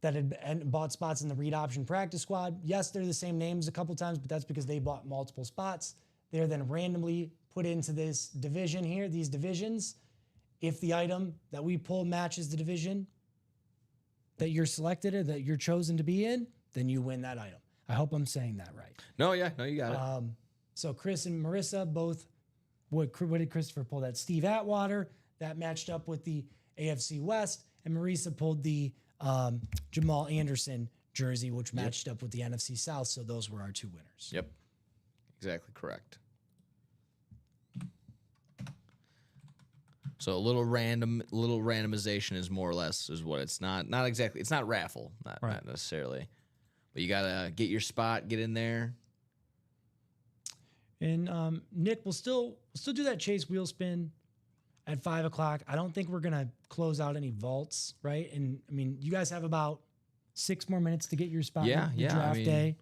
that had bought spots in the read option practice squad. Yes, they're the same names a couple times, but that's because they bought multiple spots. They're then randomly put into this division here, these divisions. If the item that we pull matches the division that you're selected or that you're chosen to be in, then you win that item. I hope I'm saying that right.
No, you got it.
So Chris and Marissa both, what did Christopher pull? That Steve Atwater, that matched up with the AFC West, and Marissa pulled the Jamal Anderson jersey, which matched up with the NFC South. So those were our 2 winners.
Yep, exactly correct. So a little randomization is more or less is what it's not exactly. It's not raffle, not necessarily, but you gotta get your spot, get in there.
And Nick, we'll still do that chase wheel spin at 5 o'clock. I don't think we're gonna close out any vaults, right? And I mean, you guys have about 6 more minutes to get your spot.
Yeah,
in the
yeah, I
draft
mean,
day.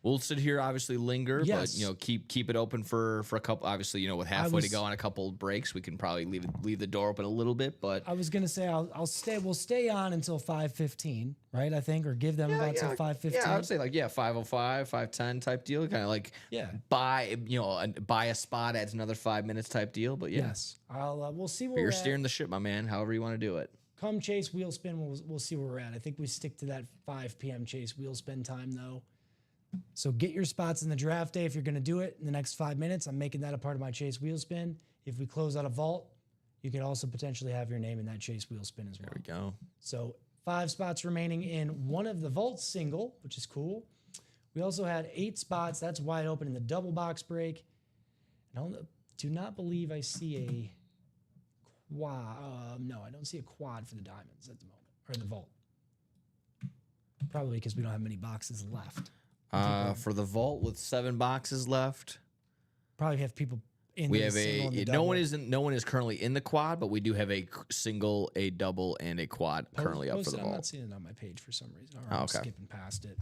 We'll sit here, obviously linger,
Yes.
but keep it open for a couple. Obviously, with halfway to
was-
go on a couple breaks, we can probably leave the door open a little bit. But
I was gonna say I'll stay. We'll stay on until 5:15, right? I think, or give them about till 5:15.
Yeah, I would say 5:05, 5:10 type deal. Kind of like
Yeah.
buy a spot, adds another 5 minutes type deal. But yeah,
Yes, we'll see where
but you're
we're at.
steering the ship, my man. However you want to do it.
Come chase wheel spin, we'll see where we're at. I think we stick to that 5 p.m. chase wheel spin time though. So get your spots in the draft day if you're going to do it in the next 5 minutes. I'm making that a part of my chase wheel spin. If we close out a vault, you could also potentially have your name in that chase wheel spin as well.
There we go.
So 5 spots remaining in one of the vaults single, which is cool. We also had 8 spots. That's wide open in the double box break. And I do not believe I see a quad. No, I don't see a quad for the diamonds at the moment, or the vault. Probably because we don't have many boxes left.
For the vault with 7 boxes left,
Probably have people in
we
the
have
single and the
no
double.
no one is currently in the quad, but we do have a single, a double, and a quad currently up for
Posted.
the
I'm not
vault.
seeing it on my page for some reason. Or
Oh,
I'm
okay.
skipping past it.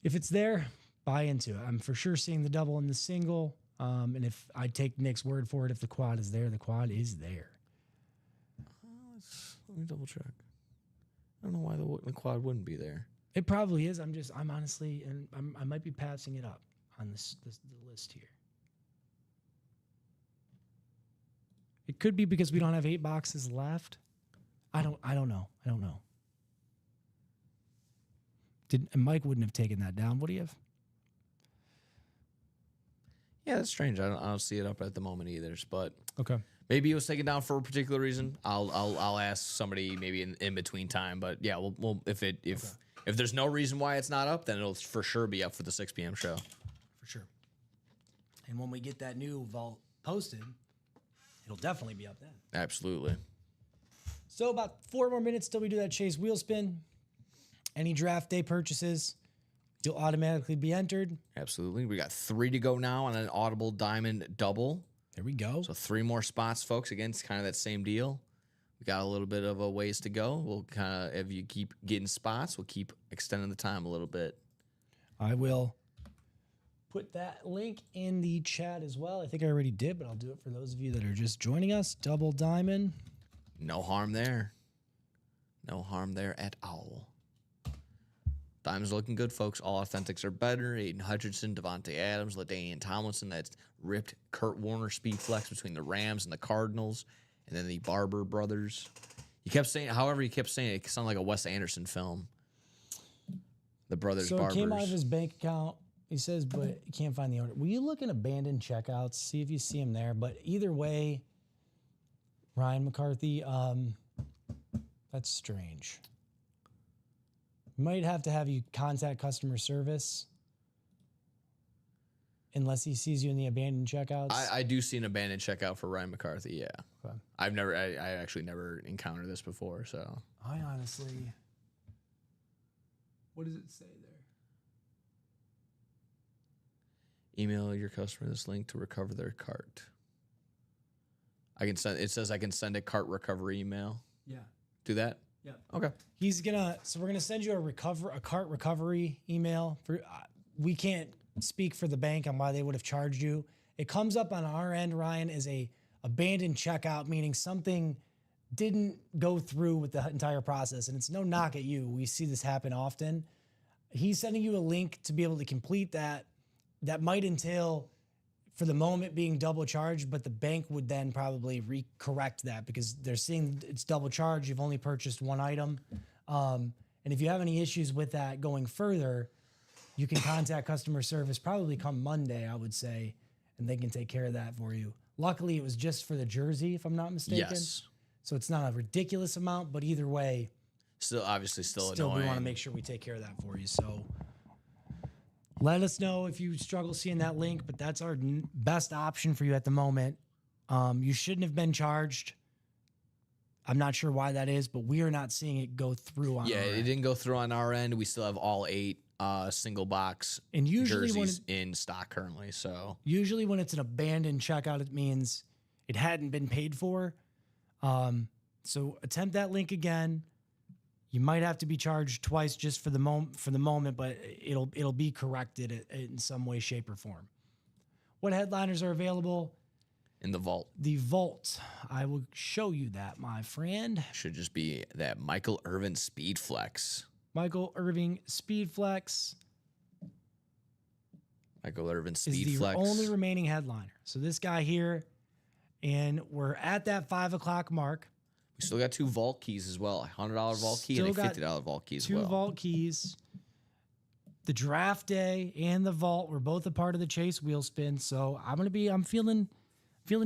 If it's there, buy into it. I'm for sure seeing the double and the single. And if I take Nick's word for it, if the quad is there, the quad is there.
Let me double check. I don't know why the quad wouldn't be there.
It probably is. I'm honestly, and I might be passing it up on the list here. It could be because we don't have 8 boxes left. I don't know. And Mike wouldn't have taken that down, would he have?
Yeah, that's strange. I don't see it up at the moment either. But
Okay.
maybe it was taken down for a particular reason. I'll ask somebody maybe in between time. But yeah, we'll if there's no reason why it's not up, then it'll for sure be up for the 6 p.m. show.
For sure. And when we get that new vault posted, it'll definitely be up then.
Absolutely.
So about 4 more minutes till we do that chase wheel spin. Any draft day purchases, you'll automatically be entered.
Absolutely. We got 3 to go now on an Audible Diamond double.
There we go.
So 3 more spots, folks. Again, it's kind of that same deal. We got a little bit of a ways to go. We'll kind of, if you keep getting spots, we'll keep extending the time a little bit.
I will put that link in the chat as well. I think I already did, but I'll do it for those of you that are just joining us. Double diamond.
No harm there. No harm there at all. Diamond's looking good, folks. All authentics are better. Aiden Hutchinson, Devontae Adams, LaDainian Tomlinson. That's ripped Kurt Warner speed flex between the Rams and the Cardinals. And then the Barber brothers. You kept saying, however, it sounded like a Wes Anderson film. The brothers
So
Barbers.
it came out of his bank account. He says, but he can't find the order. Will you look in abandoned checkouts? See if you see him there. But either way, Ryan McCarthy, that's strange. Might have to have you contact customer service unless he sees you in the abandoned checkouts.
I do see an abandoned checkout for Ryan McCarthy, yeah.
Okay.
I actually never encountered this before, so.
I honestly, what does it say there?
Email your customer this link to recover their cart. It says I can send a cart recovery email.
Yeah.
Do that?
Yeah.
Okay.
We're gonna send you a cart recovery email. We can't speak for the bank on why they would have charged you. It comes up on our end, Ryan, as a abandoned checkout, meaning something didn't go through with the entire process. And it's no knock at you. We see this happen often. He's sending you a link to be able to complete that. That might entail, for the moment, being double charged, but the bank would then probably correct that because they're seeing it's double charged. You've only purchased one item. And if you have any issues with that going further, you can contact customer service probably come Monday, I would say, and they can take care of that for you. Luckily, it was just for the jersey, if I'm not mistaken.
Yes.
So it's not a ridiculous amount, but either way,
Still, obviously, still
we
annoying.
want to make sure we take care of that for you. So let us know if you struggle seeing that link, but that's our best option for you at the moment. You shouldn't have been charged. I'm not sure why that is, but we are not seeing it go through on
Yeah,
our
it
end.
didn't go through on our end. We still have all 8 single box
And usually when
jerseys in stock currently. So
Usually when it's an abandoned checkout, it means it hadn't been paid for. So attempt that link again. You might have to be charged twice just for the moment, but it'll be corrected in some way, shape, or form. What headliners are available?
in the vault
The Vault. I will show you that, my friend.
should just be that Michael Irvin Speed Flex.
Michael Irving Speed Flex
Michael Irvin
is
Speed
the
Flex.
only remaining headliner. So this guy here, and we're at that 5 o'clock mark.
We still got 2 vault keys as well. $100 vault key
Still
and a
got
$50 vault key as
Two
well.
vault keys. The draft day and the vault were both a part of the Chase wheel spin. So I'm feeling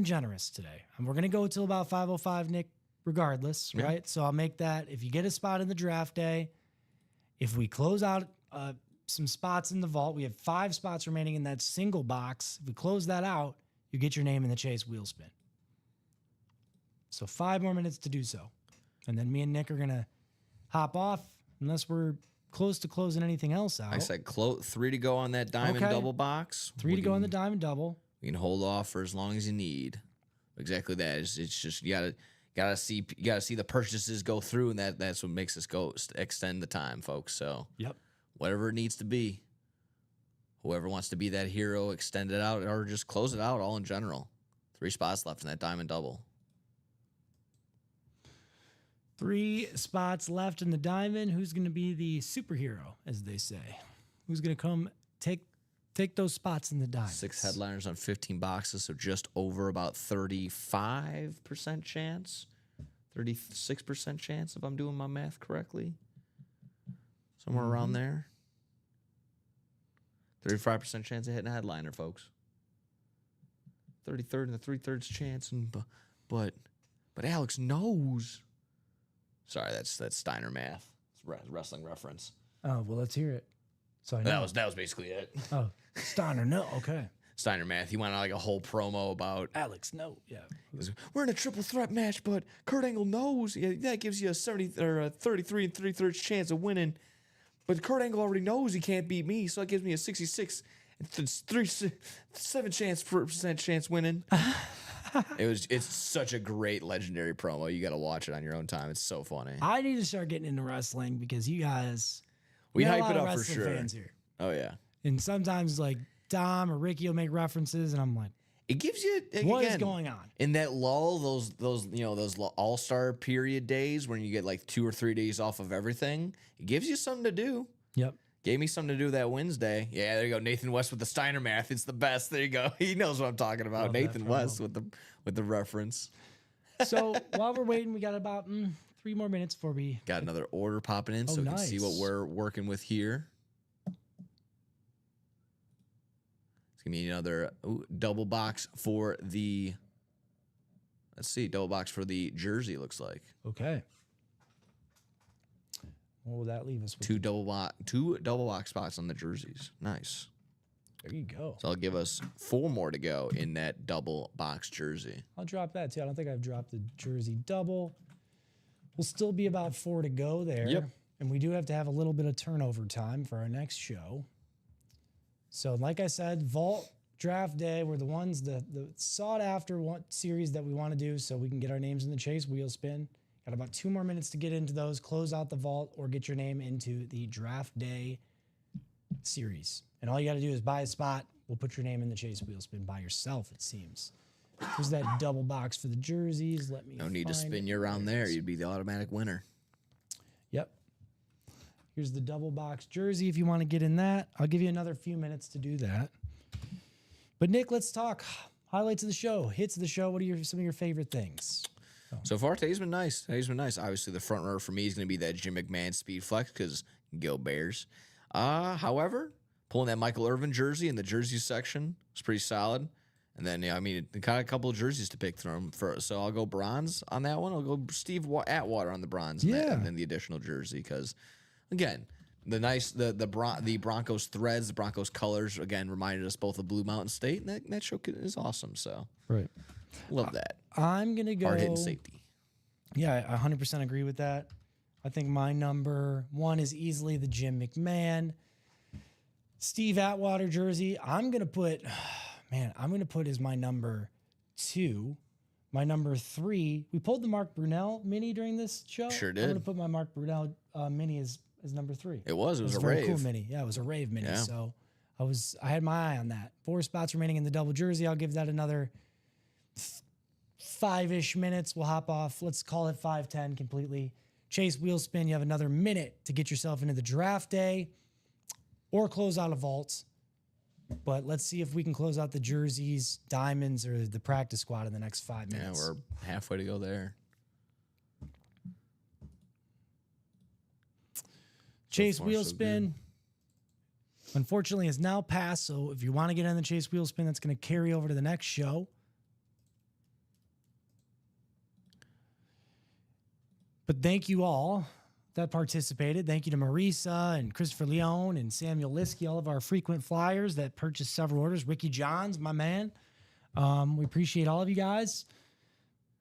generous today. And we're gonna go till about 5:05, Nick, regardless,
Yeah.
right? So I'll make that. If you get a spot in the draft day, if we close out some spots in the vault, we have 5 spots remaining in that single box. If we close that out, you get your name in the Chase wheel spin. So 5 more minutes to do so. And then me and Nick are gonna hop off unless we're close to closing anything else out.
I said 3 to go on that diamond
Okay.
double box.
3 to go on the diamond double.
You can hold off for as long as you need. Exactly that. It's just you gotta see the purchases go through, and that's what makes us extend the time, folks. So
Yep.
whatever it needs to be. Whoever wants to be that hero, extend it out or just close it out. All in general. 3 spots left in that diamond double.
3 spots left in the diamond. Who's going to be the superhero, as they say? Who's going to come take those spots in the diamond?
6 headliners on 15 boxes, so just over about 35% chance, 36% chance if I'm doing my math correctly. Somewhere around there. 35% chance of hitting a headliner, folks. 33rd and the 3/3 chance, but Alex knows. Sorry, that's Steiner math. It's wrestling reference.
Oh, well, let's hear it. So I know.
That was basically it.
Oh, Steiner, no. Okay.
Steiner math. He went on like a whole promo about
Alex, no. Yeah.
he goes, we're in a triple threat match, but Kurt Angle knows. Yeah, that gives you a 33 and 3/3 chance of winning. But Kurt Angle already knows he can't beat me, so that gives me a 66 and 7% chance winning. It's such a great legendary promo. You got to watch it on your own time. It's so funny.
I need to start getting into wrestling because you guys,
We
got a
hype
lot
it
of
up for
wrestling
sure.
fans here.
Oh yeah,
And sometimes like Dom or Ricky will make references, and I'm like,
it gives you
what is
again,
going on?
in that lull, those all-star period days when you get like 2 or 3 days off of everything. It gives you something to do.
Yep.
Gave me something to do that Wednesday. Yeah, there you go. Nathan West with the Steiner math. It's the best. There you go. He knows what I'm talking about.
Love that
Nathan
promo.
West with the reference.
So while we're waiting, we got about 3 more minutes before we.
Got another order popping in, so we can see what
nice.
we're working with here. It's gonna be another double box for the. Let's see, double box for the jersey. Looks like
Okay. What will that leave us with?
2 double box spots on the jerseys. Nice.
There you go.
So I'll give us 4 more to go in that double box jersey.
I'll drop that too. I don't think I've dropped the jersey double. We'll still be about 4 to go there.
Yep.
And we do have to have a little bit of turnover time for our next show. So, like I said, Vault Draft Day were the ones, the sought after series that we want to do so we can get our names in the Chase wheel spin. Got about 2 more minutes to get into those, close out the vault, or get your name into the Draft Day series. And all you got to do is buy a spot. We'll put your name in the Chase wheel spin by yourself, it seems. Here's that double box for the jerseys. Let me
No need to
find
spin
it.
you around there. You'd be the automatic winner.
Yep. Here's the double box jersey if you want to get in that. I'll give you another few minutes to do that. But Nick, let's talk highlights of the show, hits of the show. What are some of your favorite things?
So far, today's been nice. Obviously, the front runner for me is going to be that Jim McMahon Speed Flex because go Bears. However, pulling that Michael Irvin jersey in the jersey section was pretty solid. And then, kind of a couple of jerseys to pick from. So I'll go bronze on that one. I'll go Steve Atwater on the bronze. And then the additional jersey because, again, the Broncos threads, the Broncos colors, again, reminded us both of Blue Mountain State. And that show is awesome. So
Right.
love that.
I'm going to go.
Hard hitting safety.
Yeah, I 100% agree with that. I think my number 1 is easily the Jim McMahon. Steve Atwater jersey. I'm going to put, man, I'm going to put as my number 2. My number 3, we pulled the Mark Brunell mini during this show.
Sure
I'm
did.
going to put my Mark Brunell mini as number 3.
It was a
very
rave.
cool mini. Yeah, it was a rave mini.
Yeah.
So I had my eye on that. 4 spots remaining in the double jersey. I'll give that another 5-ish minutes. We'll hop off. Let's call it 5:10 completely. Chase wheel spin. You have another minute to get yourself into the draft day or close out a vault. But let's see if we can close out the jerseys, diamonds, or the practice squad in the next 5
Yeah,
minutes.
we're halfway to go there.
Chase
far,
wheel
so
spin, unfortunately, is now passed. So if you want to get on the Chase wheel spin, that's going to carry over to the next show. But thank you all that participated. Thank you to Marisa and Christopher Leone and Samuel Liskey, all of our frequent flyers that purchased several orders. Ricky Johns, my man. We appreciate all of you guys.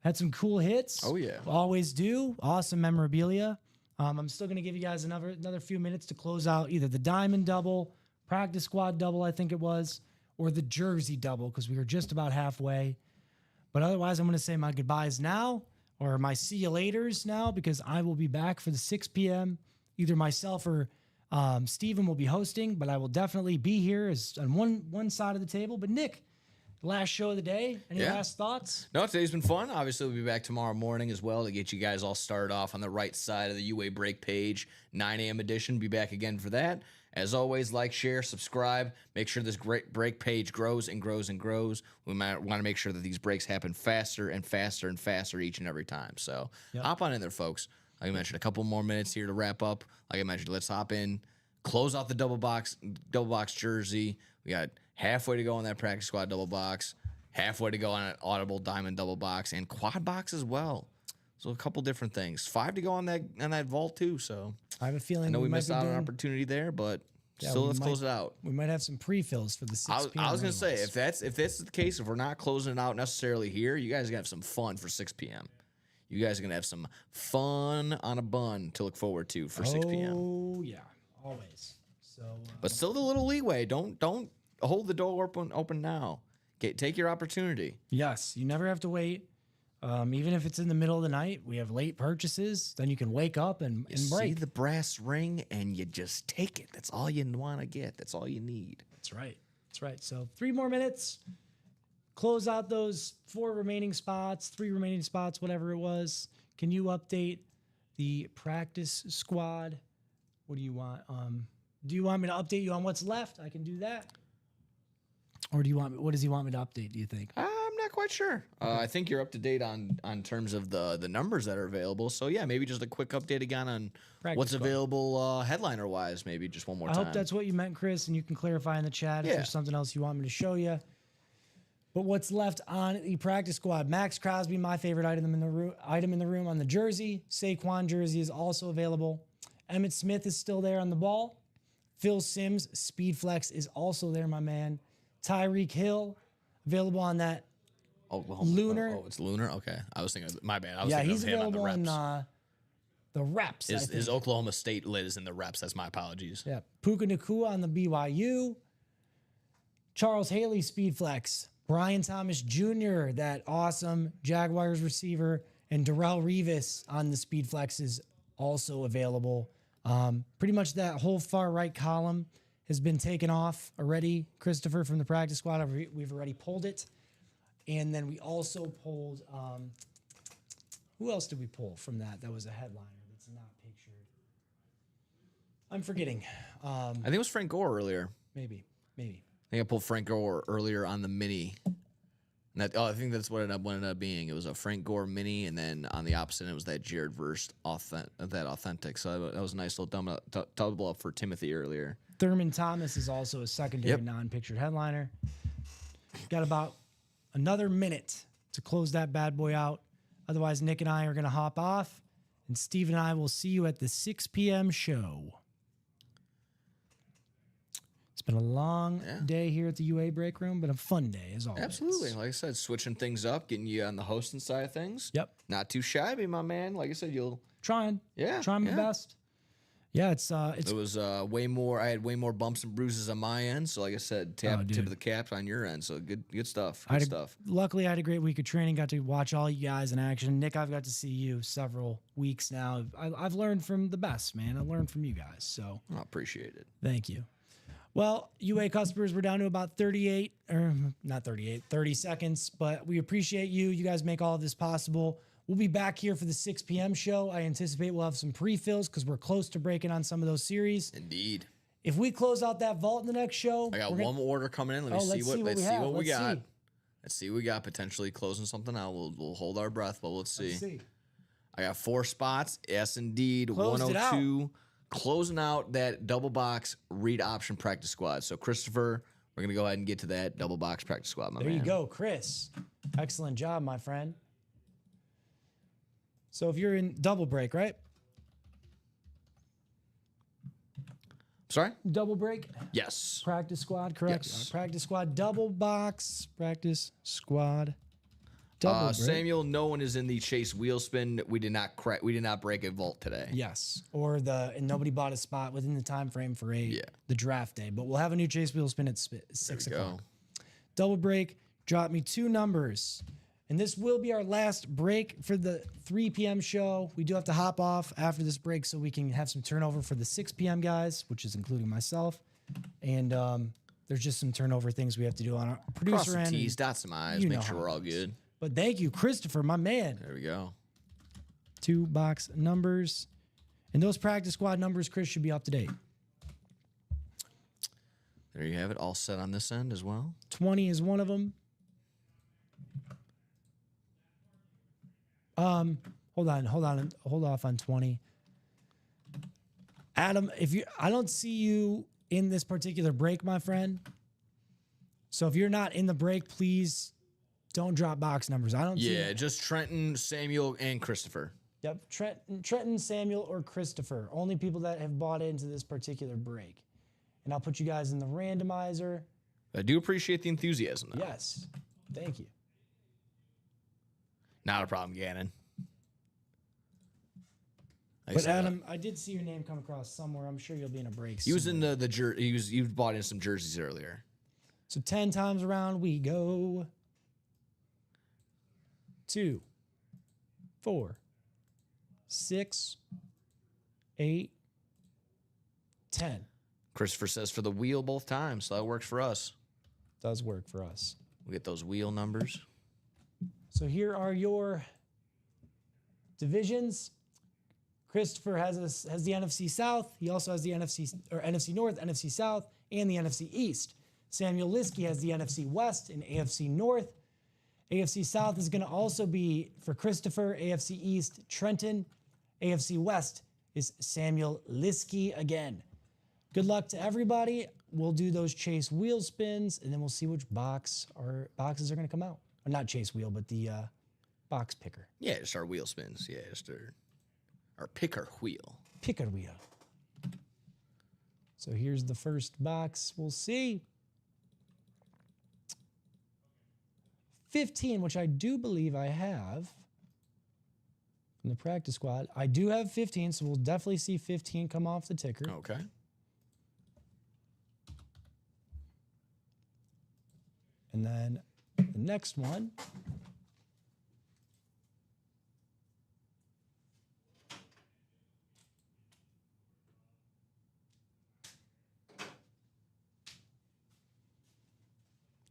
Had some cool hits.
Oh, yeah.
Always do. Awesome memorabilia. I'm still going to give you guys another few minutes to close out either the diamond double, practice squad double, I think it was, or the jersey double, because we were just about halfway. But otherwise, I'm going to say my goodbyes now, or my see you laters now, because I will be back for the 6 p.m. Either myself or Steven will be hosting, but I will definitely be here as on one side of the table. But Nick, last show of the day. Any
Yeah.
last thoughts?
No, today's been fun. Obviously, we'll be back tomorrow morning as well to get you guys all started off on the right side of the UA Break page. 9 a.m. edition. Be back again for that. As always, like, share, subscribe. Make sure this great break page grows and grows and grows. We might want to make sure that these breaks happen faster and faster and faster each and every time. So hop on in there, folks. Like I mentioned, a couple more minutes here to wrap up. Like I mentioned, let's hop in, close out the double box jersey. We got halfway to go on that practice squad double box, halfway to go on an audible diamond double box, and quad box as well. So a couple different things. 5 to go on that vault too. So
I have a feeling
I know we
might
missed
be
out on an
doing-
opportunity there, but
Yeah,
still
we
let's
might-
close it out.
We might have some pre-fills for the 6
I
p.m.
was gonna say
anyways.
if that's the case, if we're not closing it out necessarily here, you guys are gonna have some fun for 6 p.m. You guys are gonna have some fun on a bun to look forward to for 6 p.m.
Oh yeah, always. So
But still the little leeway. Don't hold the door open now. Take your opportunity.
yes, you never have to wait. Even if it's in the middle of the night, we have late purchases. Then you can wake up and
See
break.
the brass ring and you just take it. That's all you want to get. That's all you need.
That's right. That's right. So 3 more minutes. Close out those 4 remaining spots, 3 remaining spots, whatever it was. Can you update the practice squad? What do you want? Do you want me to update you on what's left? I can do that. Or what does he want me to update, do you think?
I'm not quite sure. I think you're up to date on terms of the numbers that are available. So yeah, maybe just a quick update again on
Practice
what's
squad.
available headliner wise. Maybe just one more
I
time.
hope that's what you meant, Chris, and you can clarify in the chat if
Yeah.
there's something else you want me to show you. But what's left on the practice squad? Max Crosby, my favorite item in the room on the jersey. Saquon jersey is also available. Emmitt Smith is still there on the ball. Phil Simms, Speed Flex is also there, my man. Tyreek Hill, available on that.
Oklahoma.
Lunar.
Oh, it's Lunar. Okay, I was thinking. My bad. I was
Yeah,
thinking
he's
of him on the
available
reps.
on the reps. I think.
His Oklahoma State lid is in the reps. That's my apologies.
Yeah, Puka Nacua on the BYU. Charles Haley, Speed Flex. Brian Thomas Jr., that awesome Jaguars receiver. And Darrell Revis on the Speed Flex is also available. Pretty much that whole far right column has been taken off already. Christopher from the practice squad, we've already pulled it. And then we also pulled, who else did we pull from that? That was a headliner that's not pictured. I'm forgetting.
I think it was Frank Gore earlier.
Maybe.
I think I pulled Frank Gore earlier on the mini. And I think that's what it ended up being. It was a Frank Gore mini, and then on the opposite, it was that Jared Verse authentic. So that was a nice little double up for Timothy earlier.
Thurman Thomas is also a secondary
Yep.
non-pictured headliner. Got about another minute to close that bad boy out. Otherwise, Nick and I are going to hop off, and Steve and I will see you at the 6 p.m. show. It's been a long day here at the UA break room, but a fun day as always.
Absolutely. Like I said, switching things up, getting you on the hosting side of things.
Yep.
Not too shabby, my man. Like I said, you'll...
Trying
Yeah,
my
yeah.
best. Yeah, it's
It was way more. I had way more bumps and bruises on my end. So, like I said, tip
dude.
of the cap on your end. So good stuff. Good stuff.
Luckily, I had a great week of training. Got to watch all you guys in action. Nick, I've got to see you several weeks now. I've learned from the best, man. I learned from you guys. So
I appreciate it.
thank you. Well, UA customers, we're down to about 30 seconds, but we appreciate you. You guys make all of this possible. We'll be back here for the 6 p.m. show. I anticipate we'll have some pre-fills because we're close to breaking on some of those series.
Indeed.
If we close out that vault in the next show,
I got one more order coming in. Let me see
let's
what
see what
let's
we
see
have.
what we
Let's
got.
see.
Let's see what we got potentially closing something out. We'll hold our breath, but let's see.
Let's see.
I got 4 spots. Yes, indeed.
Closed it out.
102. Closing out that double box read option practice squad. So, Christopher, we're going to go ahead and get to that double box practice squad, my
There
man.
you go, Chris. Excellent job, my friend. So if you're in double break, right?
Sorry?
Double break,
Yes.
practice squad, correct?
Yes.
Practice squad, double box, practice squad, double break.
Samuel, no one is in the chase wheel spin. We did not break a vault today.
Yes, and nobody bought a spot within the time frame for
Yeah.
the draft day. But we'll have a new chase wheel spin at 6
There we
o'clock.
go.
Double break, drop me 2 numbers. And this will be our last break for the 3 p.m. show. We do have to hop off after this break so we can have some turnover for the 6 p.m. guys, which is including myself. And there's just some turnover things we have to do on our
Cross
producer
some
end.
T's, dot some I's,
you
make
know
sure
how
we're
it
all
goes.
good.
But thank you, Christopher, my man.
There we go.
2 box numbers. And those practice squad numbers, Chris, should be up to date.
There you have it, all set on this end as well.
20 is one of them. Hold off on 20. Adam, I don't see you in this particular break, my friend. So if you're not in the break, please don't drop box numbers. I don't see
Yeah,
it.
just Trenton, Samuel, and Christopher.
Yep, Trenton, Samuel, or Christopher. Only people that have bought into this particular break. And I'll put you guys in the randomizer.
I do appreciate the enthusiasm, though.
Yes. Thank you.
Not a problem, Gannon. Like I
But
said,
Adam, I did see your name come across somewhere. I'm sure you'll be in a break
he was
soon.
in the jersey. You bought in some jerseys earlier.
So 10 times around we go. 2, 4, 6, 8, 10.
Christopher says for the wheel both times, so that works for us.
Does work for us.
We get those wheel numbers.
So here are your divisions. Christopher has the NFC South. He also has the NFC North, NFC South, and the NFC East. Samuel Liskey has the NFC West and AFC North. AFC South is going to also be for Christopher. AFC East, Trenton. AFC West is Samuel Liskey again. Good luck to everybody. We'll do those chase wheel spins, and then we'll see which boxes are going to come out. Or not chase wheel, but the box picker.
Yeah, just our wheel spins. Yeah, just our picker wheel.
Picker wheel. So here's the first box. We'll see. 15, which I do believe I have in the practice squad. I do have 15, so we'll definitely see 15 come off the ticker.
Okay.
And then the next one.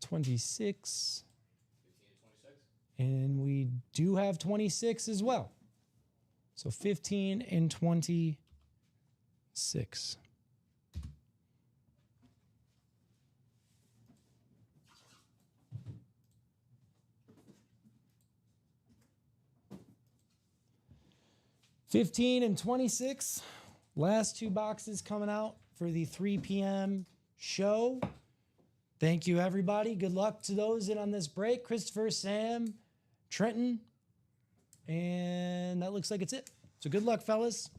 $26. And we do have 26 as well. So 15 and 26. $15 and $26. Last 2 boxes coming out for the 3 p.m. show. Thank you, everybody. Good luck to those in on this break. Christopher, Sam, Trenton. And that looks like it's it. So good luck, fellas.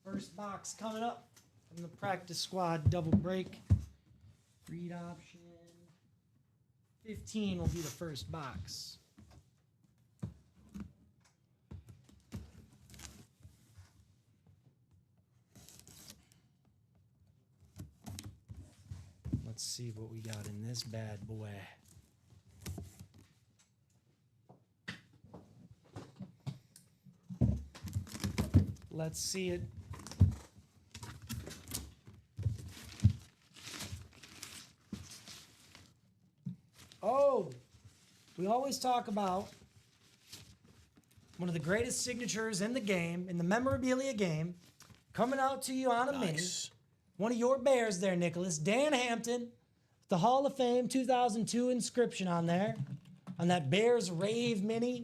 First box coming up from the practice squad double break. Read option. 15 will be the first box. Let's see what we got in this bad boy. Let's see it. Oh, we always talk about one of the greatest signatures in the game, in the memorabilia game, coming out to you on a mini. One of your Bears there, Nicholas. Dan Hampton, the Hall of Fame 2002 inscription on there, on that Bears Rave mini.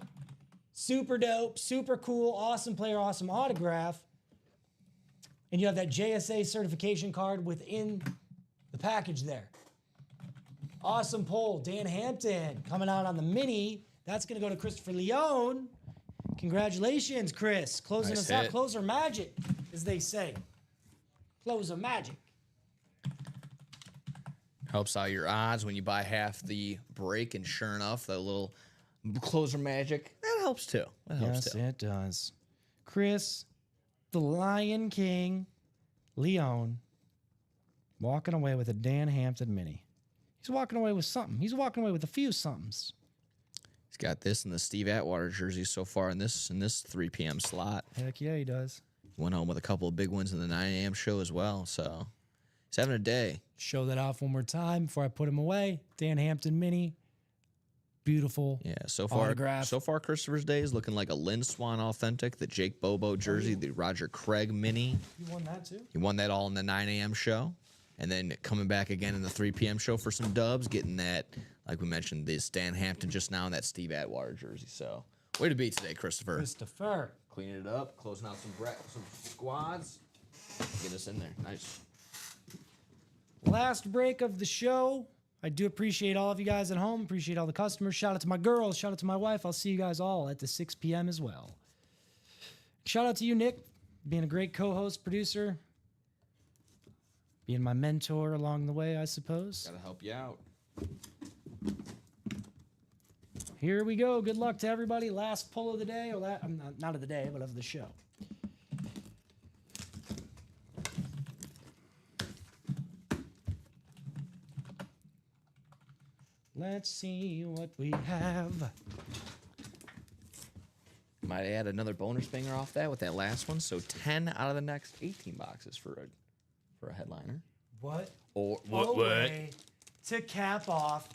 Super dope, super cool, awesome player, awesome autograph. And you have that JSA certification card within the package there. Awesome pull, Dan Hampton coming out on the mini. That's going to go to Christopher Leone. Congratulations, Chris. Closing us out. Closer magic, as they say. Closer magic.
Helps out your odds when you buy half the break, and sure enough, the little closer magic, that helps too. That helps too.
Yes, it does. Chris, the Lion King, Leone, walking away with a Dan Hampton mini. He's walking away with something. He's walking away with a few somethings.
He's got this in the Steve Atwater jersey so far in this 3 p.m. slot.
Heck yeah, he does.
Went home with a couple of big ones in the 9 a.m. show as well. So he's having a day.
Show that off one more time before I put him away. Dan Hampton mini. Beautiful.
Yeah, so far,
autograph.
Christopher's Day is looking like a Lynn Swan authentic, the Jake Bobo jersey, the Roger Craig mini.
You won that too?
He won that all in the 9 a.m. show. And then coming back again in the 3 p.m. show for some dubs, getting that, like we mentioned, this Dan Hampton just now in that Steve Atwater jersey. So, way to be today, Christopher.
Christopher.
Cleaning it up, closing out some squads. Get us in there. Nice.
Last break of the show. I do appreciate all of you guys at home. Appreciate all the customers. Shout out to my girls. Shout out to my wife. I'll see you guys all at the 6 p.m. as well. Shout out to you, Nick, being a great co-host, producer, being my mentor along the way, I suppose.
Gotta help you out.
Here we go. Good luck to everybody. Last pull of the day, or not of the day, but of the show. Let's see what we have.
Might add another bonus banger off that with that last one. So 10 out of the next 18 boxes for a headliner.
What?
Or
a way to cap off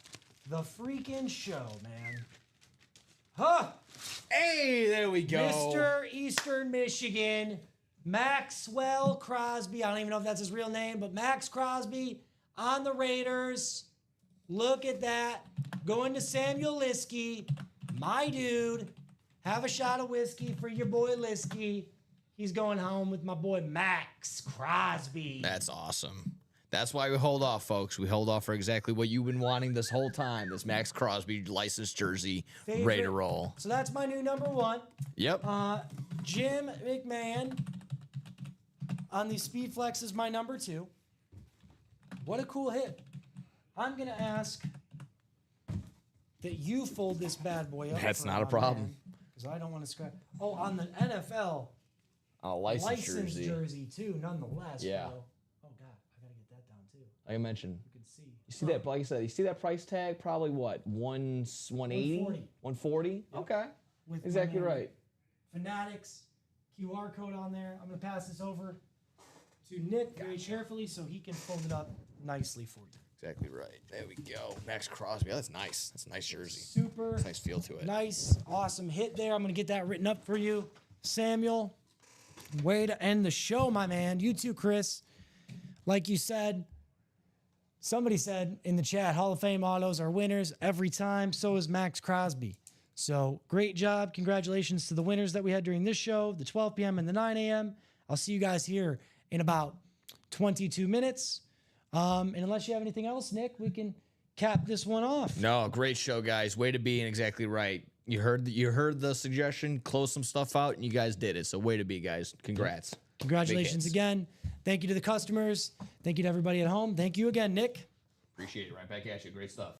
the freaking show, man. Huh?
Hey, there we go.
Mr. Eastern Michigan, Maxwell Crosby. I don't even know if that's his real name, but Max Crosby on the Raiders. Look at that. Going to Samuel Liskey, my dude. Have a shot of whiskey for your boy Liskey. He's going home with my boy Max Crosby.
That's awesome. That's why we hold off, folks. We hold off for exactly what you've been wanting this whole time. This Max Crosby licensed jersey, ready to roll.
So that's my new number one.
Yep.
Jim McMahon on the Speed Flex is my number 2. What a cool hit. I'm going to ask that you fold this bad boy up.
That's not a problem.
Because I don't want to scratch. Oh, on the NFL
A licensed
jersey too, nonetheless.
Yeah.
Bro. Oh, God. I got to get that down too.
Like I mentioned.
You can see.
You see that, like I said, you see that price tag? Probably what? 180? 140?
Yep.
Okay.
With
Exactly
my
right.
Fanatics QR code on there. I'm going to pass this over to Nick very carefully so he can fold it up nicely for you.
Exactly right. There we go. Max Crosby. That's nice. That's a nice jersey.
Super
That's a nice feel to it.
nice, awesome hit there. I'm going to get that written up for you. Samuel, way to end the show, my man. You too, Chris. Like you said, somebody said in the chat, Hall of Fame autos are winners every time. So is Max Crosby. So great job. Congratulations to the winners that we had during this show, the 12 p.m. and the 9 a.m. I'll see you guys here in about 22 minutes. And unless you have anything else, Nick, we can cap this one off.
No, great show, guys. Way to be, and exactly right. You heard the suggestion, close some stuff out, and you guys did it. So way to be, guys. Congrats.
Congratulations again. Thank you to the customers. Thank you to everybody at home. Thank you again, Nick.
Appreciate it. Right back at you. Great stuff.